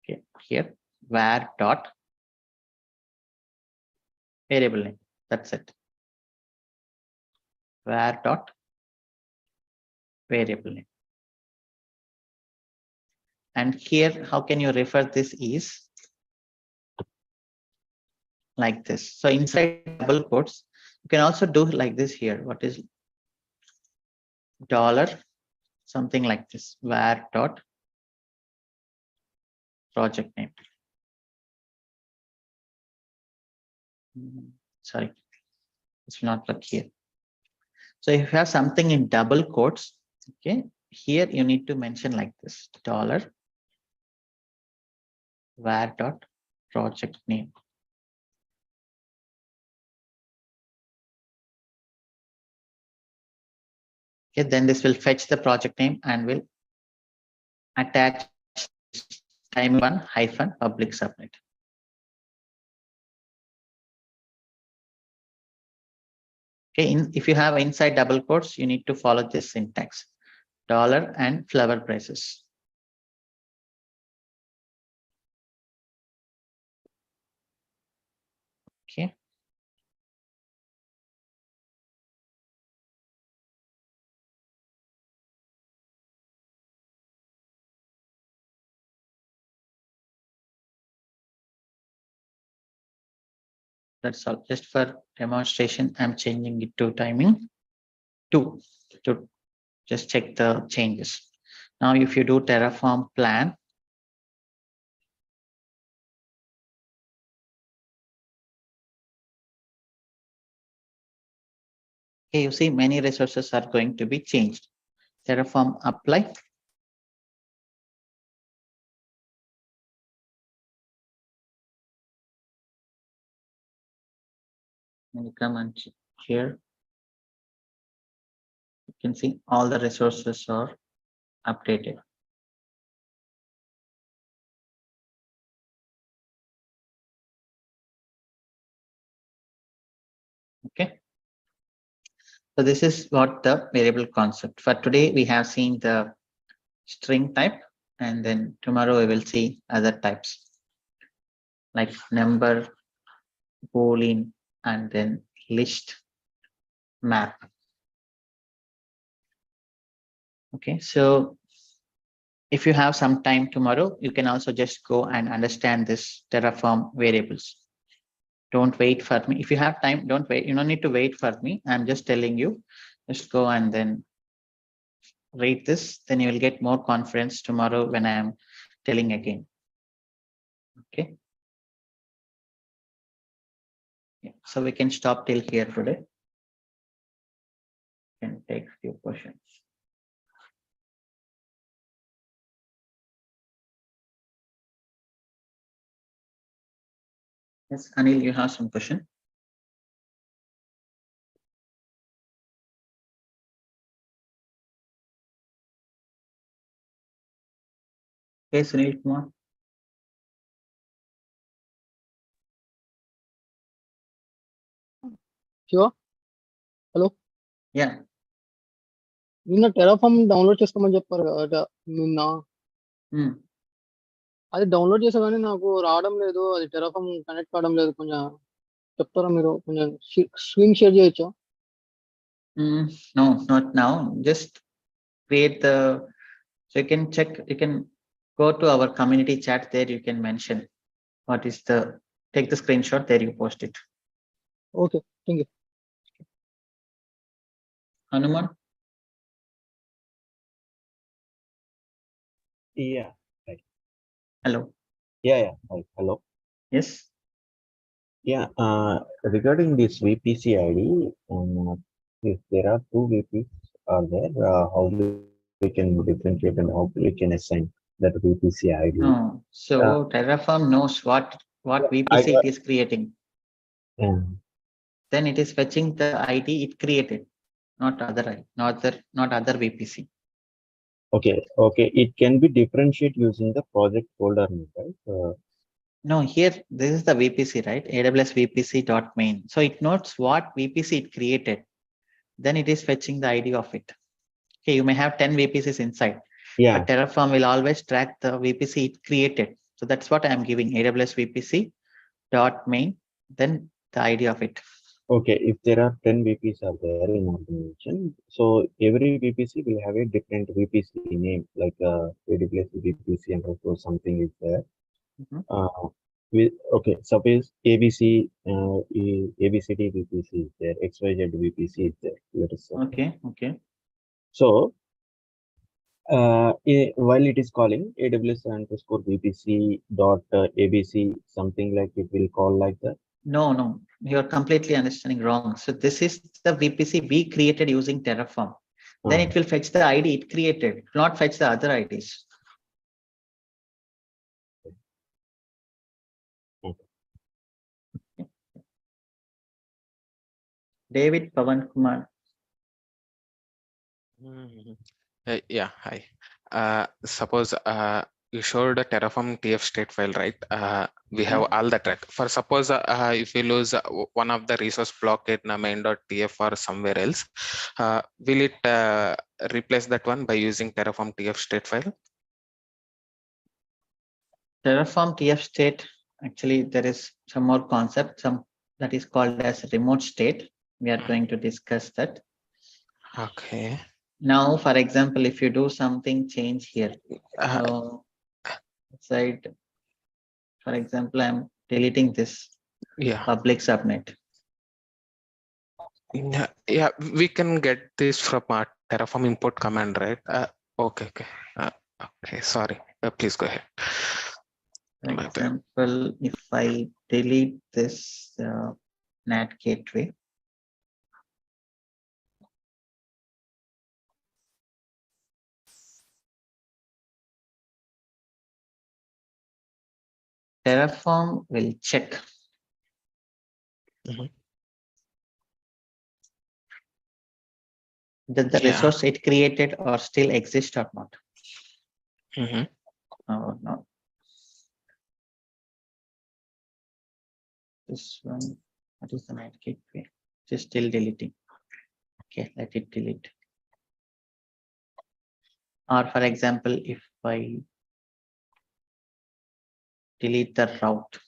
Okay, here var dot variable name. That's it. Var dot variable name. And here, how can you refer this is like this. So inside double quotes, you can also do like this here. What is dollar? Something like this. Var dot project name. Sorry, it's not like here. So if you have something in double quotes, okay, here you need to mention like this, dollar var dot project name. Okay, then this will fetch the project name and will attach time 1 hyphen public subnet. Okay, if you have inside double quotes, you need to follow this syntax, dollar and flower braces. Okay. That's all. Just for demonstration, I'm changing it to timing 2 to just check the changes. Now, if you do Terraform plan, okay, you see many resources are going to be changed. Terraform apply. When you come and here, you can see all the resources are updated. Okay. So this is what the variable concept. For today, we have seen the string type, and then tomorrow we will see other types like number, boolean, and then list map. Okay, so if you have some time tomorrow, you can also just go and understand this Terraform variables. Don't wait for me. If you have time, don't wait. You don't need to wait for me. I'm just telling you, just go and then read this. Then you will get more confidence tomorrow when I am telling again. Okay. Yeah. So we can stop till here today. Can take a few questions. Yes, Anil, you have some question? Yes, Anil Kumar. Sure. Hello. Yeah. నిన్న Terraform download చేసుకోమని చెప్పారు కదా నిన్న. అది download చేసా కానీ నాకు రావడం లేదు, అది టెరాఫామ్ కనెక్ట్ కావడం లేదు. కొంచెం చెప్తారా మీరు? కొంచెం స్క్రీన్ షేర్ చేయొచ్చా? No, not now. Just create the, so you can check, you can go to our community chat. There you can mention what is the, take the screenshot, there you post it. Okay, thank you. Hanuman? Yeah. Right. Hello. Yeah. Right. Hello. Yes. Yeah. Regarding this VPC ID, if there are two VPs are there, how we can differentiate and how we can assign that VPC ID? No. So Terraform knows what VPC it is creating. Then it is fetching the ID it created, not other VPC. Okay. It can be differentiate using the project folder name, right? No, here this is the VPC, right? AWS VPC.main. So it knows what VPC it created. Then it is fetching the ID of it. Okay, you may have 10 VPCs inside. Yeah. But Terraform will always track the VPC it created. So that's what I am giving, AWS VPC.main, then the ID of it. Okay, if there are 10 VPs are there in organization, so every VPC will have a different VPC name, like AWS VPC and also something is there. Okay, suppose ABC, ABCD VPC is there, XYZ VPC is there. Let us say. Okay. So while it is calling AWS _ VPC dot ABC, something like it will call like that. No, you're completely understanding wrong. So this is the VPC we created using Terraform. Then it will fetch the ID it created, it will not fetch the other IDs. David Pavan Kumar. Yeah, hi. Suppose you showed a Terraform TF state file, right? We have all the track. For suppose if you lose one of the resource block in main.tf or somewhere else, will it replace that one by using Terraform TF state file? Terraform TF state, actually there is some more concept, that is called as remote state. We are going to discuss that. Okay. Now, for example, if you do something, change here. Side, for example, I'm deleting this public subnet. Yeah, we can get this from our Terraform import command, right? Okay. Okay, sorry. Please go ahead. For example, if I delete this NAT gateway, Terraform will check that the resource it created or still exist or not. No. This one, what is the NAT gateway? Just still deleting. Okay, let it delete. Or for example, if I delete the route,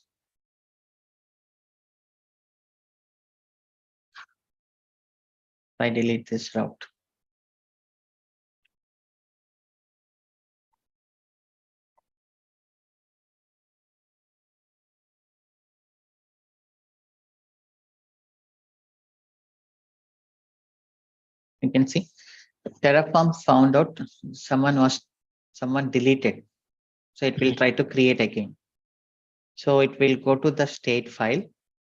I delete this route. You can see Terraform found out someone deleted. So it will try to create again. So it will go to the state file.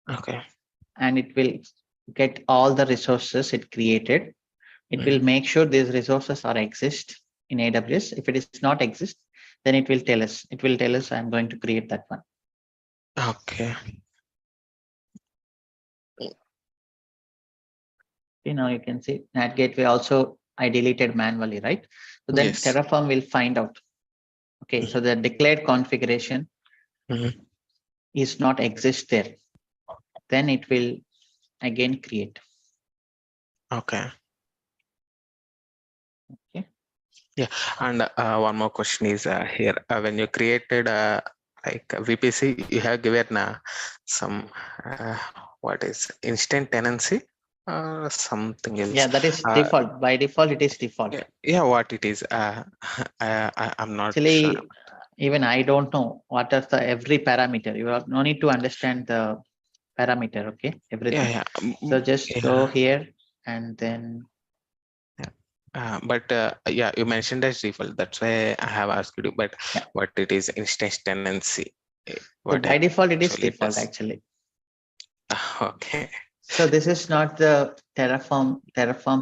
Okay. And it will get all the resources it created. It will make sure these resources are exist in AWS. If it is not exist, then it will tell us. It will tell us I'm going to create that one. Okay. Now you can see NAT gateway also I deleted manually, right? So then Terraform will find out. Okay, so the declared configuration is not exist there. Then it will again create. Okay. Okay. Yeah, and one more question is here. When you created like VPC, you have given some what is instant tenancy or something else? Yeah, that is default. By default, it is default. Yeah, what it is? I'm not Actually, sure. even I don't know what are the every parameter. You have no need to understand the parameter. Okay, everything. Yeah. So just go here and then. But yeah, you mentioned as default. That's why I have asked you. But what it is instance tenancy? So by default, it is default actually. Okay. So this is not the Terraform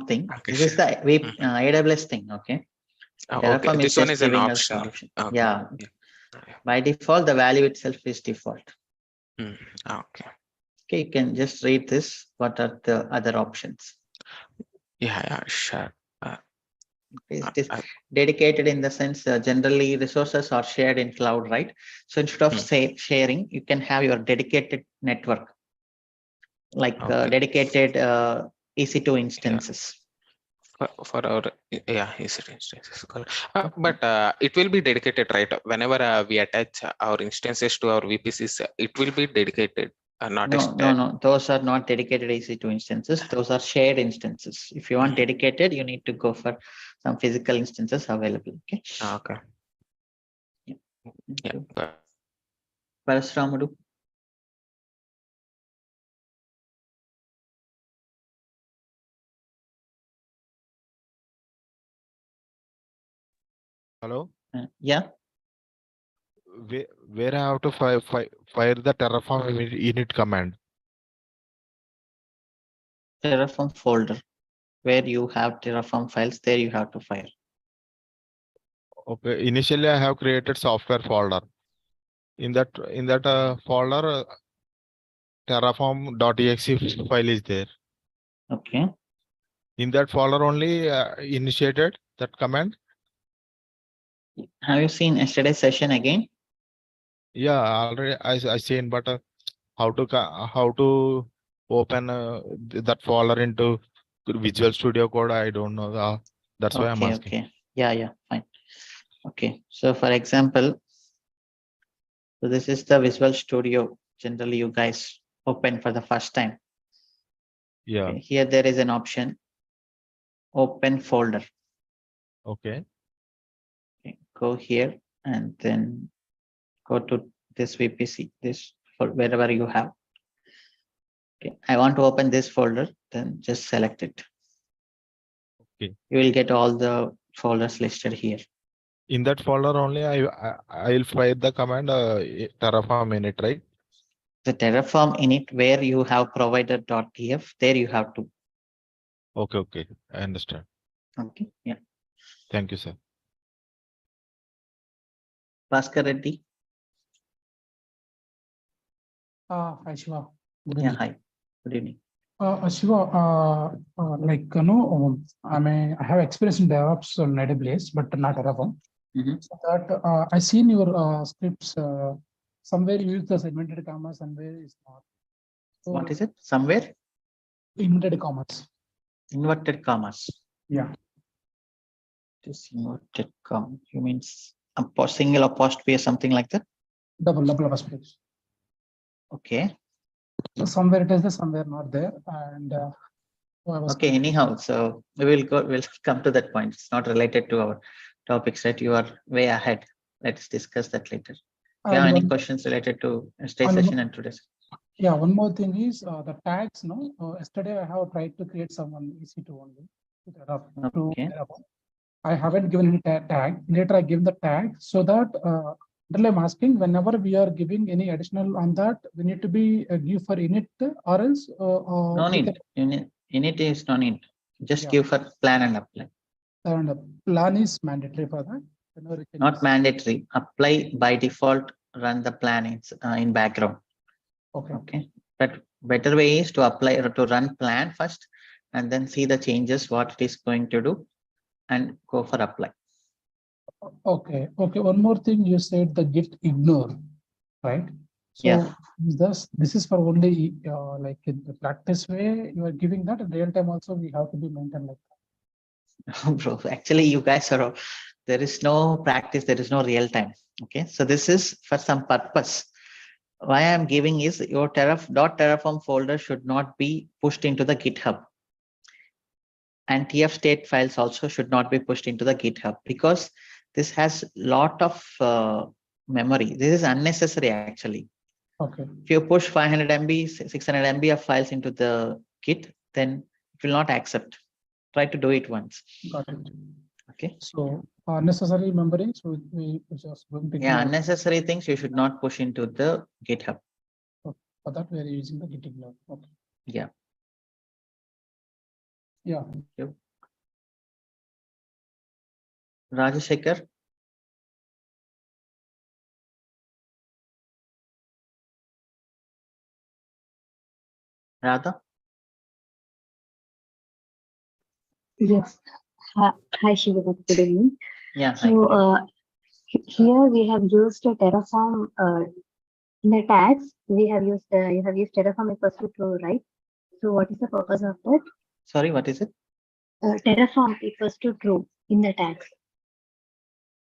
thing. Okay, this is the AWS thing. Okay. Terraform okay. This is one just is an giving us the option. option. Okay. Yeah. By default, the value itself is default. Okay. Okay, you can just read this. What are the other options? Yeah, sure. It is dedicated in the sense generally resources are shared in cloud, right? So instead of sharing, you can have your dedicated network, like dedicated EC2 instances. For our EC2 instances. But it will be dedicated, right? Whenever we attach our instances to our VPCs, it will be dedicated. No. Those are not dedicated EC2 instances. Those are shared instances. If you want dedicated, you need to go for some physical instances available. Okay. Okay. Yeah. Parasuramudu. Hello. Yeah. Where I have to fire the Terraform init command? Terraform folder, where you have Terraform files, there you have to fire. Okay. Initially, I have created software folder. In that folder, Terraform.exe file is there. Okay. In that folder only initiated that command. Have you seen yesterday's session again? Yeah, already I seen, but how to open that folder into Visual Studio Code? I don't know. That's why I'm asking. Okay. Yeah, fine. Okay. So for example, so this is the Visual Studio. Generally, you guys open for the first time. Yeah. Okay. Here there is an option, open folder. Okay. Go here and then go to this VPC, this for wherever you have. Okay. I want to open this folder, then just select it. Okay. You will get all the folders listed here. In that folder only, I will fire the command Terraform init, right? The Terraform init where you have provided .tf, there you have to. Okay. I understand. Okay. Yeah. Thank you, sir. Bhaskar Reddy. Hi, Shiva. Yeah, hi. Good evening. Shiva, I have experience in DevOps on AWS, but not Terraform. So that I seen your scripts. Somewhere you use the inverted commas, somewhere is not. So what is it? Somewhere? Inverted commas. Inverted commas. Yeah. This inverted comma. You means a single apostrophe or something like that? Double apostrophe. Okay. So somewhere it is there, somewhere not there, and Okay, anyhow, so we'll come to that point. It's not related to our topics, right? You are way ahead. Let's discuss that later. If you have any questions related to today's session and today's. Yeah, one more thing is the tags. No, yesterday I have tried to create someone EC2 only to Terraform. I haven't given any tag. Later I give the tag so that I'm asking whenever we are giving any additional on that, we need to be give for init or else. No need. Init is no need. Just give for plan and apply. And plan is mandatory for that. Not mandatory. Apply by default. Run the plan in background. Okay. Okay. But better way is to apply or to run plan first, and then see the changes what it is going to do, and go for apply. Okay. Okay. One more thing, you said the git ignore, right? So yeah. This is for only like in the practice way you are giving that, and real time also we have to be maintained like that. Bro, actually you guys are, there is no practice, there is no real time. Okay, so this is for some purpose. Why I'm giving is your .terraform folder should not be pushed into the GitHub, and TF state files also should not be pushed into the GitHub, because this has lot of memory. This is unnecessary actually. Okay. If you push 500 MB, 600 MB of files into the Git, then it will not accept. Try to do it once. Got it. Okay. So unnecessary memory, so we just going to unnecessary things you should not push into the GitHub. Okay. For that we are using the git ignore. Okay. Yeah. Yeah. Thank you. Rajashekar. Radha. Yes. Hi Shiva, good evening. Yeah. So here we have used Terraform in the tags. We have used you have used Terraform equals to true, right? So what is the purpose of that? Sorry, what is it? Terraform equals to true in the tags.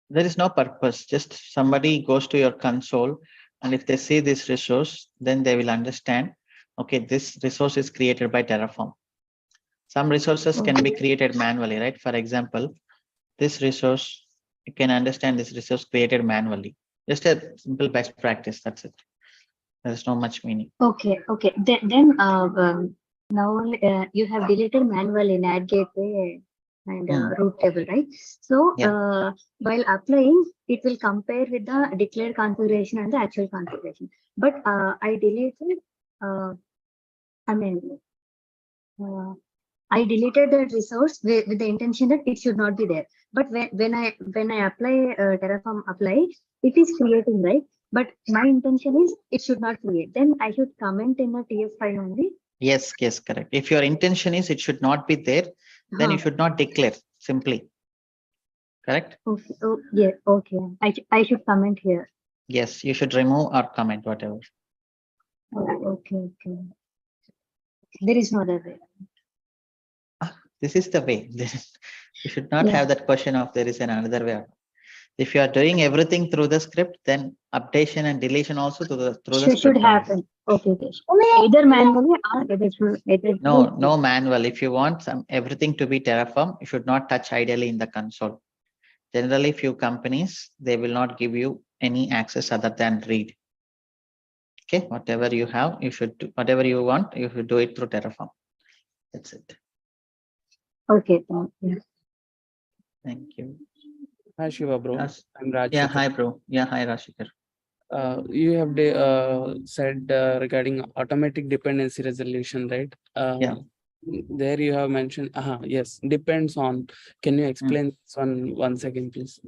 There is no purpose. Just somebody goes to your console, and if they see this resource, then they will understand, okay, this resource is created by Terraform. Some resources can be created manually, right? For example, this resource, you can understand this resource created manually. Just a simple best practice. That's it. There's no much meaning. Okay. Okay. Then now you have deleted manual in add gateway and root table, right? So while applying, it will compare with the declared configuration and the actual configuration. But I deleted. I deleted that resource with the intention that it should not be there. But when I apply Terraform apply, it is creating, right? But my intention is it should not create. Then I should comment in the TF file only. Yes, correct. If your intention is it should not be there, then you should not declare simply. Correct? Okay. Oh, yeah. Okay. I should comment here. Yes, you should remove or comment whatever. Okay. There is no other way. This is the way. You should not have that question of there is another way. If you are doing everything through the script, then updation and deletion also through the script should happen. Okay. Either manually or either no manual. If you want everything to be Terraform, you should not touch ideally in the console. Generally, few companies, they will not give you any access other than read. Okay, whatever you have, you should do whatever you want, you should do it through Terraform. That's it. Okay, thank you. Thank you. Hi Shiva bro. I'm Raj. Yeah, hi bro. Yeah, hi Rashikar. You have said regarding automatic dependency resolution, right? Yeah. There you have mentioned, yes, depends on. Can you explain this one second, please?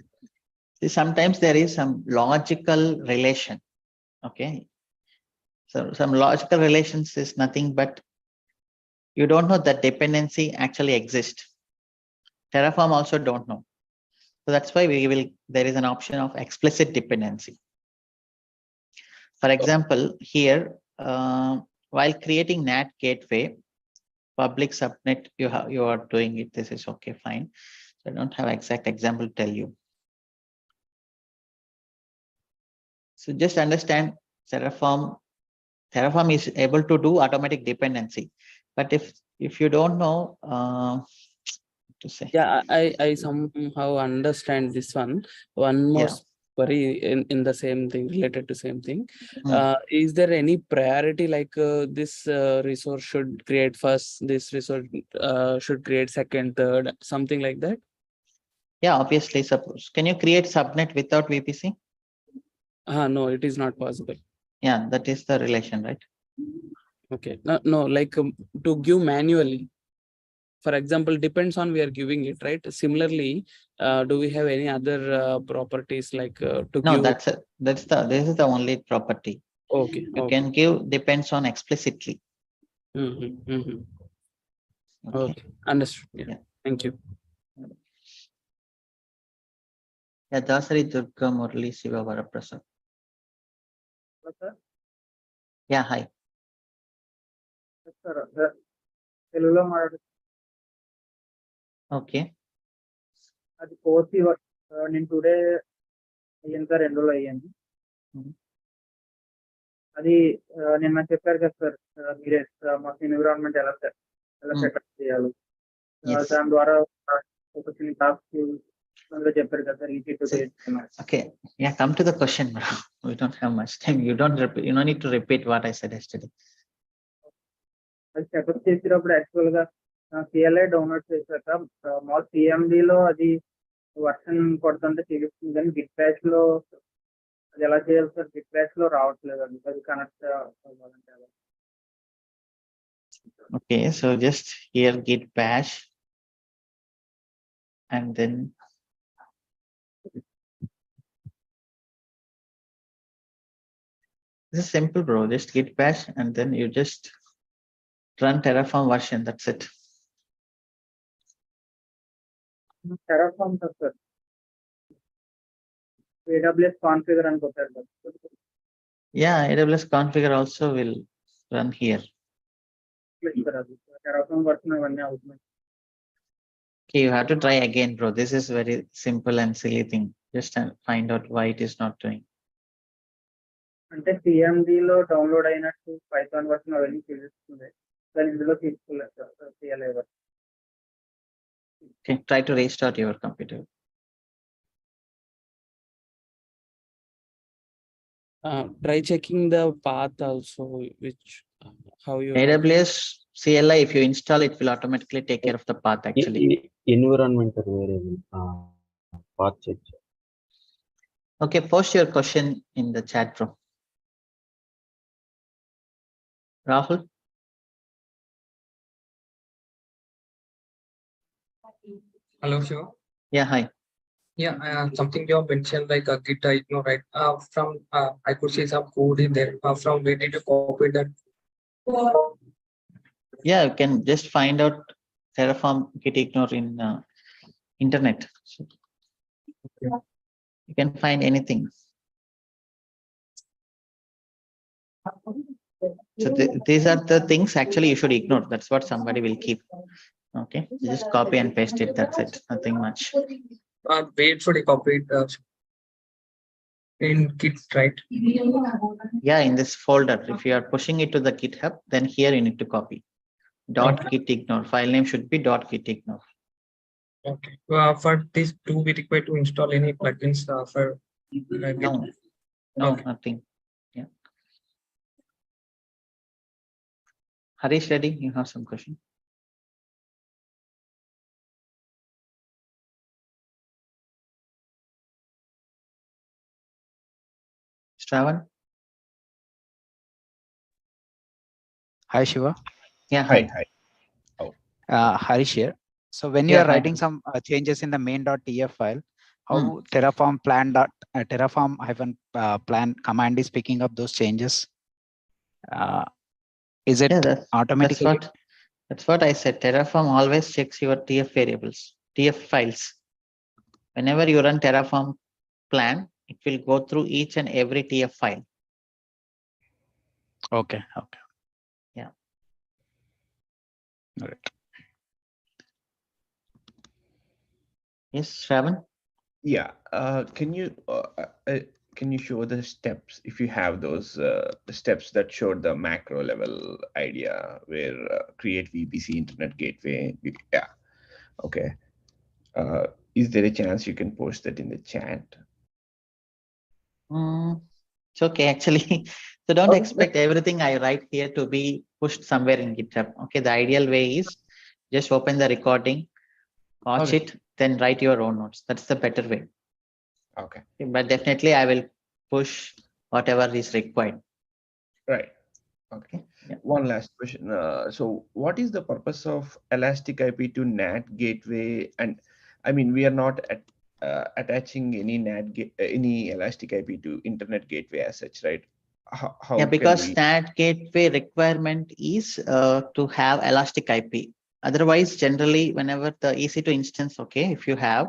See, sometimes there is some logical relation. Okay. So some logical relations is nothing but you don't know that dependency actually exists. Terraform also don't know. So that's why there is an option of explicit dependency. For example, here, while creating NAT gateway, public subnet, you are doing it. This is okay, fine. So I don't have exact example to tell you. So just understand Terraform is able to do automatic dependency. But if you don't know, to say. Yeah, I somehow understand this one. One more query in the same thing, related to same thing. Is there any priority, like this resource should create first, this resource should create second, third, something like that? Yeah, obviously. Suppose, can you create subnet without VPC? No, it is not possible. Yeah, that is the relation, right? Okay. No, like to give manually. For example, depends on we are giving it, right? Similarly, do we have any other properties like to No, give? this is the only property. Okay. You can give depends on explicitly. Okay. Understood. Yeah. Thank you. Yeah, Dasari Durga Murli Siva Varaprasad. Yeah, hi. Okay. అది course నేను today అయ్యాను sir enrol అయ్యాను. అది నిన్న చెప్పారు కదా sir మీరే మాకు ఎన్విరాన్మెంట్ ఎలా సెటప్ చేయాలి, దాని ద్వారా ఒక చిన్న టాస్క్ అందులో చెప్పారు కదా సార్ ఈజీ టు చేస్తున్నాను. Okay, yeah, come to the question. We don't have much time. You don't need to repeat what I said yesterday. అది సెటప్ చేసేటప్పుడు యాక్చువల్ గా సిఎల్ఐ డౌన్లోడ్ చేశాక మా సిఎండిలో అది వర్షన్ కొడుతుంటే తెలుస్తుంది, కానీ గిట్ బ్యాచ్ లో అది ఎలా చేయాలి సార్? గిట్ బ్యాచ్ లో రావట్లేదు, అది కనెక్ట్ అవ్వాలంటే. Okay, so just here git bash and then this is simple, bro. Just git bash and then you just run Terraform version. That's it. Terraform sir AWS configure అని కొట్టారు కదా. Yeah, AWS configure also will run here. Terraform version అవన్నీ అవుతున్నాయి. Okay, you have to try again, bro. This is very simple and silly thing. Just find out why it is not doing. అంటే సిఎండిలో download అయినట్టు Python version అవన్నీ చూపిస్తుంది, దాని ఇందులో తీసుకోలేదు CLI version. Okay, try to restart your computer. Try checking the path also, which how you AWS CLI, if you install it, will automatically take care of the path actually. Environmental variable path check. Okay, post your question in the chat, bro. Rahul? Hello, Shiva. Yeah, hi. Yeah, something you have mentioned like a Git ignore, right? From I could see some code in there. From where did you copy that? Yeah, you can just find out Terraform git ignore in internet. So you can find anything. So these are the things actually you should ignore. That's what somebody will keep. Okay, you just copy and paste it. That's it. Nothing much. Where should I copy it? In Git, right? Yeah, in this folder. If you are pushing it to the GitHub, then here you need to copy. .git ignore. File name should be .git ignore. Okay. For this, do we require to install any plugins for? No, nothing. Yeah. Harish Reddy, you have some question? Shravan? Hi, Shiva. Yeah, hi. Harish here. So when you are writing some changes in the main.tf file, how Terraform plan command is picking up those changes? Is it automatically? That's what I said. Terraform always checks your TF variables, TF files. Whenever you run Terraform plan, it will go through each and every TF file. Okay. Yeah. All right. Yes, Shravan? Yeah. Can you can you show the steps if you have those the steps that showed the macro level idea where create VPC internet gateway? Yeah. Okay. Is there a chance you can post that in the chat? It's okay, actually. So don't expect everything I write here to be pushed somewhere in GitHub. Okay, the ideal way is just open the recording, watch it, then write your own notes. That's the better way. Okay. But definitely I will push whatever is required. Right. Okay. Yeah. One last question. So what is the purpose of Elastic IP to NAT gateway? And I mean, we are not attaching any any Elastic IP to internet gateway as such, right? How yeah, because can we... NAT gateway requirement is to have Elastic IP. Otherwise, generally, whenever the EC2 instance, okay, if you have,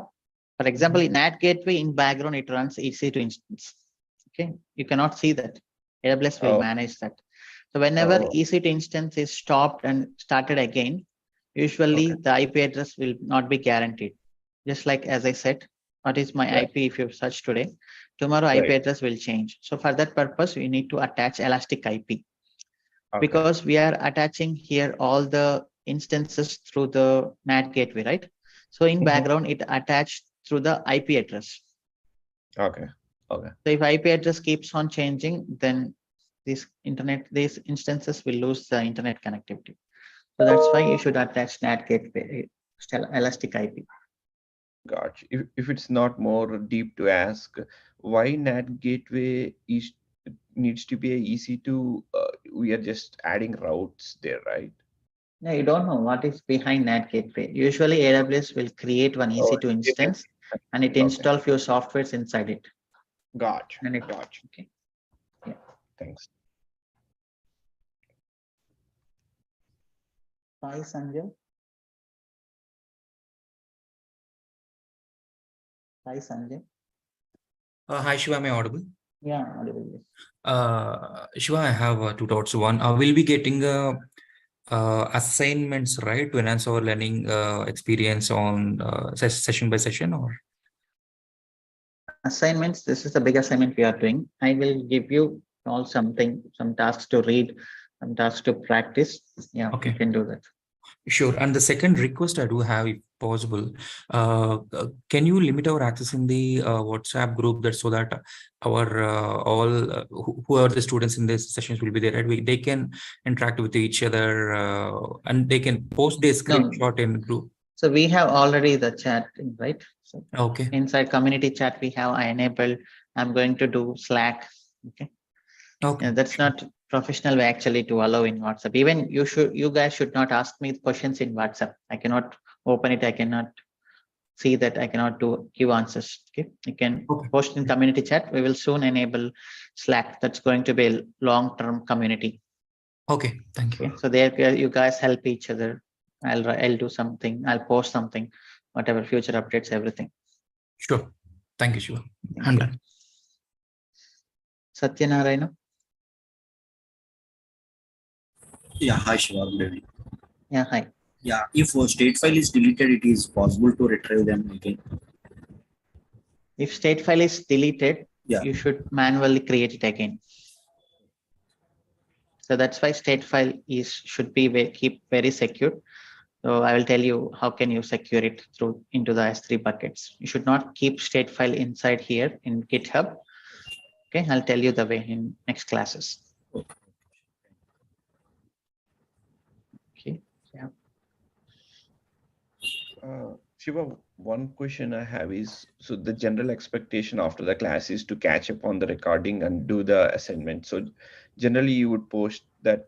for example, in NAT gateway in background, it runs EC2 instance. Okay, you cannot see that. AWS will manage that. So whenever EC2 instance is stopped and started again, usually the IP address will not be guaranteed. Just like as I said, what is my IP if you search today? Tomorrow IP address will change. So for that purpose, we need to attach Elastic IP. Because we are attaching here all the instances through the NAT gateway, right? So in background, it attached through the IP address. Okay. Okay. So if IP address keeps on changing, then these instances will lose the internet connectivity. So that's why you should attach NAT gateway, Elastic IP. Gotcha. If it's not more deep to ask, why NAT gateway needs to be a EC2? We are just adding routes there, right? No, you don't know what is behind NAT gateway. Usually AWS will create one EC2 instance and it install few softwares inside it. Gotcha. And it, gotcha. Okay. Yeah. Thanks. Hi, Sanjay. Hi, Sanjay. Hi, Shiva, am I audible? Yeah, audible. Shiva, I have two thoughts. One, we'll be getting assignments, right, to enhance our learning experience on session by session, or? Assignments, this is the big assignment we are doing. I will give you all some tasks to read, some tasks to practice. Yeah, okay. You can do that. Sure. And the second request I do have, if possible, can you limit our access in the WhatsApp group that so that our who are the students in these sessions will be there, right? They can interact with each other and they can post their screenshot in group. So we have already the chat, right? So okay. Inside community chat, we have I enabled. I'm going to do Slack. Okay. Okay. Yeah, that's not professional way actually to allow in WhatsApp. Even you guys should not ask me questions in WhatsApp. I cannot open it. I cannot see that. I cannot give answers. Okay. You can post in community chat. We will soon enable Slack. That's going to be a long-term community. Okay. Thank you. Okay. So there you guys help each other. I'll do something. I'll post something, whatever future updates, everything. Sure. Thank you, Shiva. I'm done. Satyanarayana. Yeah, hi Shiva. Good evening. Yeah, hi. Yeah, if a state file is deleted, it is possible to retrieve them again. If state file is deleted, you should manually create it again. So that's why state file should be keep very secure. So I will tell you how can you secure it into the S3 buckets. You should not keep state file inside here in GitHub. Okay, I'll tell you the way in next classes. Okay, yeah. Shiva, one question I have is, so the general expectation after the class is to catch up on the recording and do the assignment. So generally you would post that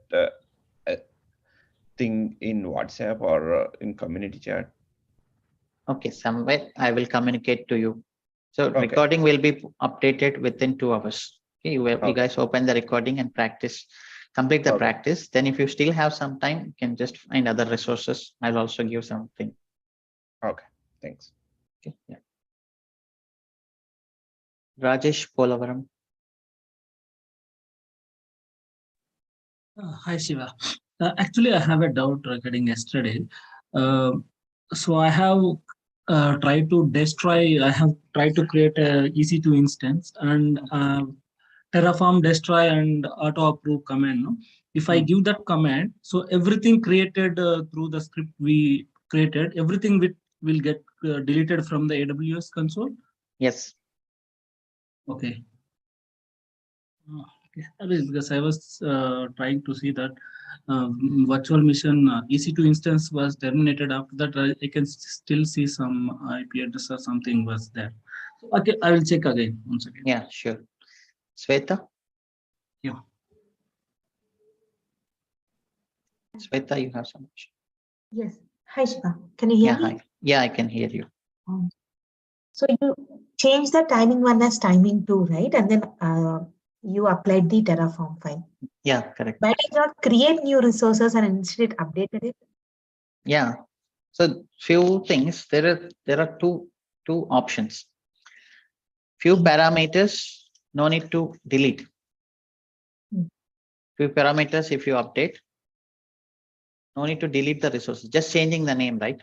thing in WhatsApp or in community chat? Okay, somewhere I will communicate to you. So recording will be updated within 2 hours. Okay, you guys open the recording and practice, complete the practice. Then if you still have some time, you can just find other resources. I'll also give something. Okay, thanks. Okay, yeah. Rajesh Polavaram. Hi Shiva. Actually, I have a doubt regarding yesterday. So I have tried to destroy. I have tried to create a EC2 instance and Terraform destroy and auto approve command. No? If I give that command, so everything created through the script we created, everything will get deleted from the AWS console. Yes. Okay. That is because I was trying to see that virtual machine EC2 instance was terminated. After that, I can still see some IP address or something was there. Okay, I will check again once again. Yeah, sure. Sweta? Yeah. Sweta, you have some question. Yes. Hi, Shiva. Can you hear me? Hi. Yeah, I can hear you. So you changed the timing one as timing two, right? And then you applied the Terraform file. Yeah, correct. Why did not create new resources and instead updated it? Yeah. So few things. There are two options. Few parameters, no need to delete. Few parameters, if you update, no need to delete the resources. Just changing the name, right?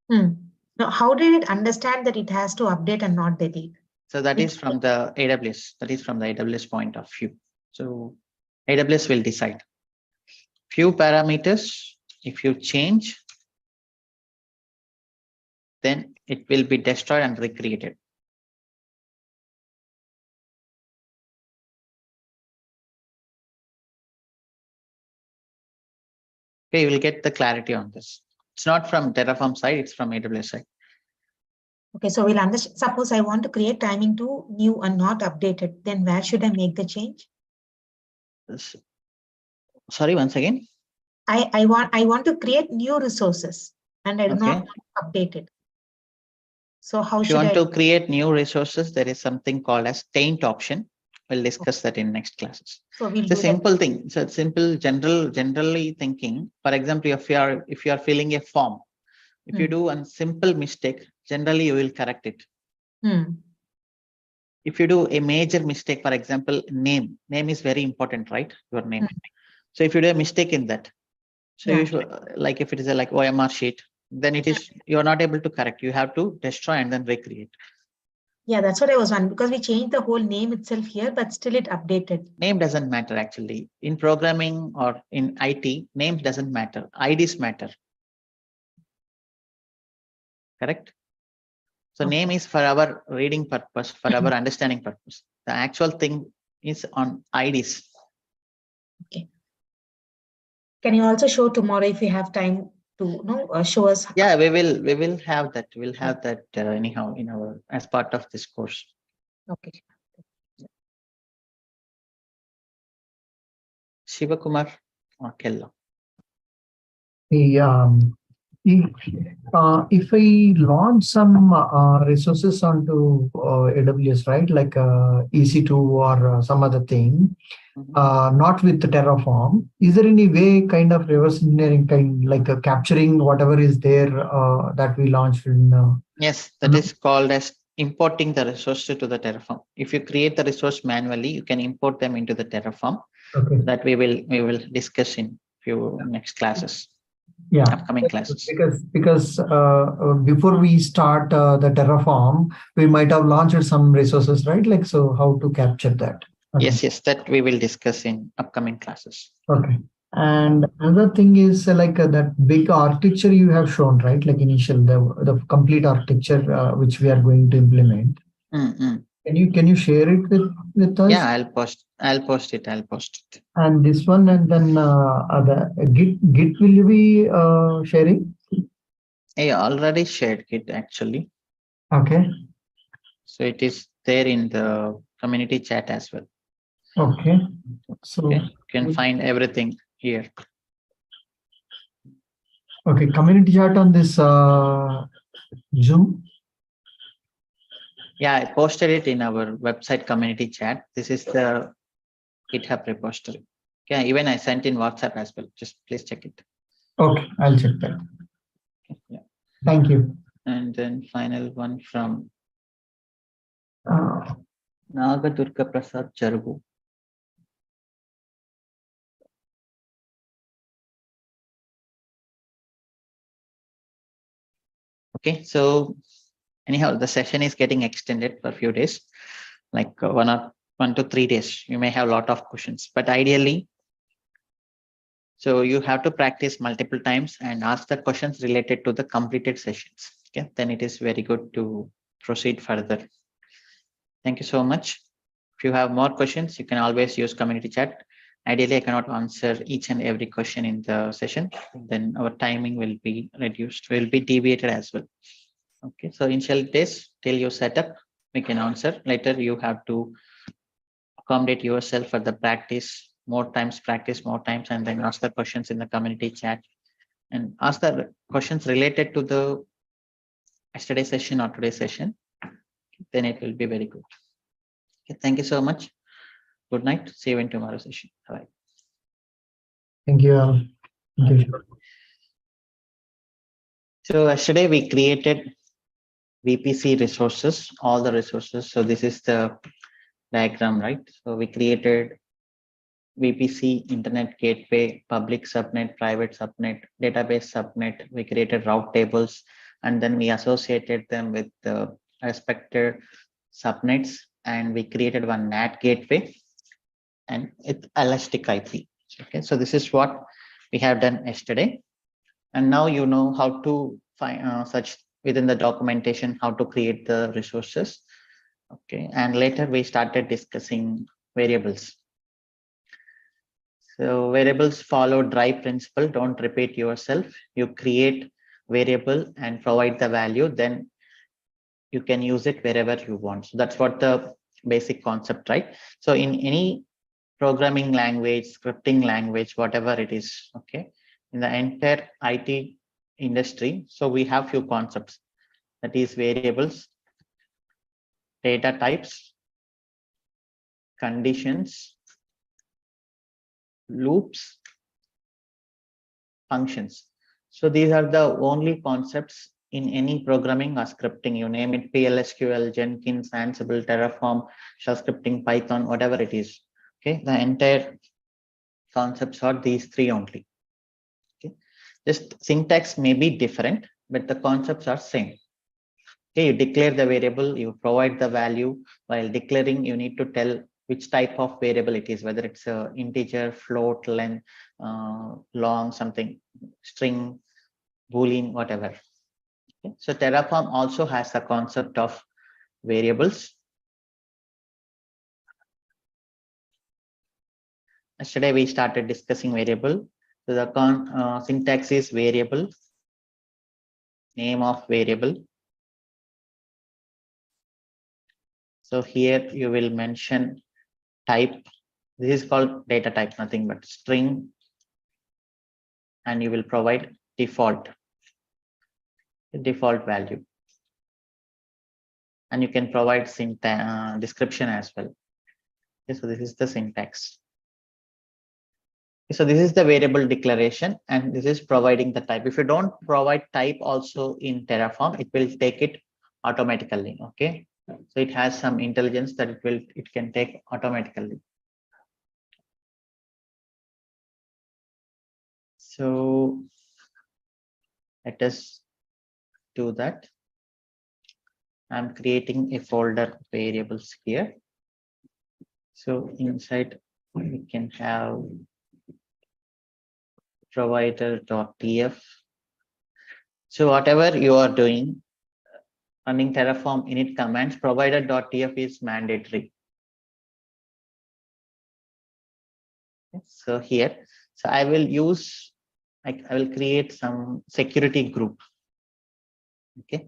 Now, how did it understand that it has to update and not delete? So that is from the AWS. That is from the AWS point of view. So AWS will decide. Few parameters, if you change, then it will be destroyed and recreated. Okay, you will get the clarity on this. It's not from Terraform side, it's from AWS side. Okay, so we'll understand. Suppose I want to create timing to new and not updated, then where should I make the change? Sorry, once again. I want to create new resources and I do not update it. So how if you want to create new resources, there is something called as taint option. We'll discuss that in next classes. So we'll it's a simple thing. It's a simple generally thinking. For example, if you are filling a form, if you do a simple mistake, generally you will correct it. If you do a major mistake, for example, name is very important, right? Your name. So if you do a mistake in that, so you should, like if it is a like OMR sheet, then it is you are not able to correct. You have to destroy and then recreate. Yeah, that's what I was wondering, because we changed the whole name itself here, but still it updated. Name doesn't matter actually. In programming or in IT, names doesn't matter. IDs matter. Correct? So name is for our reading purpose, for our understanding purpose. The actual thing is on IDs. Okay. Can you also show tomorrow if you have time to show us? Yeah, we will have that. We'll have that anyhow in our as part of this course. Okay. Shiva Kumar or Kella. If I launch some resources onto AWS, right, like EC2 or some other thing, not with Terraform, is there any way kind of reverse engineering, like capturing whatever is there that we launched in? Yes, that is called as importing the resources to the Terraform. If you create the resource manually, you can import them into the Terraform. Okay. That we will discuss in few next classes. Yeah, upcoming classes. Because before we start the Terraform, we might have launched some resources, right? Like, so how to capture that? Okay. Yes, that we will discuss in upcoming classes. Okay. And another thing is like that big architecture you have shown, right? Like initial, the complete architecture which we are going to implement. Can you share it with us? Yeah, I'll post it. And this one, and then the Git will you be sharing? I already shared Git actually. Okay. So it is there in the community chat as well. Okay. So you can find everything here. Okay, community chat on this Zoom. Yeah, I posted it in our website community chat. This is the GitHub repository. Yeah, even I sent in WhatsApp as well. Just please check it. Okay, I'll check that. Yeah. Thank you. And then final one from Nagadurga Prasad Charugu. Okay, so Anyhow, the session is getting extended for a few days, like 1 to 3 days. You may have a lot of questions, but ideally, so you have to practice multiple times and ask the questions related to the completed sessions. Okay, then it is very good to proceed further. Thank you so much. If you have more questions, you can always use community chat. Ideally, I cannot answer each and every question in the session. Then our timing will be reduced, will be deviated as well. Okay, so initial days till you set up, we can answer. Later, you have to accommodate yourself for the practice, more times, and then ask the questions in the community chat and ask the questions related to the yesterday's session or today's session. Then it will be very good. Okay, thank you so much. Good night. See you in tomorrow's session. Bye. Thank you all. Thank you. So yesterday we created VPC resources, all the resources. So this is the diagram, right? So we created VPC, Internet Gateway, public subnet, private subnet, database subnet. We created route tables, and then we associated them with the respected subnets, and we created one NAT gateway and it's elastic IP. Okay, so this is what we have done yesterday, and now you know how to find such within the documentation how to create the resources. Okay, and later we started discussing variables. So variables follow dry principle. Don't repeat yourself. You create variable and provide the value, then you can use it wherever you want. So that's what the basic concept, right? So in any programming language, scripting language, whatever it is, okay, in the entire IT industry, so we have few concepts, that is variables, data types, conditions, loops, functions. So these are the only concepts in any programming or scripting, you name it, PLSQL, Jenkins, Ansible, Terraform, shell scripting, Python, whatever it is. Okay, the entire concepts are these three only. Okay, just syntax may be different, but the concepts are same. Okay, you declare the variable, you provide the value. While declaring, you need to tell which type of variable it is, whether it's a integer, float, length, long, something, string, boolean, whatever. Okay. So Terraform also has a concept of variables. Yesterday we started discussing variable. So the syntax is variable, name of variable. So here you will mention type. This is called data type, nothing but string, and you will provide default value, and you can provide syntax description as well. Okay, so this is the syntax. So this is the variable declaration, and this is providing the type. If you don't provide type also in Terraform, it will take it automatically. Okay, so it has some intelligence that it can take automatically. So let us do that. I'm creating a folder variables here. So inside we can have provider.tf. So whatever you are doing, running Terraform init commands, provider.tf is mandatory. So here, so I will use, I will create some security group, okay,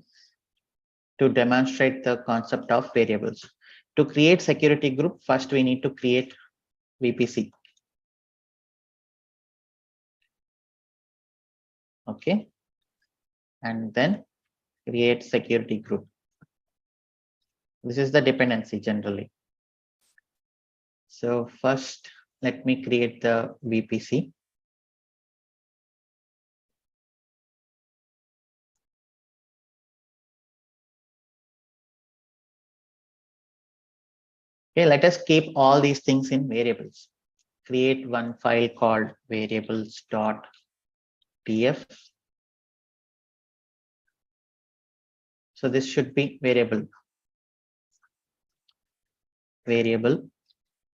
to demonstrate the concept of variables. To create security group, first we need to create VPC. Okay, and then create security group. This is the dependency generally. So first, let me create the VPC. Okay, let us keep all these things in variables. Create one file called variables.tf. So this should be variable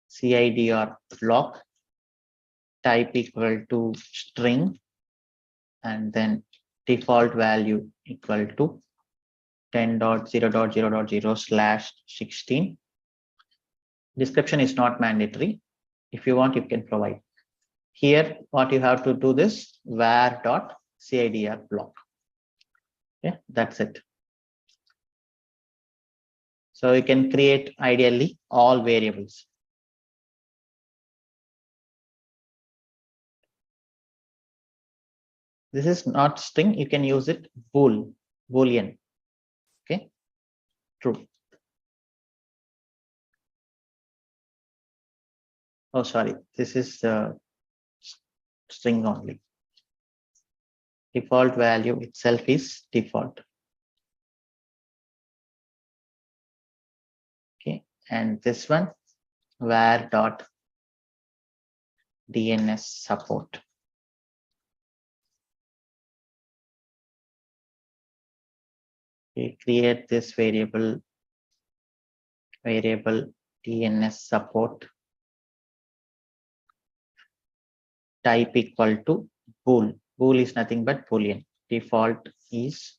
CIDR block type equal to string, and then default value equal to 10.0.0.0/16. Description is not mandatory. If you want, you can provide. Here, what you have to do this var.CIDR block. Okay, that's it. So you can create ideally all variables. This is not string, you can use it Boolean. Okay, true. Oh, sorry, this is string only. Default value itself is default. Okay, and this one var.DNS support. We create this variable DNS support type equal to bool. Bool is nothing but Boolean. Default is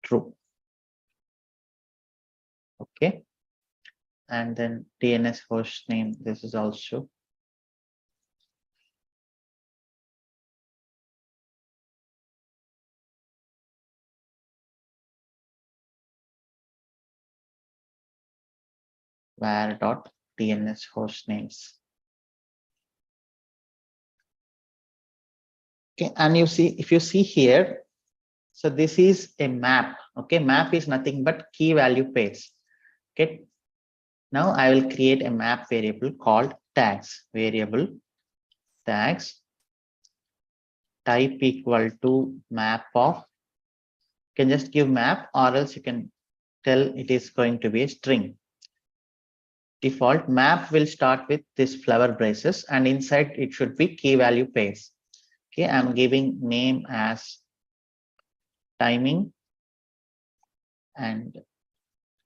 true. Okay, and then DNS host name, this is also var.DNS host names. Okay, and you see, if you see here, so this is a map. Okay, map is nothing but key value pairs. Okay, now I will create a map variable called tags. Variable tags type equal to map of. You can just give map, or else you can tell it is going to be a string. Default map will start with this flower braces, and inside it should be key value pairs. Okay, I'm giving name as timing and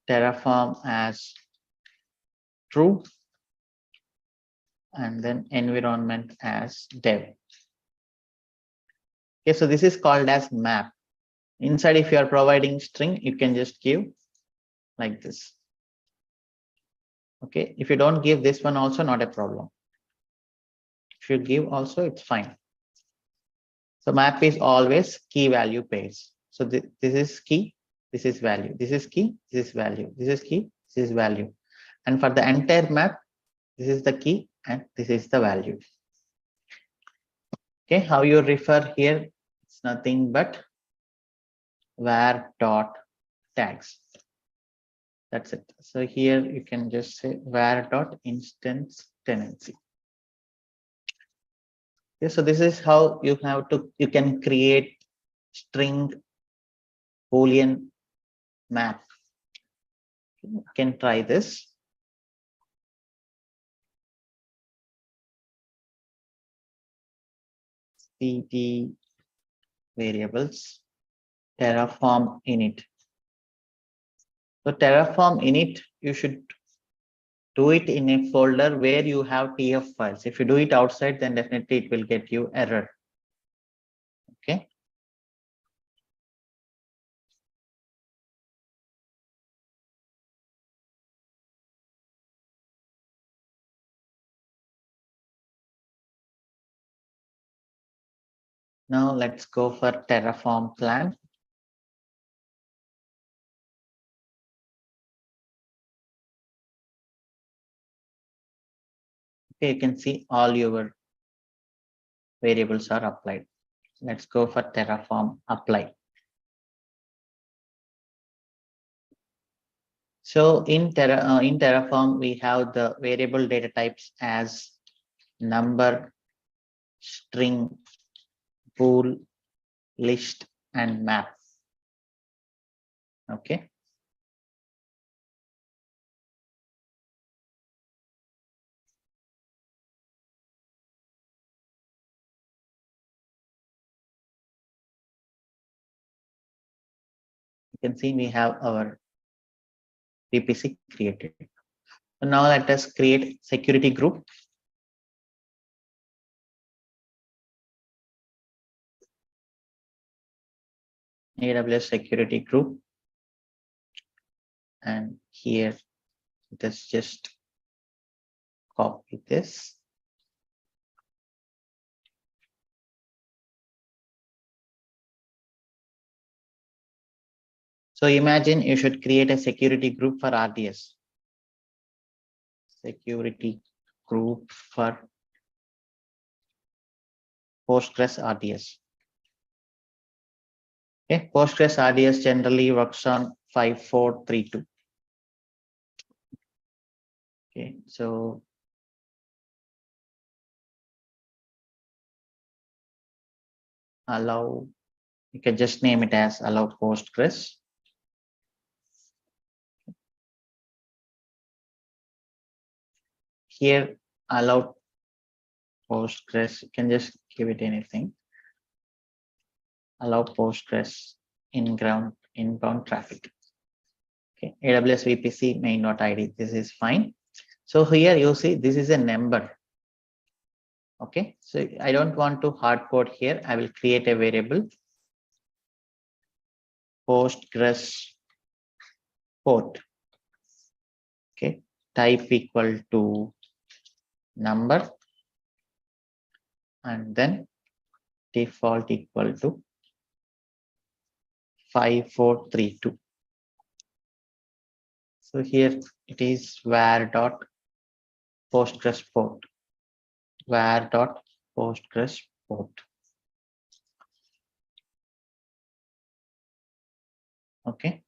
Terraform as true, and then environment as dev. Okay, so this is called as map. Inside, if you are providing string, you can just give like this. Okay, if you don't give this one also, not a problem. If you give also, it's fine. So map is always key value pairs. So this is key, this is value, this is key, this is value, this is key, this is value. And for the entire map, this is the key and this is the value. Okay, how you refer here, it's nothing but var.tags. That's it. So here you can just say var.instance tenancy. Okay, so this is how you can create string Boolean map. You can try this. cd variables Terraform init. So Terraform init, you should do it in a folder where you have TF files. If you do it outside, then definitely it will get you error. Okay. Now let's go for Terraform plan. Okay, you can see all your variables are applied. Let's go for Terraform apply. So in Terraform, we have the variable data types as number, string, bool, list, and map. Okay. can see we have our VPC created. So now let us create security group. AWS security group. And here, let's just copy this. So imagine you should create a security group for RDS. Security group for Postgres RDS. Okay, Postgres RDS generally works on 5432. Okay, so allow, you can just name it as allow Postgres. Here, allow Postgres, you can just give it anything. Allow Postgres inbound traffic. Okay, AWS VPC main.id, this is fine. So here you see this is a number. Okay, so I don't want to hard code here. I will create a variable Postgres port. Okay, type equal to number and then default equal to 5432. So here it is var.postgres port. var.postgres port. Okay.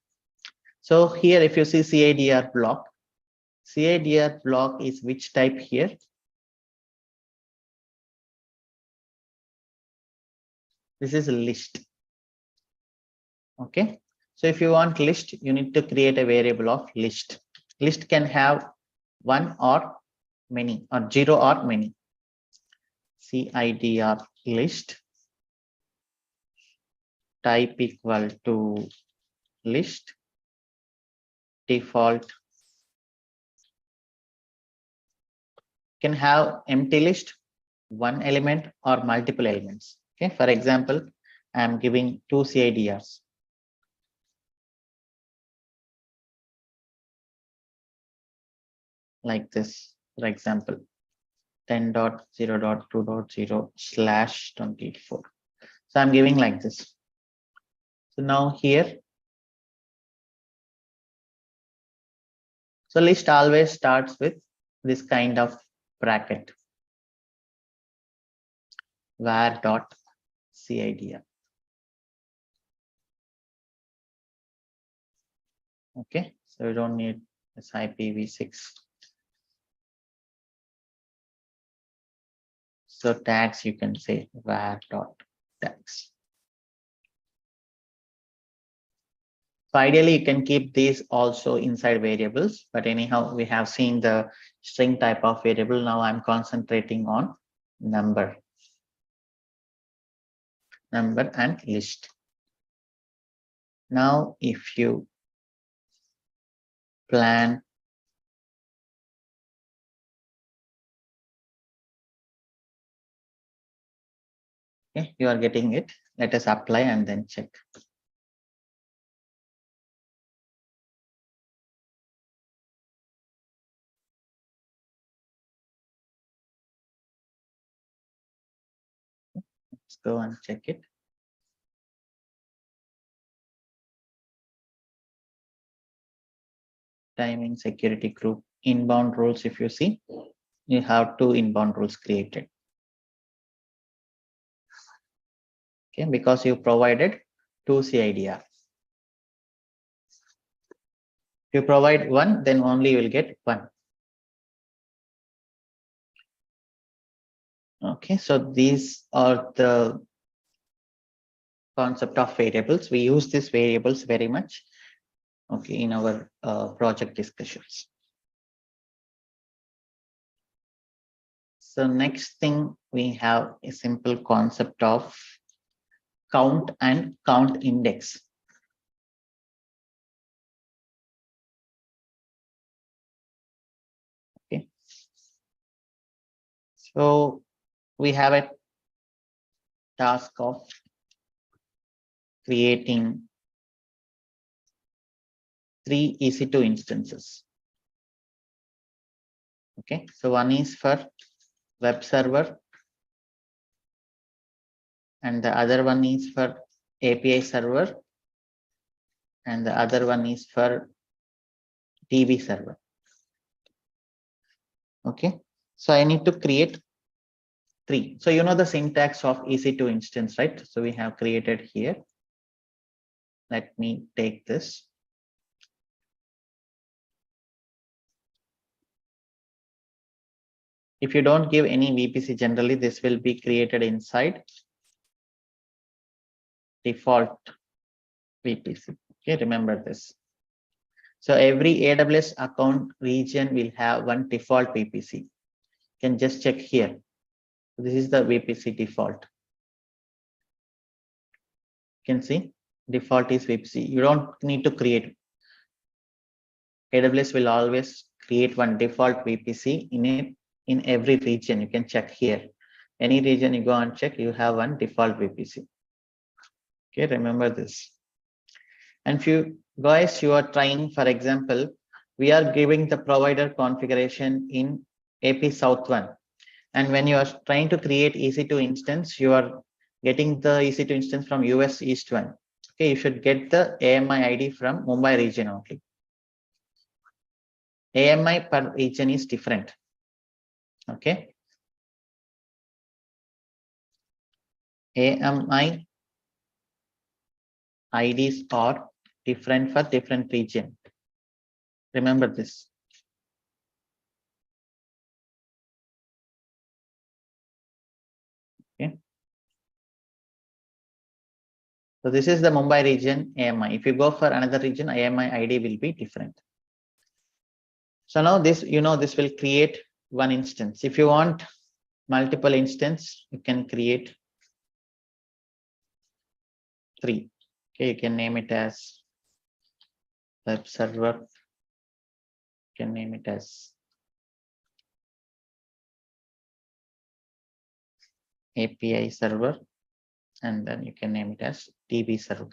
So here if you see CIDR block is which type here? This is a list. Okay. So if you want list, you need to create a variable of list. List can have one or many or zero or many. CIDR list type equal to list default can have empty list, one element or multiple elements. Okay, for example, I am giving 2 CIDRs. Like this, for example, 10.0.2.0/24. So I'm giving like this. So now here, so list always starts with this kind of bracket, var.CIDR. Okay, so we don't need this IPv6. So tags, you can say var.tags. So ideally, you can keep these also inside variables, but anyhow, we have seen the string type of variable. Now I'm concentrating on number and list. Now, if you plan okay, you are getting it. Let us apply and then check. Let's go and check it. Timing security group inbound rules. If you see, you have 2 inbound rules created. Okay, because you provided 2 CIDR. If you provide 1, then only you will get 1. Okay, so these are the concept of variables. We use these variables very much, okay, in our project discussions. So next thing, we have a simple concept of count and count index. So we have a task of creating 3 EC2 instances. Okay, so one is for web server and the other one is for API server and the other one is for DB server. Okay, so I need to create 3. So you know the syntax of EC2 instance, right? So we have created here. Let me take this. If you don't give any VPC, generally this will be created inside default VPC. Okay, remember this. So every AWS account region will have one default VPC. You can just check here. This is the VPC default. You can see default is VPC. You don't need to create. AWS will always create one default VPC in every region. You can check here. Any region you go and check, you have one default VPC. Okay, remember this. And if you guys, you are trying, for example, we are giving the provider configuration in AP South 1. And when you are trying to create EC2 instance, you are getting the EC2 instance from US East 1. Okay, you should get the AMI ID from Mumbai region only. AMI per region is different. Okay. AMI IDs are different for different region. Remember this. Okay. So this is the Mumbai region AMI. If you go for another region, AMI ID will be different. So now this, you know, this will create one instance. If you want multiple instance, you can create 3. Okay, you can name it as web server. You can name it as API server, and then you can name it as DB server.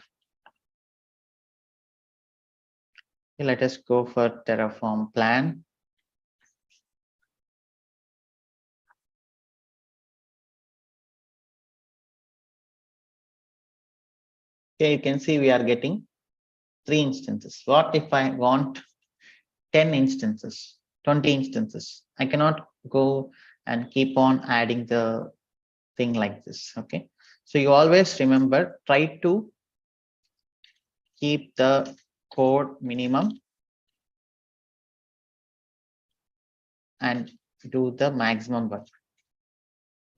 Okay, let us go for Terraform plan. Okay, you can see we are getting 3 instances. What if I want 10 instances, 20 instances? I cannot go and keep on adding the thing like this. Okay, so you always remember, try to keep the code minimum and do the maximum work.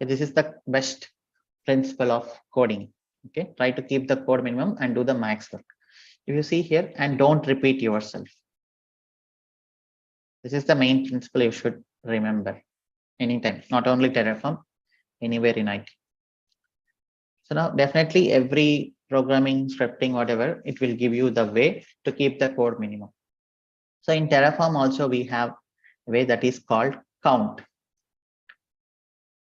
Okay, this is the best principle of coding. Okay, try to keep the code minimum and do the max work. If you see here, and don't repeat yourself. This is the main principle you should remember anytime, not only Terraform, anywhere in IT. So now definitely every programming, scripting, whatever, it will give you the way to keep the code minimum. So in Terraform also we have a way that is called count.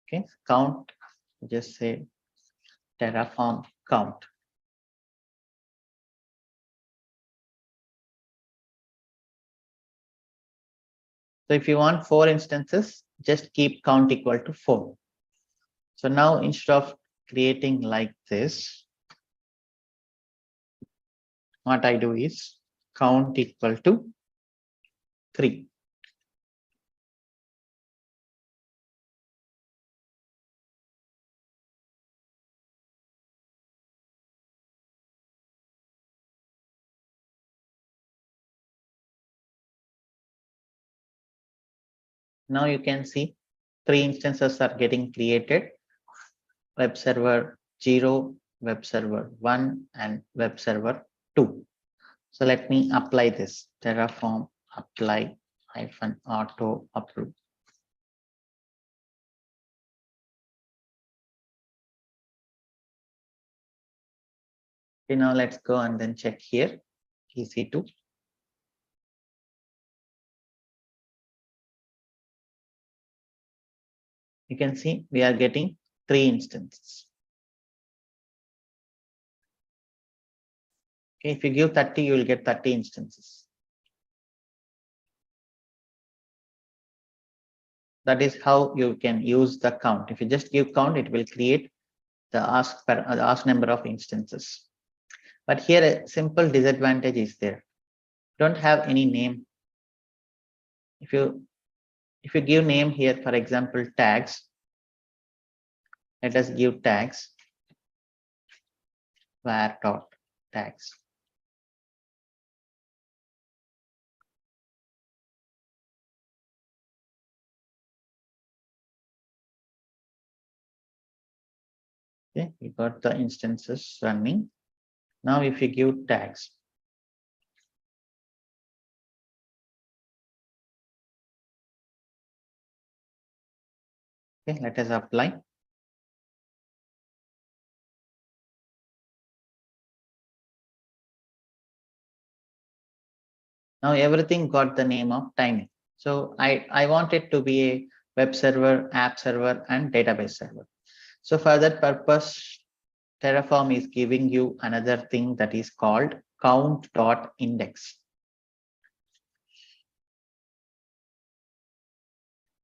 Okay, count, just say Terraform count. So if you want 4 instances, just keep count equal to 4. So now instead of creating like this, what I do is count equal to 3. Now you can see 3 instances are getting created: web server 0, web server 1, and web server 2. So let me apply this Terraform apply -auto approve. Okay, now let's go and then check here EC2. you can see we are getting 3 instances. Okay, if you give 30, you will get 30 instances. That is how you can use the count. If you just give count, it will create the ask number of instances. But here a simple disadvantage is there. Don't have any name. If you give name here, for example, tags, let us give tags var dot tags. Okay, we got the instances running. Now if you give tags, okay, let us apply. Now everything got the name of timing. So I want it to be a web server, app server, and database server. So for that purpose, Terraform is giving you another thing that is called count.index.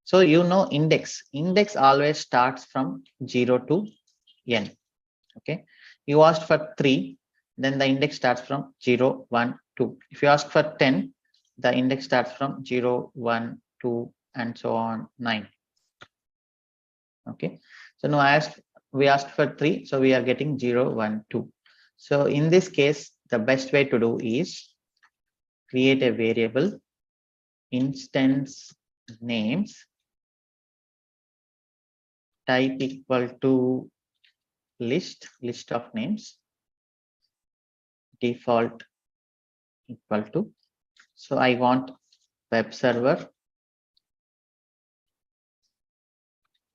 So you know index always starts from 0 to n. Okay, you asked for 3, then the index starts from 0, 1, 2. If you ask for 10, the index starts from 0, 1, 2, and so on 9. Okay, so now we asked for 3, so we are getting 0, 1, 2. So in this case, the best way to do is create a variable instance names type equal to list of names, default equal to. So I want web server,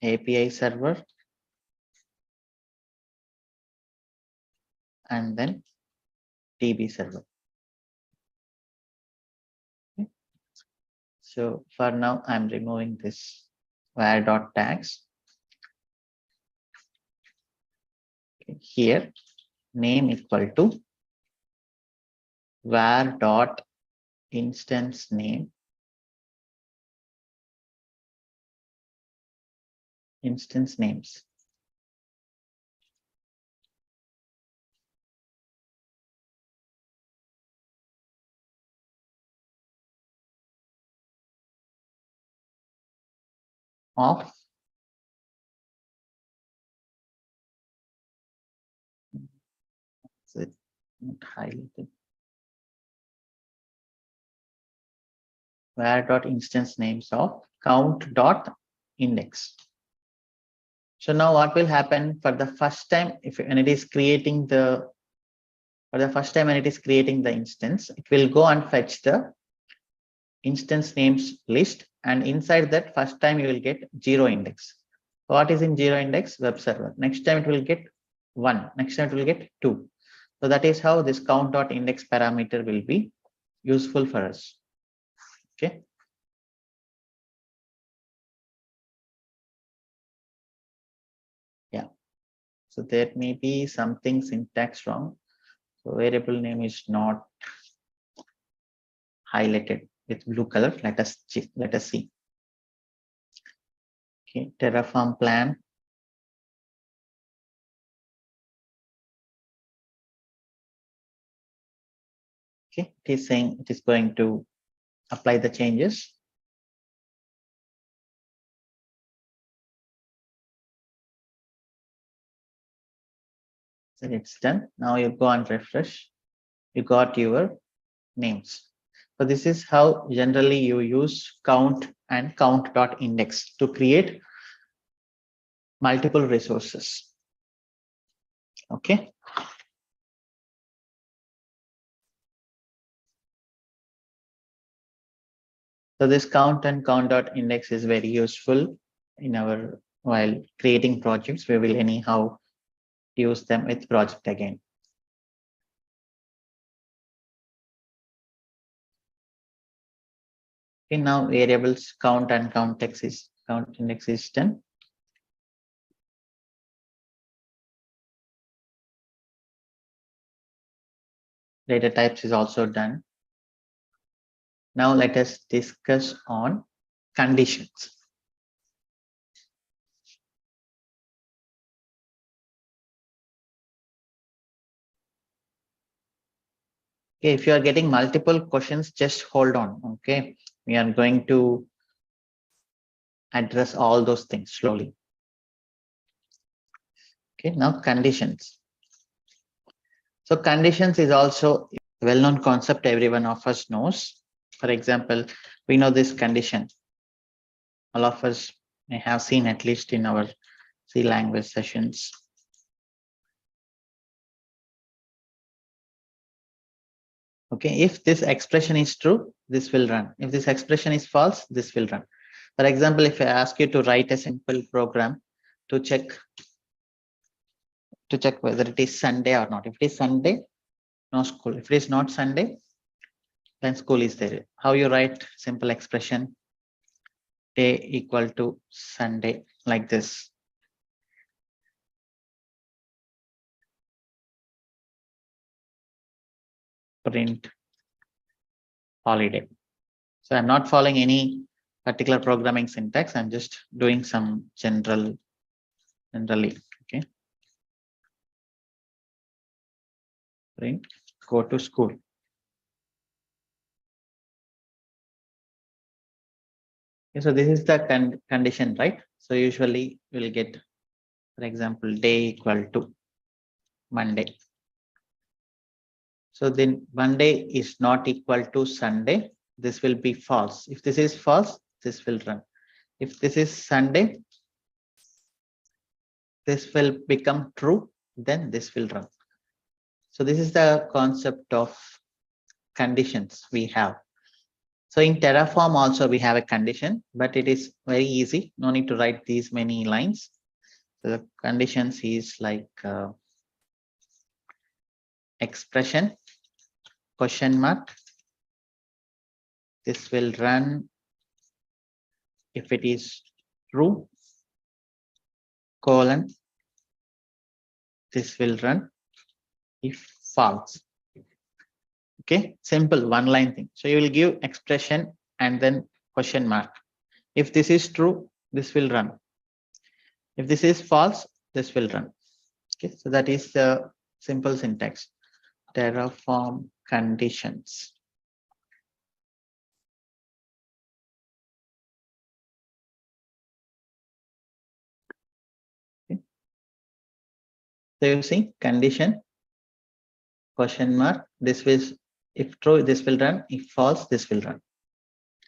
API server, and then DB server. Okay. So for now, I'm removing this var.tags. Okay. Here, name equal to var.instance name, instance names. Of it not highlighted. var.instance names of count.index. So now what will happen for the first time when it is creating the instance, it will go and fetch the instance names list, and inside that first time you will get 0 index. What is in 0 index? Web server. Next time it will get 1. Next time it will get 2. So that is how this count.index parameter will be useful for us. Okay. Yeah. So there may be something syntax wrong. So variable name is not highlighted with blue color. Let us see. Okay, Terraform plan. Okay, it is saying it is going to apply the changes. So it's done. Now you go and refresh. You got your names. So this is how generally you use count and count.index to create multiple resources. Okay. So this count and count.index is very useful in our while creating projects. We will anyhow use them with project again. Okay, now variables count and count index is done. data types is also done. Now let us discuss on conditions. Okay, if you are getting multiple questions, just hold on. Okay, we are going to address all those things slowly. Okay, now conditions. So conditions is also a well-known concept every one of us knows. For example, we know this condition. All of us may have seen at least in our C language sessions. Okay, if this expression is true, this will run. If this expression is false, this will run. For example, if I ask you to write a simple program to check whether it is Sunday or not. If it is Sunday, no school. If it is not Sunday, then school is there. How you write simple expression? Day equal to Sunday, like this. Print holiday. So I'm not following any particular programming syntax. I'm just doing some generally. Okay. Print go to school. Okay, so this is the condition, right? So usually we'll get, for example, day equal to Monday. So then Monday is not equal to Sunday. This will be false. If this is false, this will run. If this is Sunday, this will become true, then this will run. So this is the concept of conditions we have. So in Terraform also we have a condition, but it is very easy. No need to write these many lines. So the conditions is like expression, question mark. This will run if it is true, colon. This will run if false. Okay, simple one line thing. So you will give expression and then question mark. If this is true, this will run. If this is false, this will run. Okay, so that is the simple syntax. Terraform conditions. Okay. So you see condition, question mark. This is if true, this will run. If false, this will run.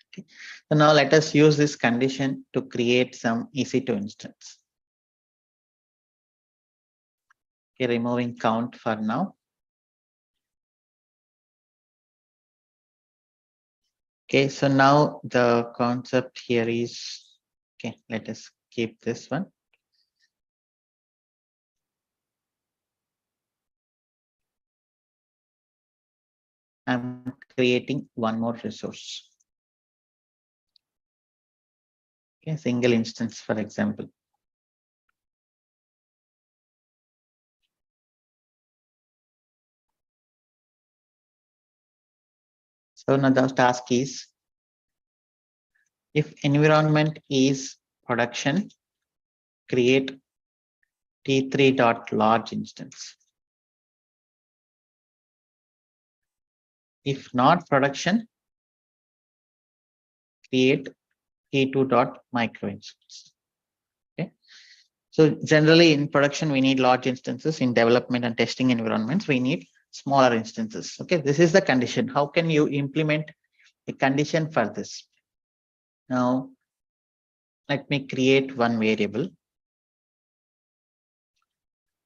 Okay. So now let us use this condition to create some EC2 instance. Okay, removing count for now. Okay, so now the concept here is, okay, let us keep this one. I'm creating one more resource. Okay, single instance, for example. So now the task is, if environment is production, create t3.large instance. If not production, create t2.micro instance. Okay. So generally in production, we need large instances. In development and testing environments, we need smaller instances. Okay, this is the condition. How can you implement a condition for this? Now, let me create one variable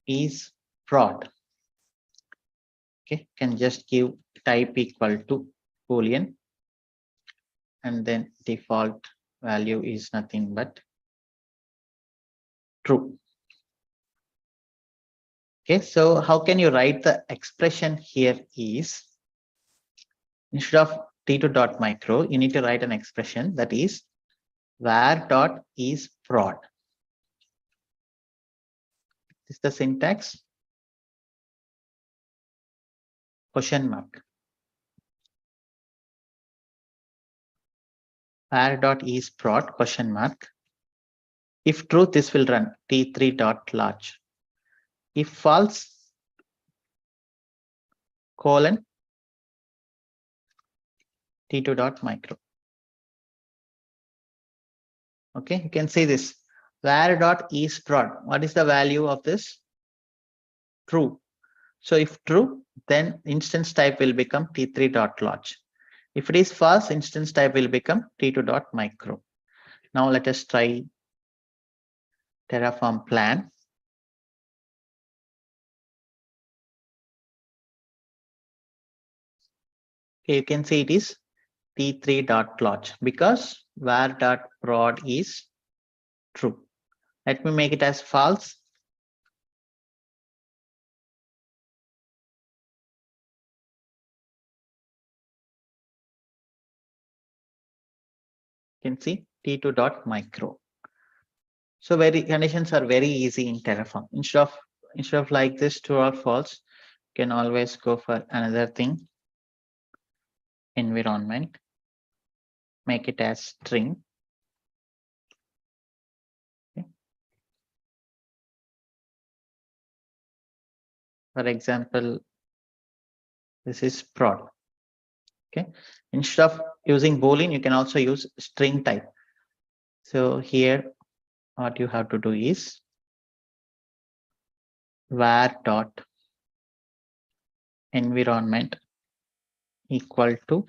is prod. Okay, can just give type equal to boolean, and then default value is nothing but true. Okay, so how can you write the expression here is, instead of t2.micro, you need to write an expression that is var.is prod. This is the syntax. question mark. Var.isProd question mark. If true, this will run t3.large. If false, colon t2.micro. Okay, you can see this. Var.isProd. What is the value of this? True. So if true, then instance type will become t3.large. If it is false, instance type will become t2.micro. Now let us try Terraform plan. Okay, you can see it is t3.large because var.prod is true. Let me make it as false. You can see t2.micro. So conditions are very easy in Terraform. Instead of like this true or false, you can always go for another thing. Environment. Make it as string. Okay. For example, this is prod. Okay. Instead of using Boolean, you can also use string type. So here, what you have to do is var.environment equal to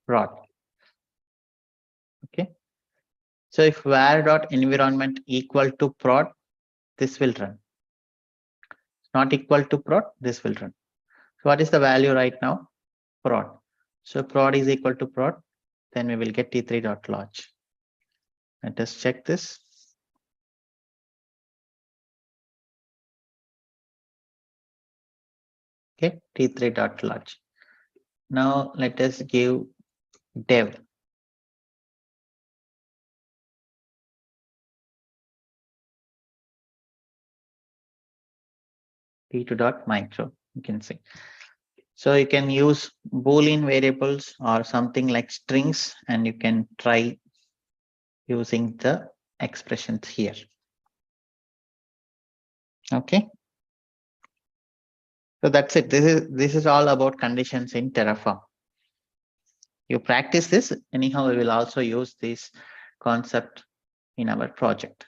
prod. Okay. So if var.environment equal to prod, this will run. Not equal to prod, this will run. So what is the value right now? Prod. So prod is equal to prod, then we will get t3.large. Let us check this. Okay, t3.large. Now let us give dev. t2.micro, you can see. So you can use Boolean variables or something like strings, and you can try using the expressions here. Okay. So that's it. This is all about conditions in Terraform. You practice this, anyhow, we will also use this concept in our project.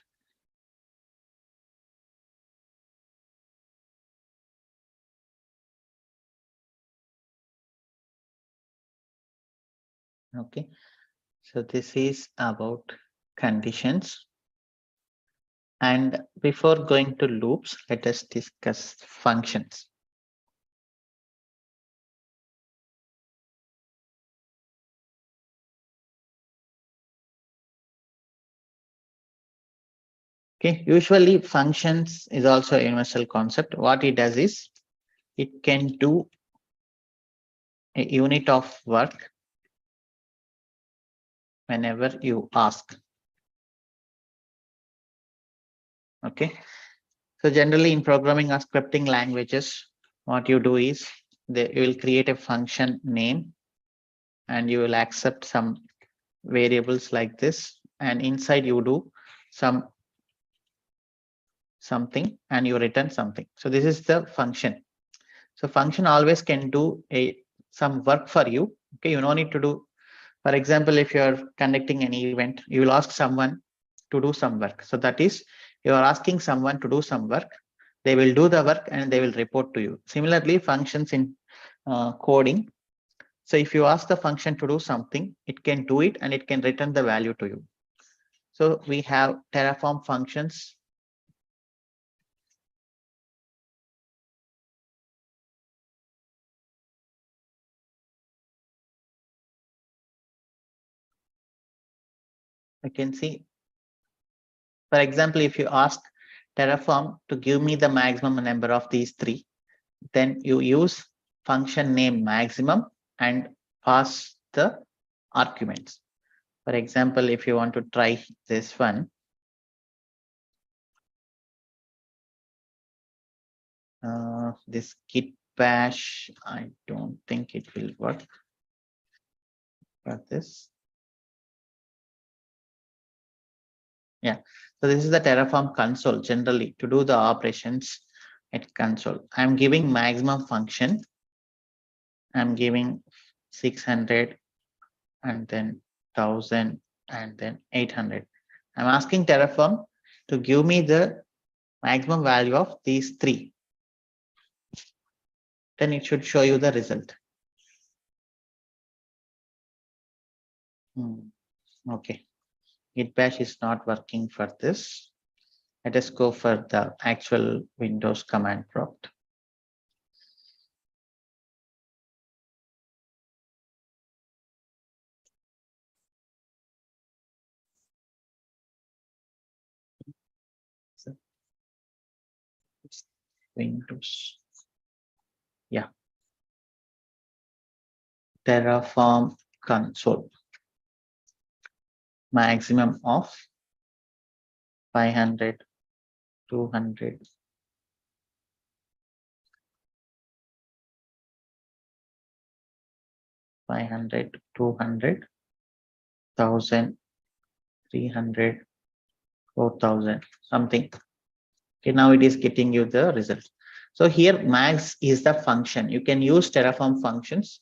Okay, so this is about conditions. And before going to loops, let us discuss functions. Okay, usually functions is also a universal concept. What it does is it can do a unit of work whenever you ask. Okay, so generally in programming or scripting languages, what you do is you will create a function name and you will accept some variables like this, and inside you do something and you return something. So this is the function. So function always can do some work for you. Okay, you no need to do. For example, if you are conducting an event, you will ask someone to do some work. So that is, you are asking someone to do some work. They will do the work and they will report to you. Similarly, functions in coding. So if you ask the function to do something, it can do it and it can return the value to you. So we have Terraform functions. You can see, for example, if you ask Terraform to give me the maximum number of these three, then you use function name maximum and pass the arguments. For example, if you want to try this one, this git bash, I don't think it will work for this. Yeah, so this is the Terraform console generally to do the operations at console. I'm giving maximum function. I'm giving 600 and then 1000 and then 800. I'm asking Terraform to give me the maximum value of these three. Then it should show you the result. Okay, git bash is not working for this. Let us go for the actual Windows command prompt. So, Windows. Yeah. Terraform console. Maximum of 500, 200. $500, 200, 1,000, 300, 4,000, something. Okay, now it is getting you the result. So here max is the function. You can use Terraform functions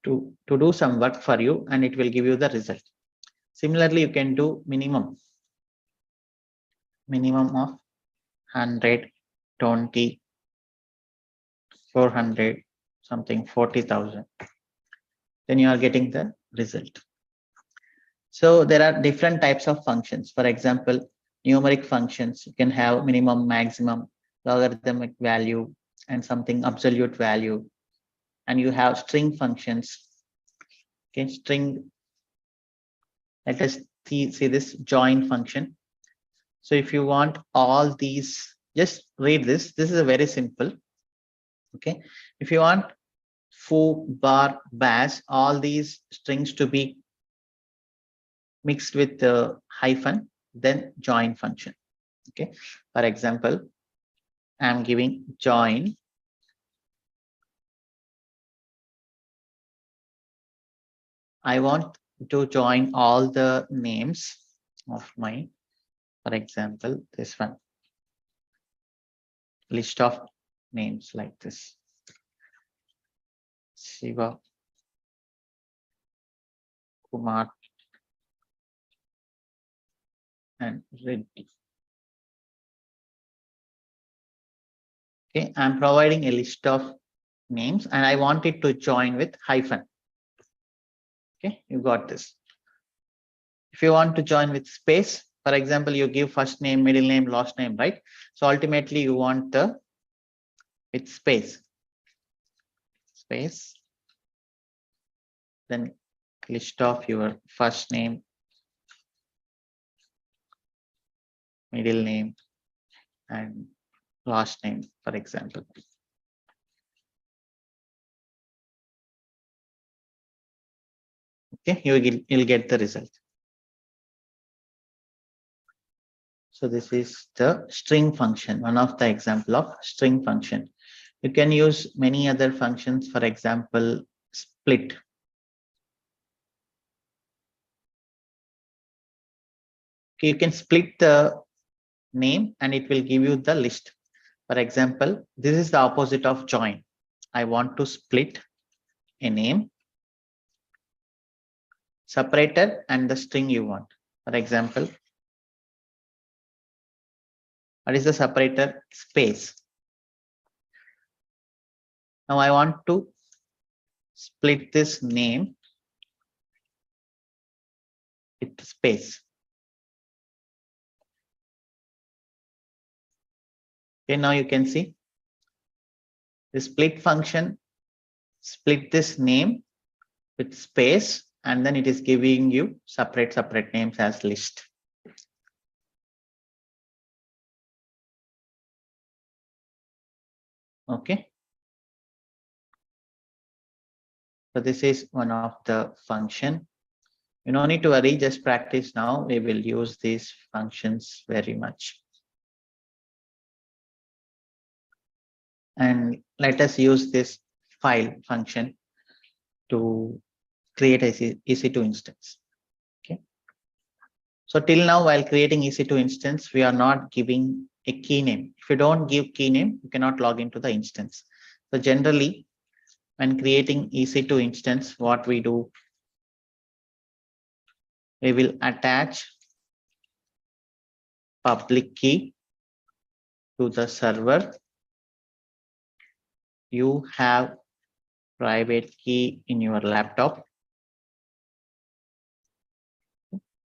to do some work for you and it will give you the result. Similarly, you can do minimum of 100, 20, 400, something 40,000. Then you are getting the result. So there are different types of functions. For example, numeric functions, you can have minimum, maximum, logarithmic value, and something absolute value. And you have string functions. Okay, string. Let us see this join function. So if you want all these, just read this. This is a very simple. Okay, if you want foo, bar, bash, all these strings to be mixed with the hyphen, then join function. Okay, for example, I'm giving join I want to join all the names of my, for example, this one, list of names like this. Shiva, Kumar, and Reddy. Okay, I'm providing a list of names and I want it to join with hyphen. Okay, you got this. If you want to join with space, for example, you give first name, middle name, last name, right? So ultimately you want the with space, then list of your first name, middle name, and last name, for example. Okay, you'll get the result. So this is the string function, one of the example of string function. You can use many other functions, for example, split. Okay, you can split the name and it will give you the list. For example, this is the opposite of join. I want to split a name, separator, and the string you want. For example, what is the separator? Space. Now I want to split this name with space. Okay, now you can see the split function split this name with space and then it is giving you separate names as list. Okay. So this is one of the function. You don't need to worry, just practice now. We will use these functions very much. And let us use this file function to create a EC2 instance. Okay. So till now, while creating EC2 instance, we are not giving a key name. If you don't give key name, you cannot log into the instance. So generally, when creating EC2 instance, what we do, we will attach public key to the server. You have private key in your laptop.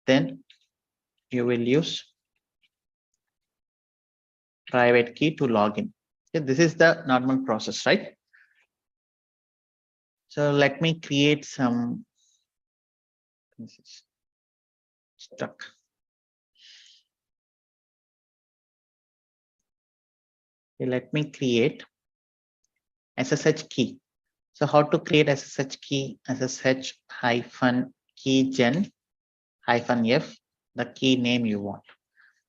Then you will use private key to log in. Okay, this is the normal process, right? So let me create some. This is stuck. Okay, let me create SSH key. So how to create SSH key? SSH hyphen keygen hyphen F, the key name you want.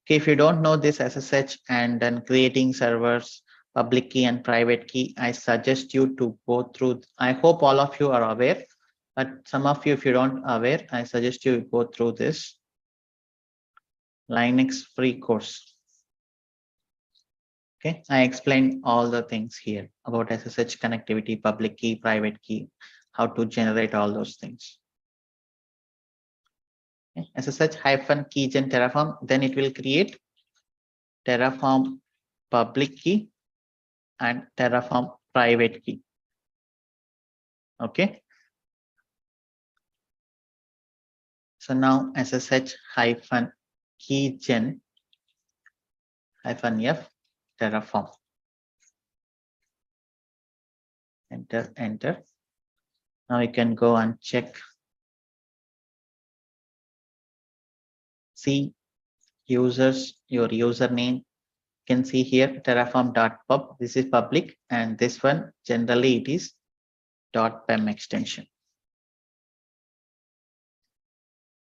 Okay, if you don't know this SSH and then creating servers, public key and private key, I suggest you to go through. I hope all of you are aware, but some of you, if you don't aware, I suggest you go through this Linux free course. Okay, I explained all the things here about SSH connectivity, public key, private key, how to generate all those things. Okay. SSH hyphen keygen Terraform, then it will create Terraform public key and Terraform private key. Okay. So now SSH hyphen keygen hyphen F Terraform. Enter, enter. Now you can go and check. See users, your username. You can see here terraform.pub. This is public, and this one generally it is .pem extension.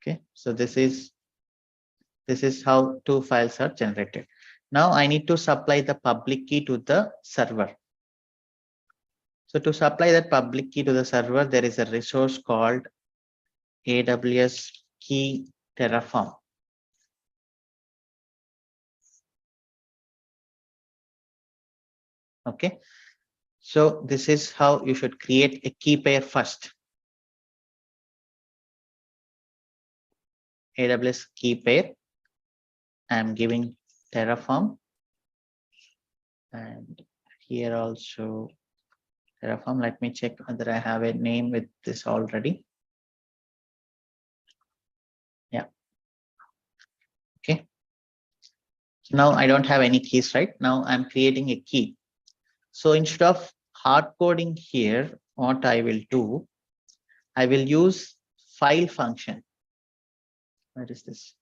Okay, so this is how two files are generated. Now I need to supply the public key to the server. So to supply that public key to the server, there is a resource called AWS key Terraform. Okay, so this is how you should create a key pair first. AWS key pair. I'm giving Terraform, and here also Terraform. Let me check whether I have a name with this already. Yeah. Okay. So now I don't have any keys, right? Now I'm creating a key. So instead of hard coding here, what I will do, I will use file function. Where is this?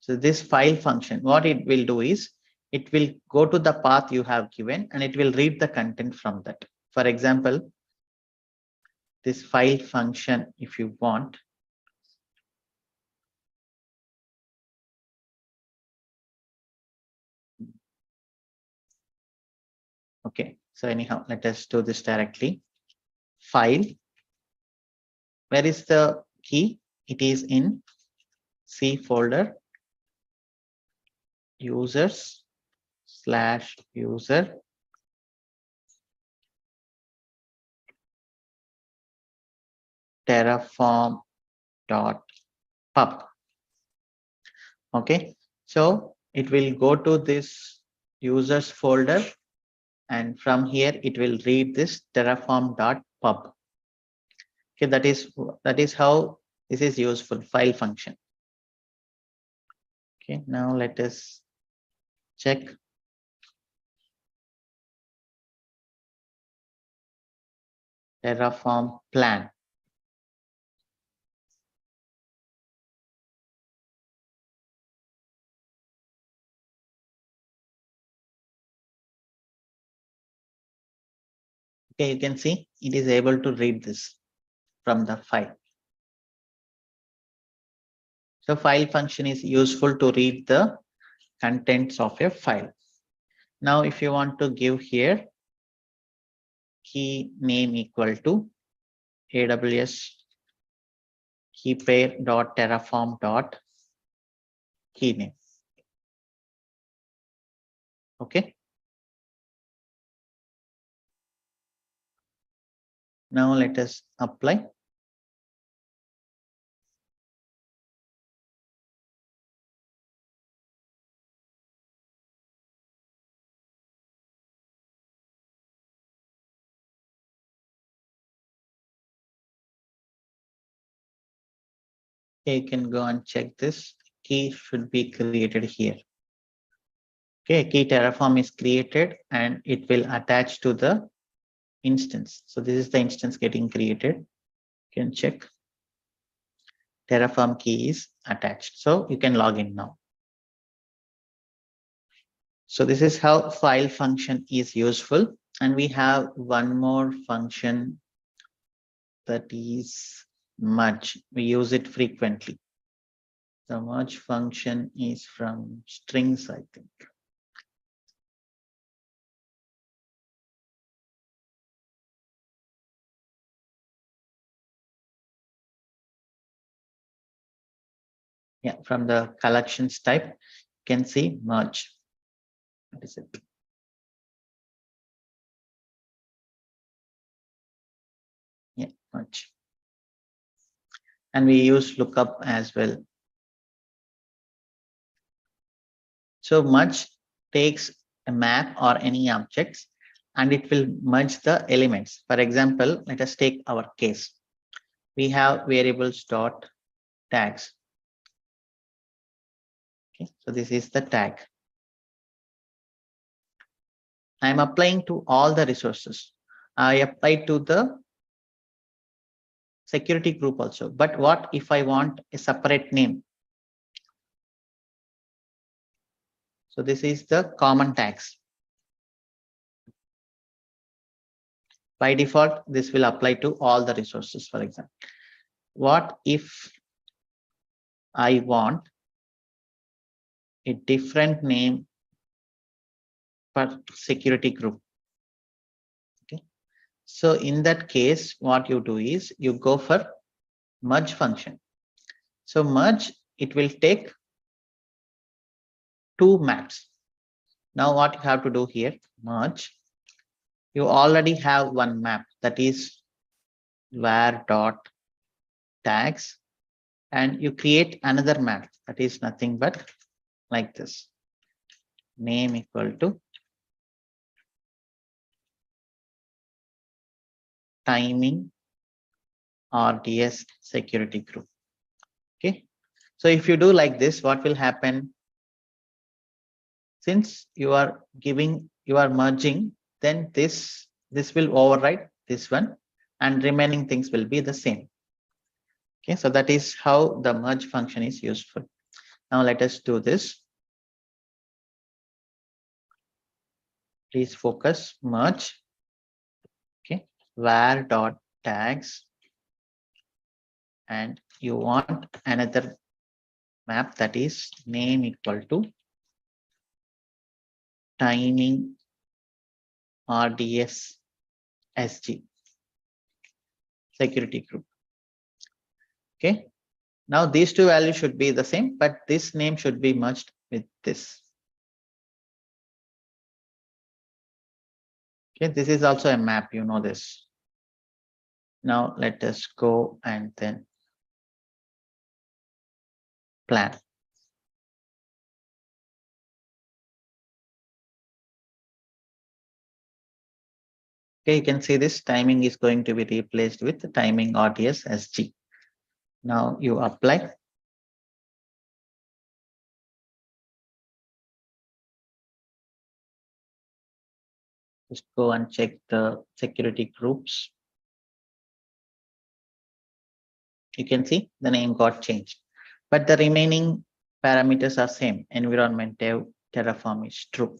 So this file function, what it will do is it will go to the path you have given and it will read the content from that. For example, this file function, if you want, okay, so anyhow, let us do this directly. File, where is the key? It is in C folder, users / user terraform.pub. Okay, so it will go to this users folder, and from here it will read this terraform.pub. Okay, that is how this is useful, file function. Okay, now let us check. Terraform plan. Okay, you can see it is able to read this from the file. So file function is useful to read the contents of a file. Now, if you want to give here key name equal to AWS key pair dot terraform dot key name. Okay. Now let us apply. You can go and check this. Key should be created here. Okay, key Terraform is created and it will attach to the instance. So this is the instance getting created. You can check. Terraform key is attached. So you can log in now. So this is how file function is useful. And we have one more function that is merge. We use it frequently. The merge function is from strings, I think. Yeah, from the collections type, you can see merge. What is it? Yeah, merge. And we use lookup as well. So merge takes a map or any objects and it will merge the elements. For example, let us take our case. We have variables dot tags. Okay, so this is the tag. I am applying to all the resources. I apply to the security group also. But what if I want a separate name? So this is the common tags. By default, this will apply to all the resources, for example. What if I want a different name for security group? Okay. So in that case, what you do is you go for merge function. So merge, it will take two maps. Now what you have to do here, merge. You already have one map, that is var dot tags, and you create another map that is nothing but like this. Name equal to timing RDS security group. Okay. So if you do like this, what will happen? Since you are merging, then this will override this one and remaining things will be the same. Okay, so that is how the merge function is useful. Now let us do this. Please focus, merge. Okay, var dot tags, and you want another map that is name equal to timing RDS SG security group. Okay, now these two values should be the same, but this name should be merged with this. Okay, this is also a map, you know this. Now let us go and then plan. Okay, you can see this timing is going to be replaced with the timing RDS SG. Now you apply. Just go and check the security groups. You can see the name got changed, but the remaining parameters are same. Environment dev Terraform is true.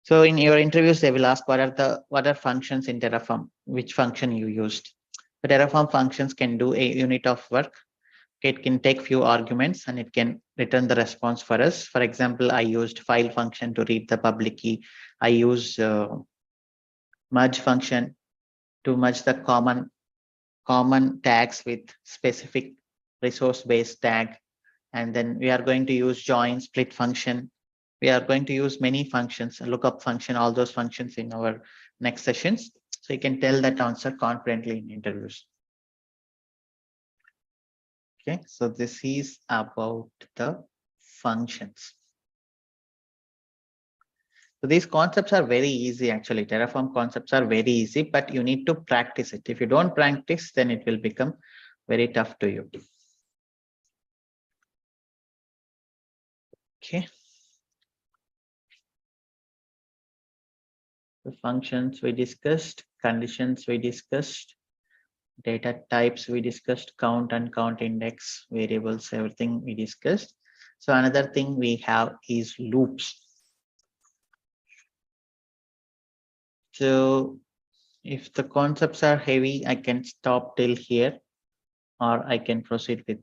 So in your interviews, they will ask what are functions in Terraform, which function you used. The Terraform functions can do a unit of work. It can take few arguments and it can return the response for us. For example, I used file function to read the public key. I use merge function to merge the common tags with specific resource-based tag. And then we are going to use join, split function. We are going to use many functions, lookup function, all those functions in our next sessions. So you can tell that answer confidently in interviews. Okay, so this is about the functions. So these concepts are very easy, actually. Terraform concepts are very easy, but you need to practice it. If you don't practice, then it will become very tough to you. Okay. The functions we discussed, conditions we discussed, data types we discussed, count and count index, variables, everything we discussed. So another thing we have is loops. So if the concepts are heavy, I can stop till here, or I can proceed with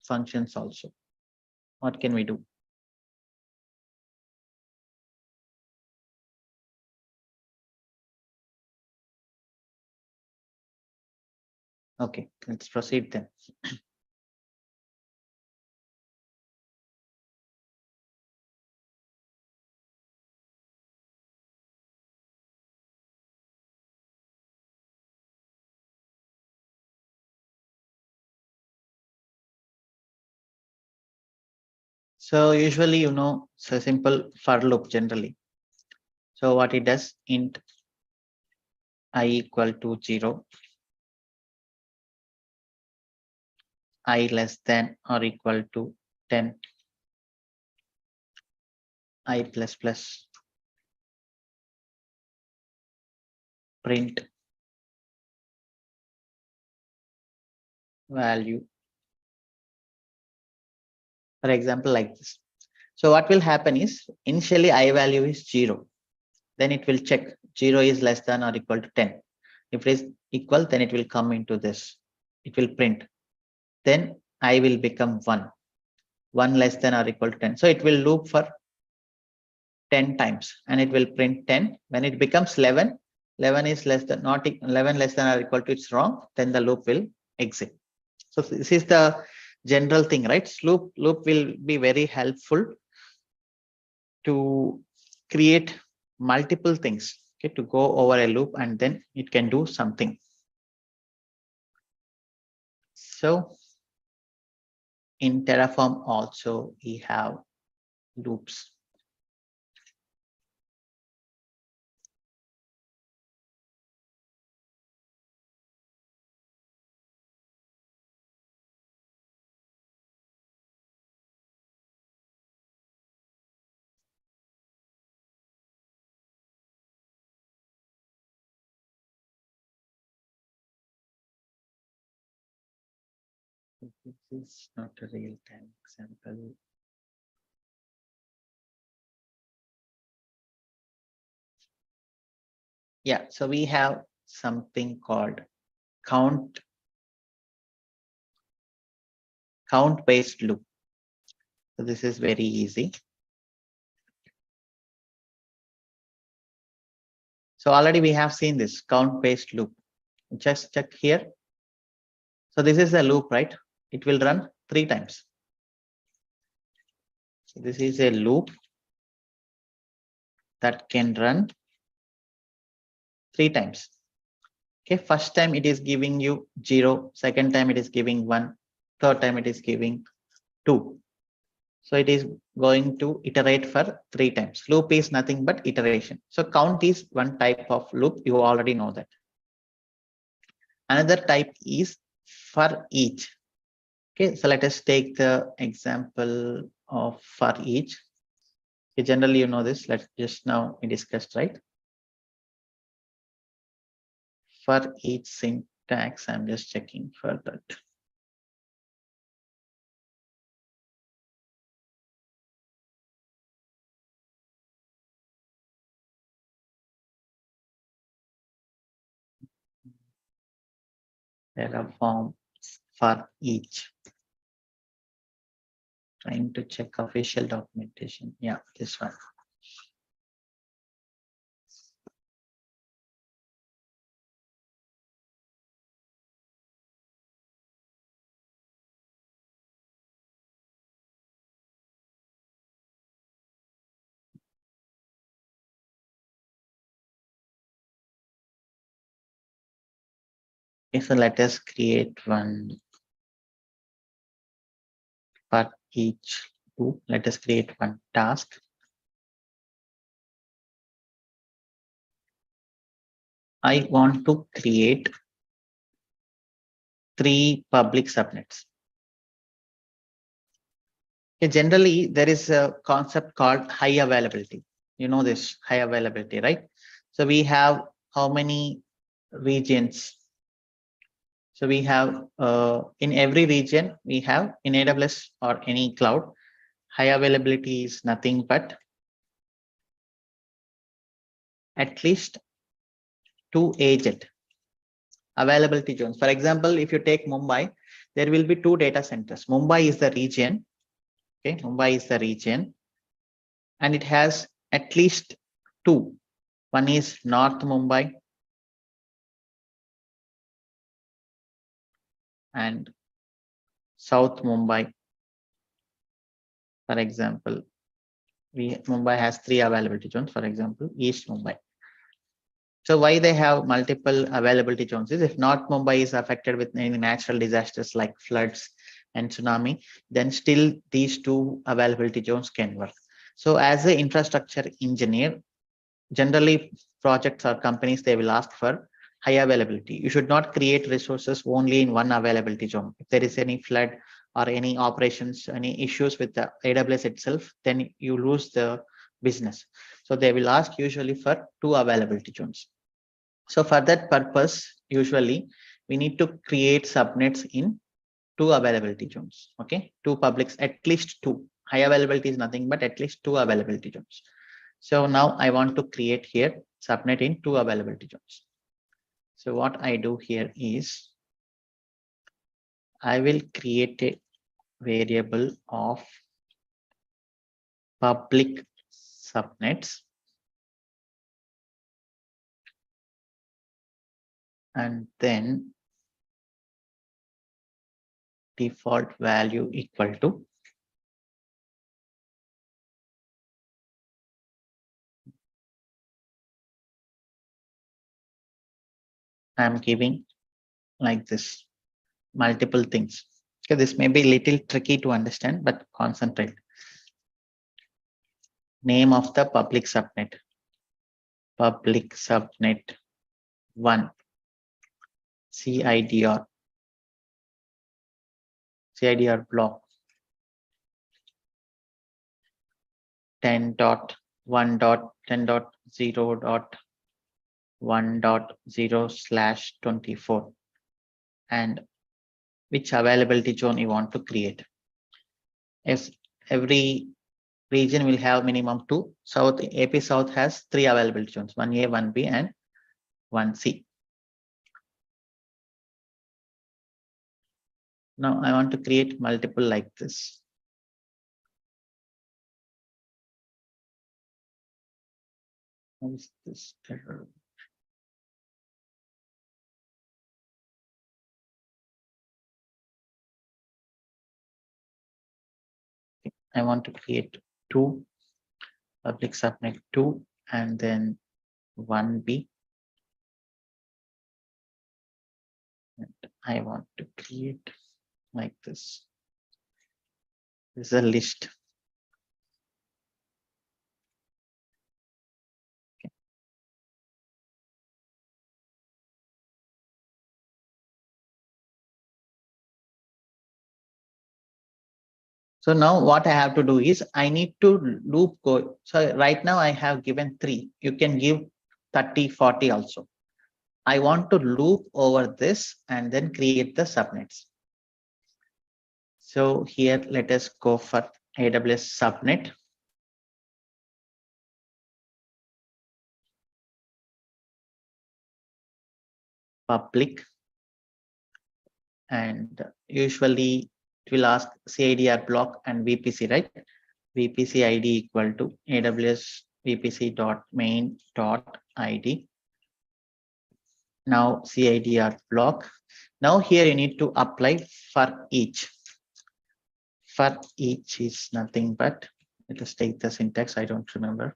functions also. What can we do? Okay, let's proceed then. So usually, you know, it's a simple for loop generally. So what it does, int I equal to 0, I less than or equal to 10, I plus plus, print value. For example, like this. So what will happen is initially I value is 0. Then it will check 0 is less than or equal to 10. If it is equal, then it will come into this. It will print. Then I will become 1. 1 less than or equal to 10. So it will loop for 10 times and it will print 10. When it becomes 11, 11 is less than, not 11 less than or equal to, it's wrong, then the loop will exit. So this is the general thing, right? Loop will be very helpful to create multiple things, okay, to go over a loop and then it can do something. So in Terraform also we have loops. This is not a real-time example. Yeah, so we have something called count-based loop. So this is very easy. So already we have seen this count-based loop. Just check here. So this is a loop, right? It will run 3 times. So this is a loop that can run 3 times. Okay, first time it is giving you 0, second time it is giving 1, third time it is giving 2. So it is going to iterate for 3 times. Loop is nothing but iteration. So count is one type of loop. You already know that. Another type is for each. Okay, so let us take the example of for each. Okay, generally, you know this. Let's just now we discussed, right? For each syntax, I'm just checking for that. Terraform for each. Trying to check official documentation. Yeah, this one. Okay, so let us create one for each group. Let us create one task. I want to create 3 public subnets. Okay, generally, there is a concept called high availability. You know this high availability, right? So we have how many regions? So we have in every region, we have in AWS or any cloud, high availability is nothing but at least 2 agent availability zones. For example, if you take Mumbai, there will be 2 data centers. Mumbai is the region. Okay, Mumbai is the region, and it has at least 2. One is North Mumbai and South Mumbai. For example, Mumbai has 3 availability zones. For example, East Mumbai. So why they have multiple availability zones is if North Mumbai is affected with any natural disasters like floods and tsunami, then still these 2 availability zones can work. So as an infrastructure engineer, generally projects or companies, they will ask for high availability. You should not create resources only in one availability zone. If there is any flood or any operations, any issues with the AWS itself, then you lose the business. So they will ask usually for 2 availability zones. So for that purpose, usually we need to create subnets in 2 availability zones. Okay, 2 publics, at least 2. High availability is nothing but at least 2 availability zones. So now I want to create here subnet in 2 availability zones. So what I do here is I will create a variable of public subnets, and then default value equal to I'm giving like this multiple things. Okay, this may be a little tricky to understand, but concentrate. Name of the public subnet, public subnet 1, CIDR block 10.1.10.0.1.0/24, and which availability zone you want to create. If every region will have minimum 2. South, AP South has 3 availability zones, 1A, 1B, and 1C. Now I want to create multiple like this. What is this error? I want to create 2 public subnet 2 and then 1B. And I want to create like this. This is a list. Okay. So now what I have to do is I need to loop code. So right now I have given 3. You can give 30, 40 also. I want to loop over this and then create the subnets. So here, let us go for AWS subnet. Public. And usually it will ask CIDR block and VPC, right? VPC ID equal to AWS VPC.main.id. Now CIDR block. Now here you need to apply for each. For each is nothing but, let us take the syntax, I don't remember.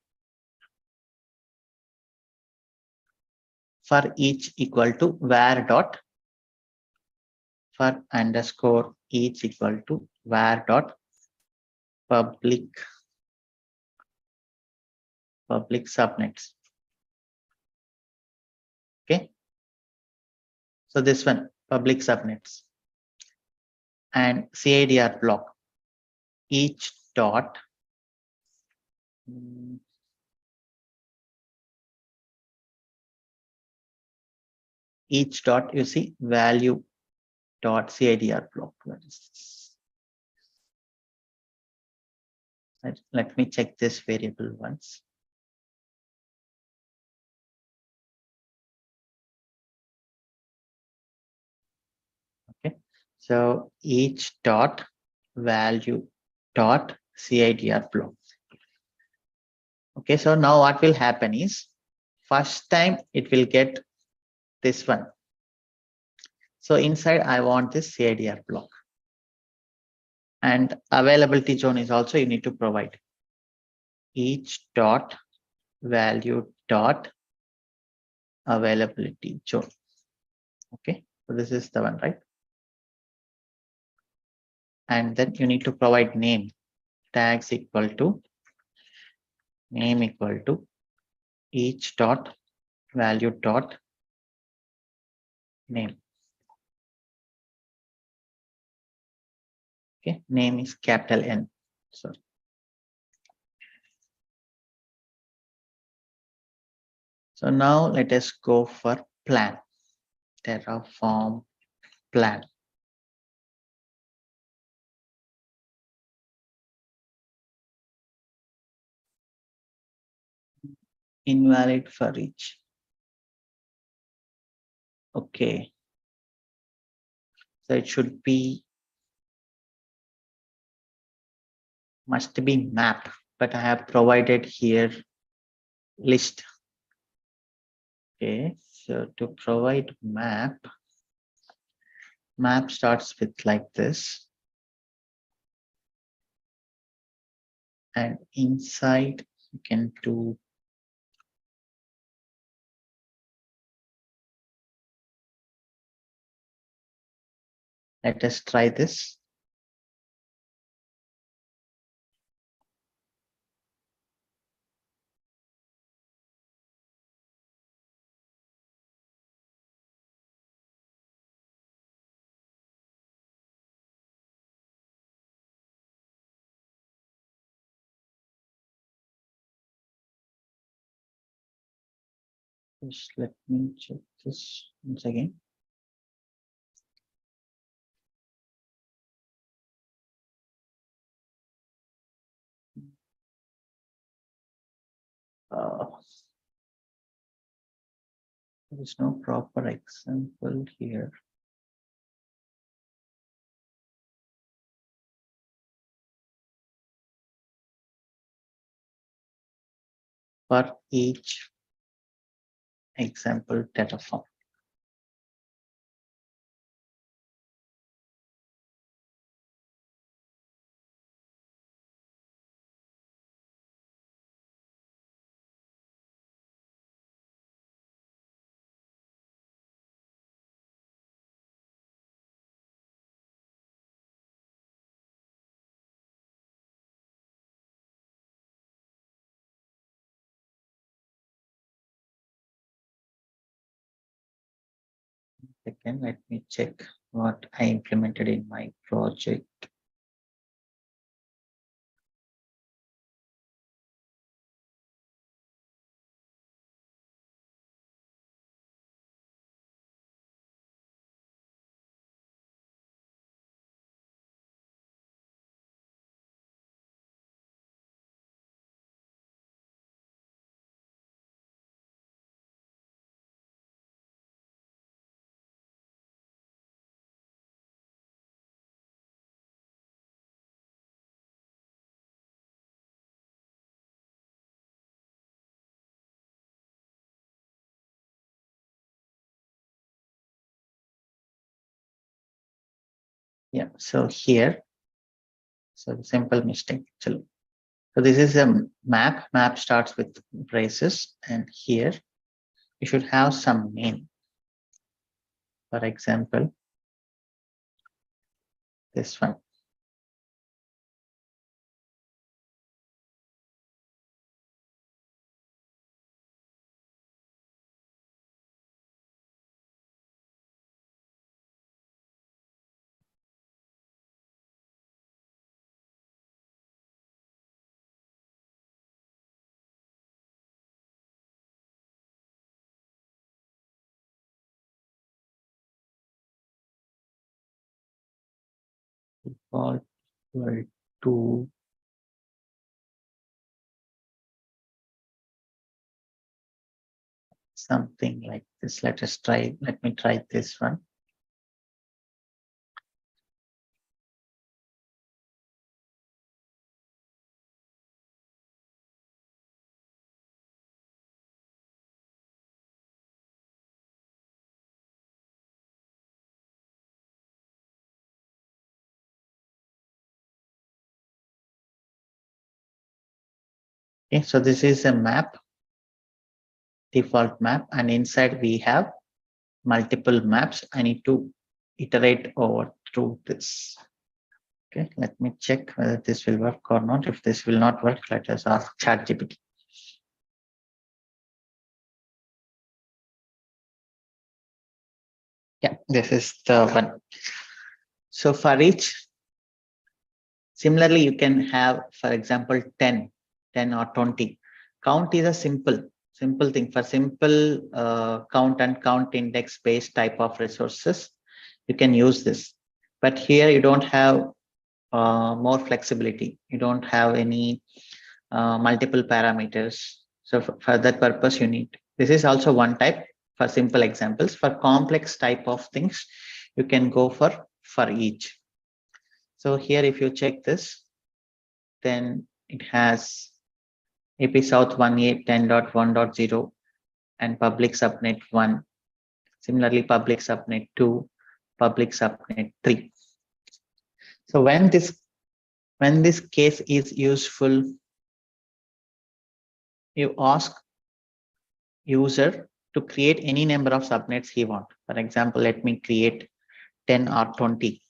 For each equal to var dot for underscore each equal to var dot public subnets. Okay. So this one, public subnets, and CIDR block, each dot you see value dot CIDR block. Let me check this variable once. Okay, so each dot value dot CIDR block. Okay, so now what will happen is, first time it will get this one. So inside I want this CIDR block, and availability zone is also you need to provide each dot value dot availability zone. Okay, so this is the one, right? And then you need to provide name, tags equal to name equal to each dot value dot name. Okay, name is capital N. Sorry. So now let us go for plan. Terraform plan. Invalid for each. Okay. So it should be, must be map, but I have provided here list. Okay, so to provide map starts with like this, and inside you can do let us try this. Just let me check this once again. There is no proper example here. For each example Terraform. Second, let me check what I implemented in my project. Yeah, so here, so simple mistake actually. So this is a map. Map starts with braces, and here you should have some name. For example, this one. Default to something like this. Let me try this one. Okay, so this is a map, default map, and inside we have multiple maps. I need to iterate over through this. Okay, let me check whether this will work or not. If this will not work, let us ask ChatGPT. Yeah, this is the one. So for each, similarly, you can have, for example, 10 or 20. Count is a simple thing. For simple count and count index based type of resources, you can use this. But here you don't have more flexibility. You don't have any multiple parameters. So for that purpose, you need, this is also one type for simple examples. For complex type of things, you can go for each. So here, if you check this, then it has AP South 1.10.1.0 and public subnet 1. Similarly, public subnet 2, public subnet 3. So when this case is useful, you ask user to create any number of subnets he wants. For example, let me create 10 or 20.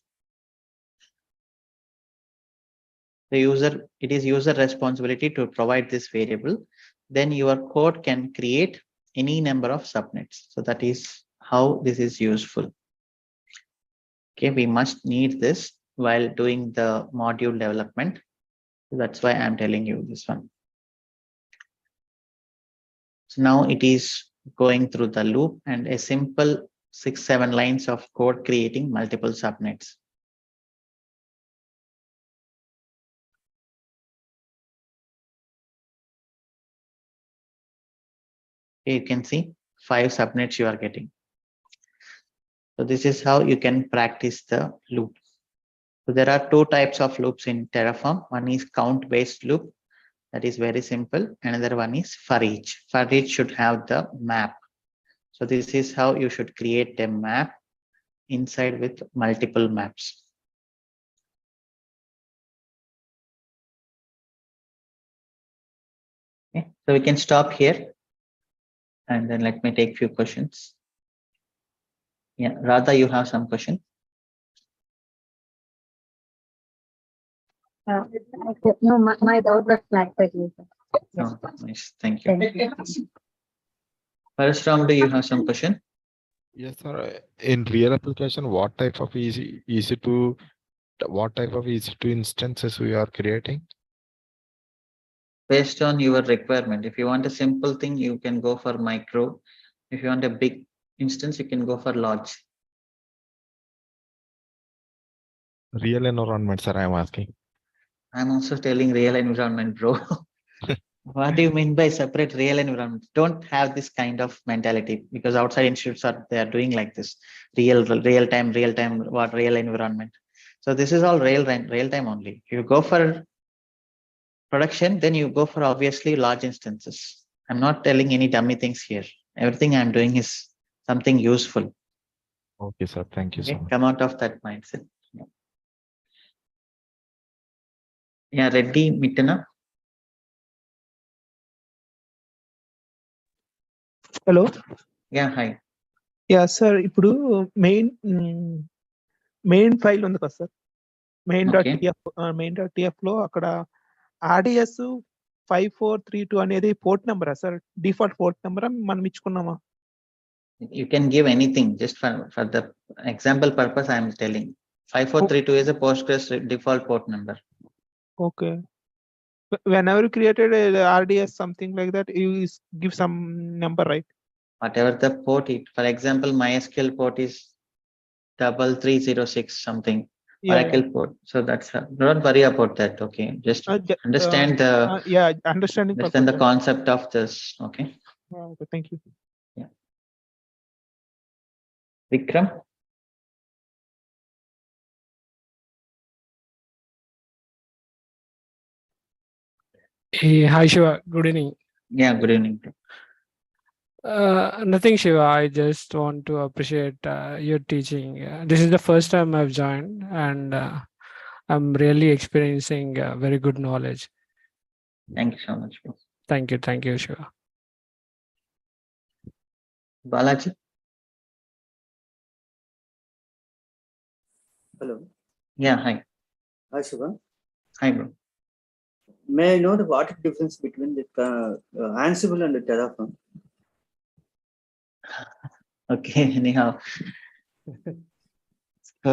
The user, it is user responsibility to provide this variable. Then your code can create any number of subnets. So that is how this is useful. Okay, we must need this while doing the module development. That's why I'm telling you this one. So now it is going through the loop and a simple 6-7 lines of code creating multiple subnets. You can see 5 subnets you are getting. So this is how you can practice the loop. So there are 2 types of loops in Terraform. One is count based loop. That is very simple. Another one is for each. For each should have the map. So this is how you should create a map inside with multiple maps. Okay, so we can stop here. And then let me take few questions. Yeah, Radha, you have some question? No, my doubt was clarified. Oh, nice. Thank you. First round, do you have some question? Yes, sir. In real application, what type of EC2 instances we are creating? Based on your requirement. If you want a simple thing, you can go for micro. If you want a big instance, you can go for large. Real environment, sir, I'm asking. I'm also telling real environment, bro. What do you mean by separate real environment? Don't have this kind of mentality, because outside institutes they are doing like this. Real time, what real environment. So this is all real time only. If you go for production, then you go for obviously large instances. I'm not telling any dummy things here. Everything I'm doing is something useful. Okay, sir. Thank you so much. Come out of that mindset. Yeah, Reddy Mitana. Hello. Yeah, hi. Yeah, sir. ఇప్పుడు main file ఉంది కదా sir, main.tf లో అక్కడ RDS 5432 అనేది port నెంబరా sir? Default port నెంబరా మనం ఇచ్చుకున్నామా? You can give anything, just for the example purpose I am telling. 5432 is a Postgres default port number. Okay. Whenever you created a RDS something like that, you give some number, right? Whatever the port, for example, MySQL port is 3306 something. Oracle port. So that's don't worry about that. Okay, just understand understand the concept of this. Okay. Okay, thank you. Yeah. Vikram. Hey, hi Shiva. Good evening. Yeah, good evening. Nothing, Shiva. I just want to appreciate your teaching. This is the first time I've joined, and I'm really experiencing very good knowledge. Thank you so much. Thank you, Shiva. Balaji. Hello. Yeah, hi. Hi, Shiva. Hi, bro. May I know what is the difference between the Ansible and the Terraform? Okay, anyhow. So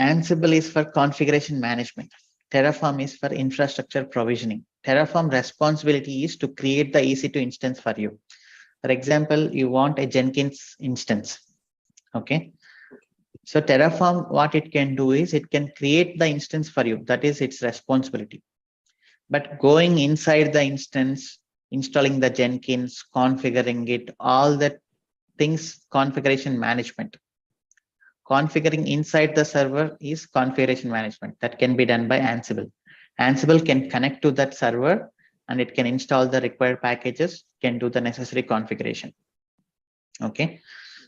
Ansible is for configuration management. Terraform is for infrastructure provisioning. Terraform responsibility is to create the EC2 instance for you. For example, you want a Jenkins instance. Okay. So Terraform, what it can do is it can create the instance for you. That is its responsibility. But going inside the instance, installing the Jenkins, configuring it, all that things, configuration management. Configuring inside the server is configuration management. That can be done by Ansible. Ansible can connect to that server and it can install the required packages, can do the necessary configuration. Okay.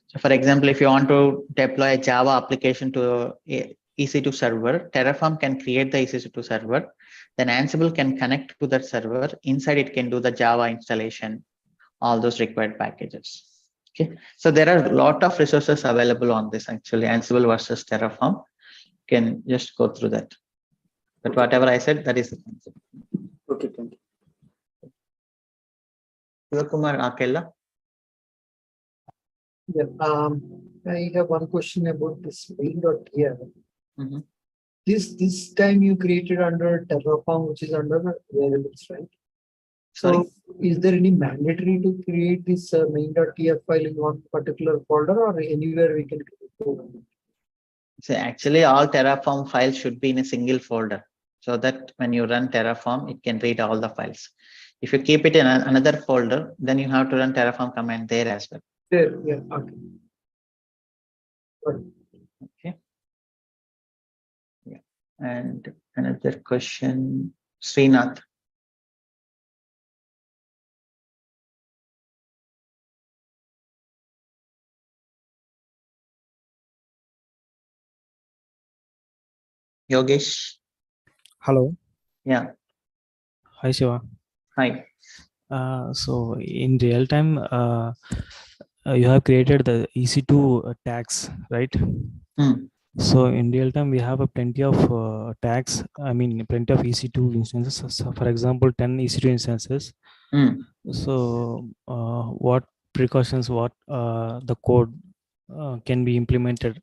So for example, if you want to deploy a Java application to a EC2 server, Terraform can create the EC2 server. Then Ansible can connect to that server. Inside it can do the Java installation, all those required packages. Okay, so there are a lot of resources available on this actually, Ansible versus Terraform. You can just go through that. But okay, whatever I said, that is the concept. Okay, thank you. Shivakumar Akella. Yeah, I have one question about this main.tf. This time you created under Terraform, which is under variables, right? So is there any mandatory to create this main.tf file in one particular folder or anywhere we can create it? So actually all Terraform files should be in a single folder so that when you run Terraform, it can read all the files. If you keep it in another folder, then you have to run Terraform command there as well. There, yeah, okay. Okay. Yeah. And another question, Srinath. Yogesh. Hello. Yeah. Hi, Shiva. Hi. So in real time, you have created the EC2 tags, right? So in real time, we have a plenty of tags. I mean, plenty of EC2 instances. So for example, 10 EC2 instances. So what precautions, what the code can be implemented?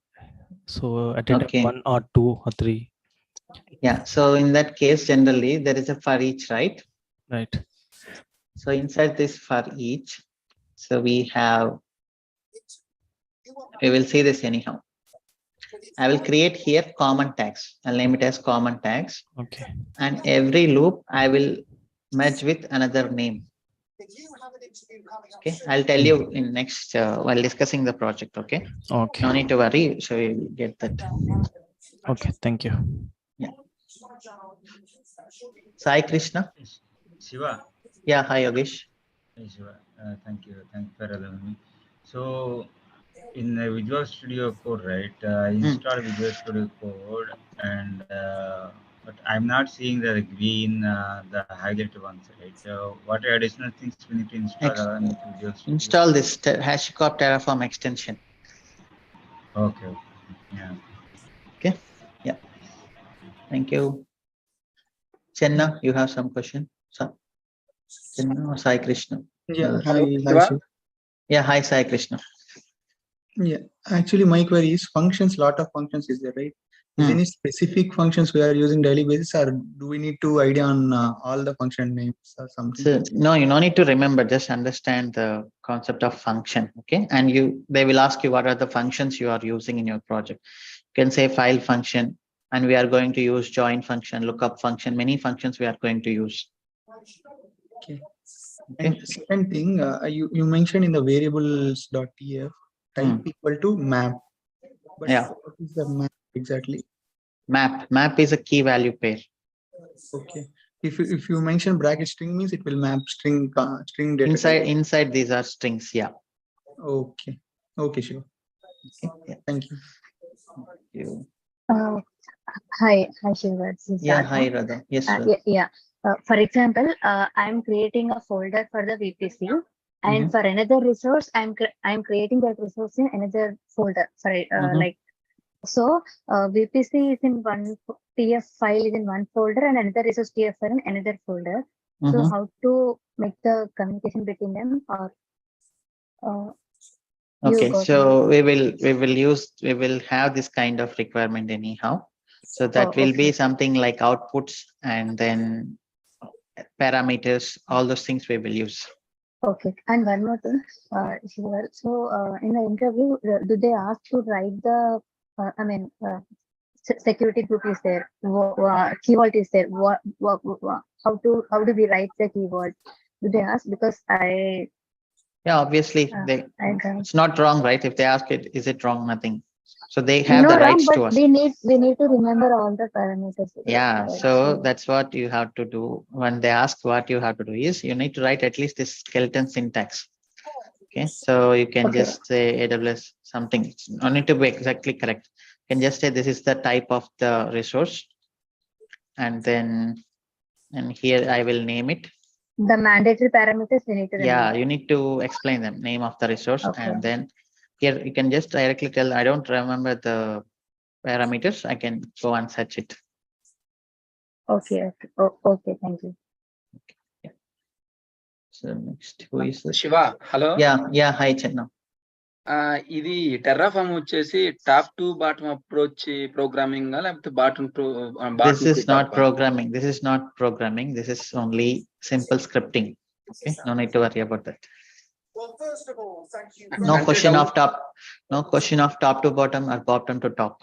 So at a time 1 or 2 or 3. Yeah. So in that case, generally there is a for each, right? Right. So inside this for each, so we will see this anyhow. I will create here common tags. I'll name it as common tags. Okay. And every loop I will merge with another name. Okay. I'll tell you in next while discussing the project. Okay. Okay. No need to worry. So you'll get that. Okay. Thank you. Yeah. Sai Krishna. Shiva. Yeah. Hi, Yogesh. Hey, Shiva. Thank you. Thanks for allowing me. So in the Visual Studio Code, right? I installed Visual Studio Code, and but I'm not seeing the green, the highlighted ones, right? So what additional things we need to install on Visual Studio? Install this HashiCorp Terraform extension. Okay. Yeah. Okay. Yeah. Thank you. Chenna, you have some question? Chenna or Sai Krishna? Yeah, Hello. hi Shiva. Yeah, hi Sai Krishna. Yeah, actually my query is functions, lot of functions is there, right? Is any specific functions we are using daily basis, or do we need to idea on all the function names or something? So no, you don't need to remember, just understand the concept of function. Okay. And they will ask you what are the functions you are using in your project. You can say file function, and we are going to use join function, lookup function, many functions we are going to use. Okay. And second thing, you mentioned in the variables.tf type equal to map. But yeah. What is the map exactly? Map is a key value pair. Okay. If you mention bracket string, means it will map string data. Inside these are strings. Yeah. Okay. Okay, sure. Okay. Yeah. Thank you. Hi, Shiva. Yeah, hi Radha. Yes, yeah. For example, I'm creating a folder for the VPC, and for another resource, I'm creating that resource in another folder. Sorry, like so. VPC is in one TF file is in one folder, and another resource TF file in another folder. So how to make the communication between them, or okay, so we will have this kind of requirement anyhow. So that will be something like outputs and then parameters, all those things we will use. Okay, and one more thing, so in the interview, do they ask to write the, security group is there, keyword is there, how do we write the keyword? Do they ask? Because yeah, obviously it's not wrong, right? If they ask it, is it wrong? Nothing. So they have the rights to us. We need to remember all the parameters. Yeah, so that's what you have to do. When they ask, what you have to do is you need to write at least this skeleton syntax. Okay, so you can just say AWS something. It's not need to be exactly correct. You can just say this is the type of the resource, and here I will name it. The mandatory parameters we need to remember. Yeah, you need to explain them, name of the resource, and then here you can just directly tell, I don't remember the parameters, I can go and search it. Okay. Okay, thank you. Okay. Yeah. So next, who is this? Shiva, hello. Yeah, hi Chenna. ఇది Terraform వచ్చేసి top to bottom approach programming లేకపోతే bottom to This is not programming. This is not programming. This is only simple scripting. Okay, no need to worry about that. Well, first of all, thank you. No question of top. No question of top to bottom or bottom to top.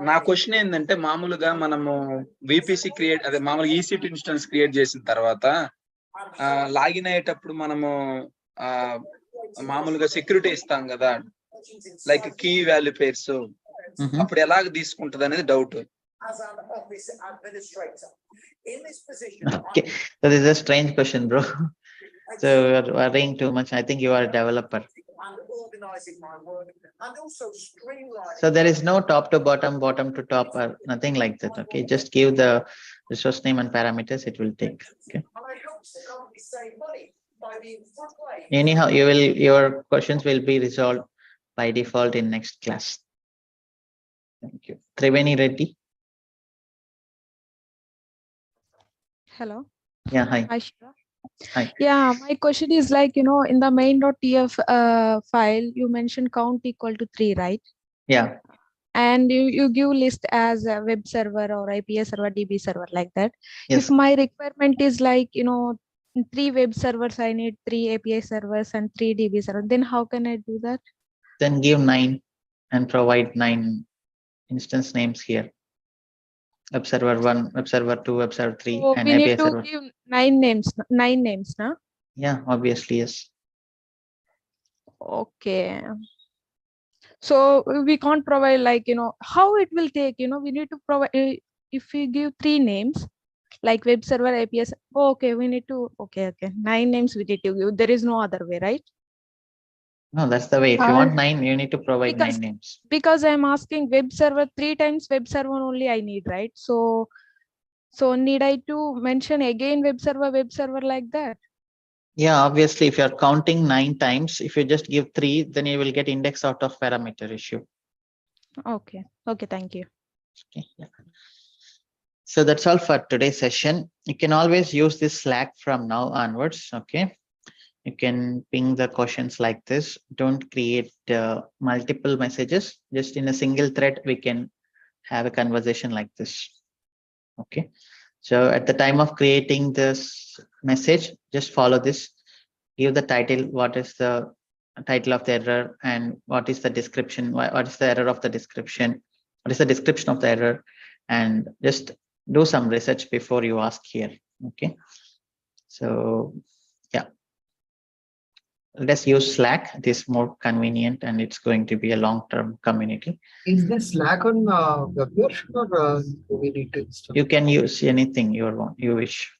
నా question ఏంటంటే మామూలుగా మనము VPC create అదే మామూలుగా ఈసీ2 instance create చేసిన తర్వాత login అయ్యేటప్పుడు మనము మామూలుగా సెక్యూరిటీ ఇస్తాం కదా, లైక్ కీ వాల్యూ పేర్స్, అప్పుడు ఎలాగ తీసుకుంటది అనేది doubt. Okay, so this is a strange question, bro. So you're worrying too much. I think you are a developer. So there is no top to bottom, bottom to top, or nothing like that. Okay, just give the resource name and parameters. It will take. Okay. Anyhow, your questions will be resolved by default in next class. Thank you. Triveni Reddy. Hello. Yeah, hi. Hi, Shiva. Hi. Yeah, my question is like, in the main.tf file, you mentioned count equal to 3, right? Yeah. And you give list as a web server or IPS server, DB server, like that. Yes. If my requirement is like, 3 web servers, I need 3 API servers and 3 DB servers, then how can I do that? Then give 9 and provide 9 instance names here. Web server 1, web server 2, web server 3, So and we API need to server. give 9 names, na? Yeah, obviously, yes. Okay. So we can't provide like, how it will take, we need to provide, if we give 3 names, like web server, APS, okay, we need to, okay, 9 names we need to give. There is no other way, right? No, that's the way. If you want 9, you need to provide 9 names. Because I'm asking web server 3 times, web server only I need, right? So need I to mention again web server like that? Yeah, obviously, if you're counting 9 times, if you just give 3, then you will get index out of parameter issue. Okay, thank you. Okay, yeah. So that's all for today's session. You can always use this Slack from now onwards. Okay. You can ping the questions like this. Don't create multiple messages. Just in a single thread, we can have a conversation like this. Okay. So at the time of creating this message, just follow this. Give the title. What is the title of the error, and what is the description? What is the error of the description? What is the description of the error? And just do some research before you ask here. Okay. So yeah, let's use Slack. It is more convenient and it's going to be a long-term community. Is this Slack on web version or do we need to install? You can use anything you wish.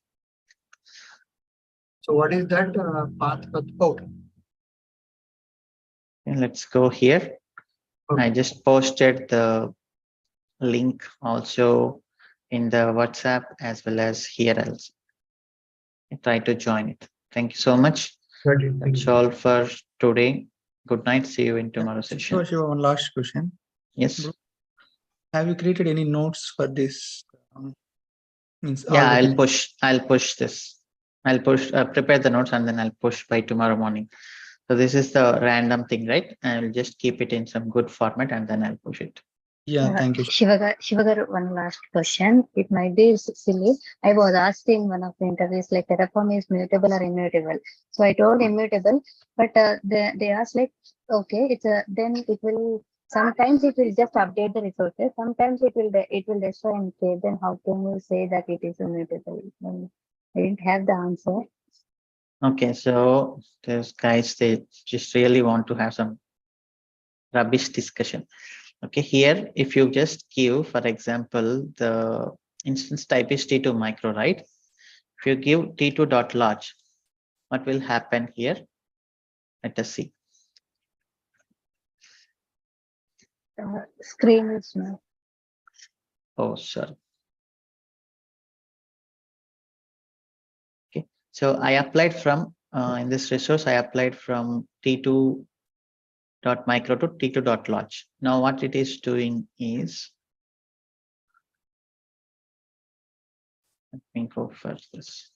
So what is that path? Okay. And let's go here. Okay. I just posted the link also in the WhatsApp as well as here else. Try to join it. Thank you so much. That's all for today. Good night. See you in tomorrow's session. Shiva, one last question. Yes. Have you created any notes for this? Yeah, I'll push this. I'll prepare the notes and then I'll push by tomorrow morning. So this is the random thing, right? I'll just keep it in some good format and then I'll push it. Yeah, thank you. Shivagar, one last question. It might be silly. I was asked in one of the interviews, like Terraform is mutable or immutable. So I told immutable, but they asked like, okay, then it will, sometimes it will just update the resources. Sometimes it will destroy and save. Then how can you say that it is immutable? I didn't have the answer. Okay, so those guys, they just really want to have some rubbish discussion. Okay, here, if you just give, for example, the instance type is T2 micro, right? If you give T2.large, what will happen here? Let us see. Screen is not. Oh, sorry. Okay, so I applied from, in this resource, I applied from T2.micro to T2.large. Now what it is doing is, let me go for this.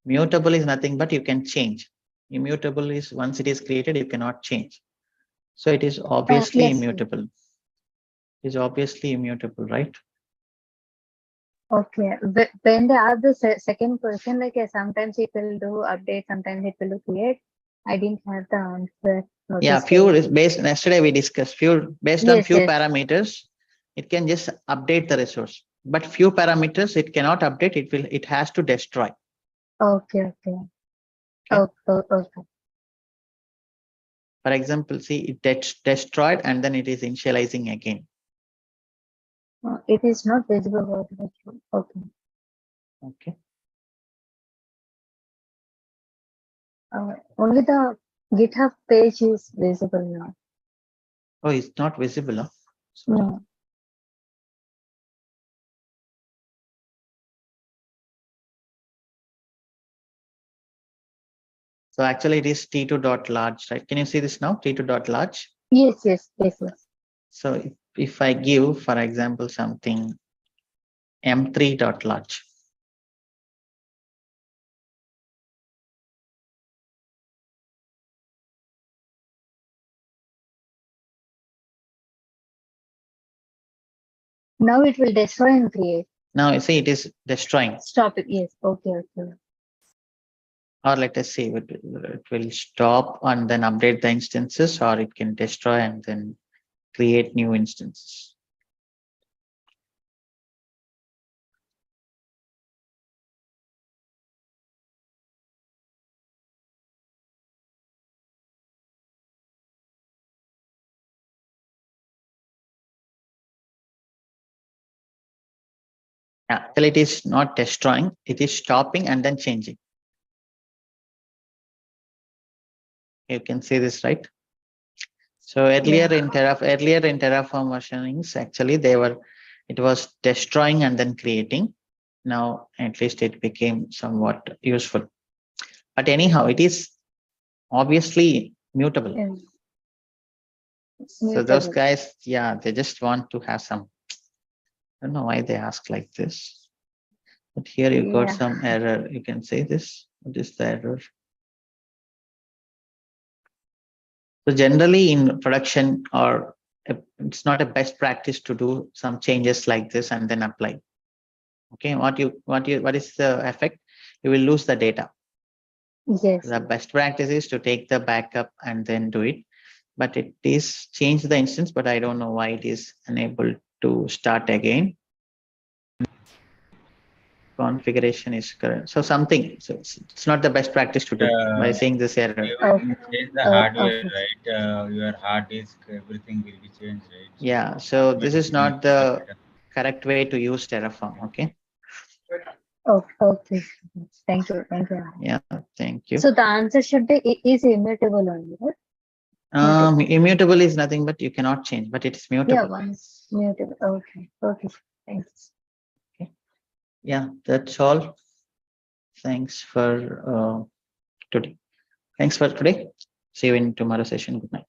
Mutable is nothing but you can change. Immutable is once it is created, you cannot change. So it is obviously immutable. It is obviously immutable, right? Okay. When they ask the second person, like sometimes it will do update, sometimes it will do create. I didn't have the answer. Yeah, few is based. Yesterday we discussed based on few parameters. It can just update the resource, but few parameters it cannot update. It has to destroy. Okay. Okay. For example, see it destroyed and then it is initializing again. It is not visible. Okay. Okay. Only the GitHub page is visible now. Oh, it's not visible. Huh? No. So actually it is T2.large, right? Can you see this now? T2.large? Yes. So if I give, for example, something M3.large. Now it will destroy and create. Now you see it is destroying. Stop it. Yes. Okay. Or let us see, it will stop and then update the instances, or it can destroy and then create new instances. Actually, it is not destroying, it is stopping and then changing. You can see this, right? So earlier in Terraform versionings, actually it was destroying and then creating. Now at least it became somewhat useful. But anyhow, it is obviously mutable. So those guys, yeah, they just want to have some, I don't know why they ask like this, but here you got some error. You can say this. What is the error? So generally in production, or it's not a best practice to do some changes like this and then apply. Okay, what is the effect? You will lose the data. Yes. The best practice is to take the backup and then do it. But it is change the instance, but I don't know why it is unable to start again. Configuration is correct. So something, so it's not the best practice to do by saying this error. Everything change the hardware, right? Your hard disk, everything will be changed, right? Yeah, so this is not the correct way to use Terraform. Okay. Okay. Thank you. Yeah, thank you. So the answer should be is immutable only, right? Immutable is nothing but you cannot change, but it's mutable. Yeah, once mutable. Okay. Thanks. Okay. Yeah, that's all. Thanks for today. See you in tomorrow's session. Good night.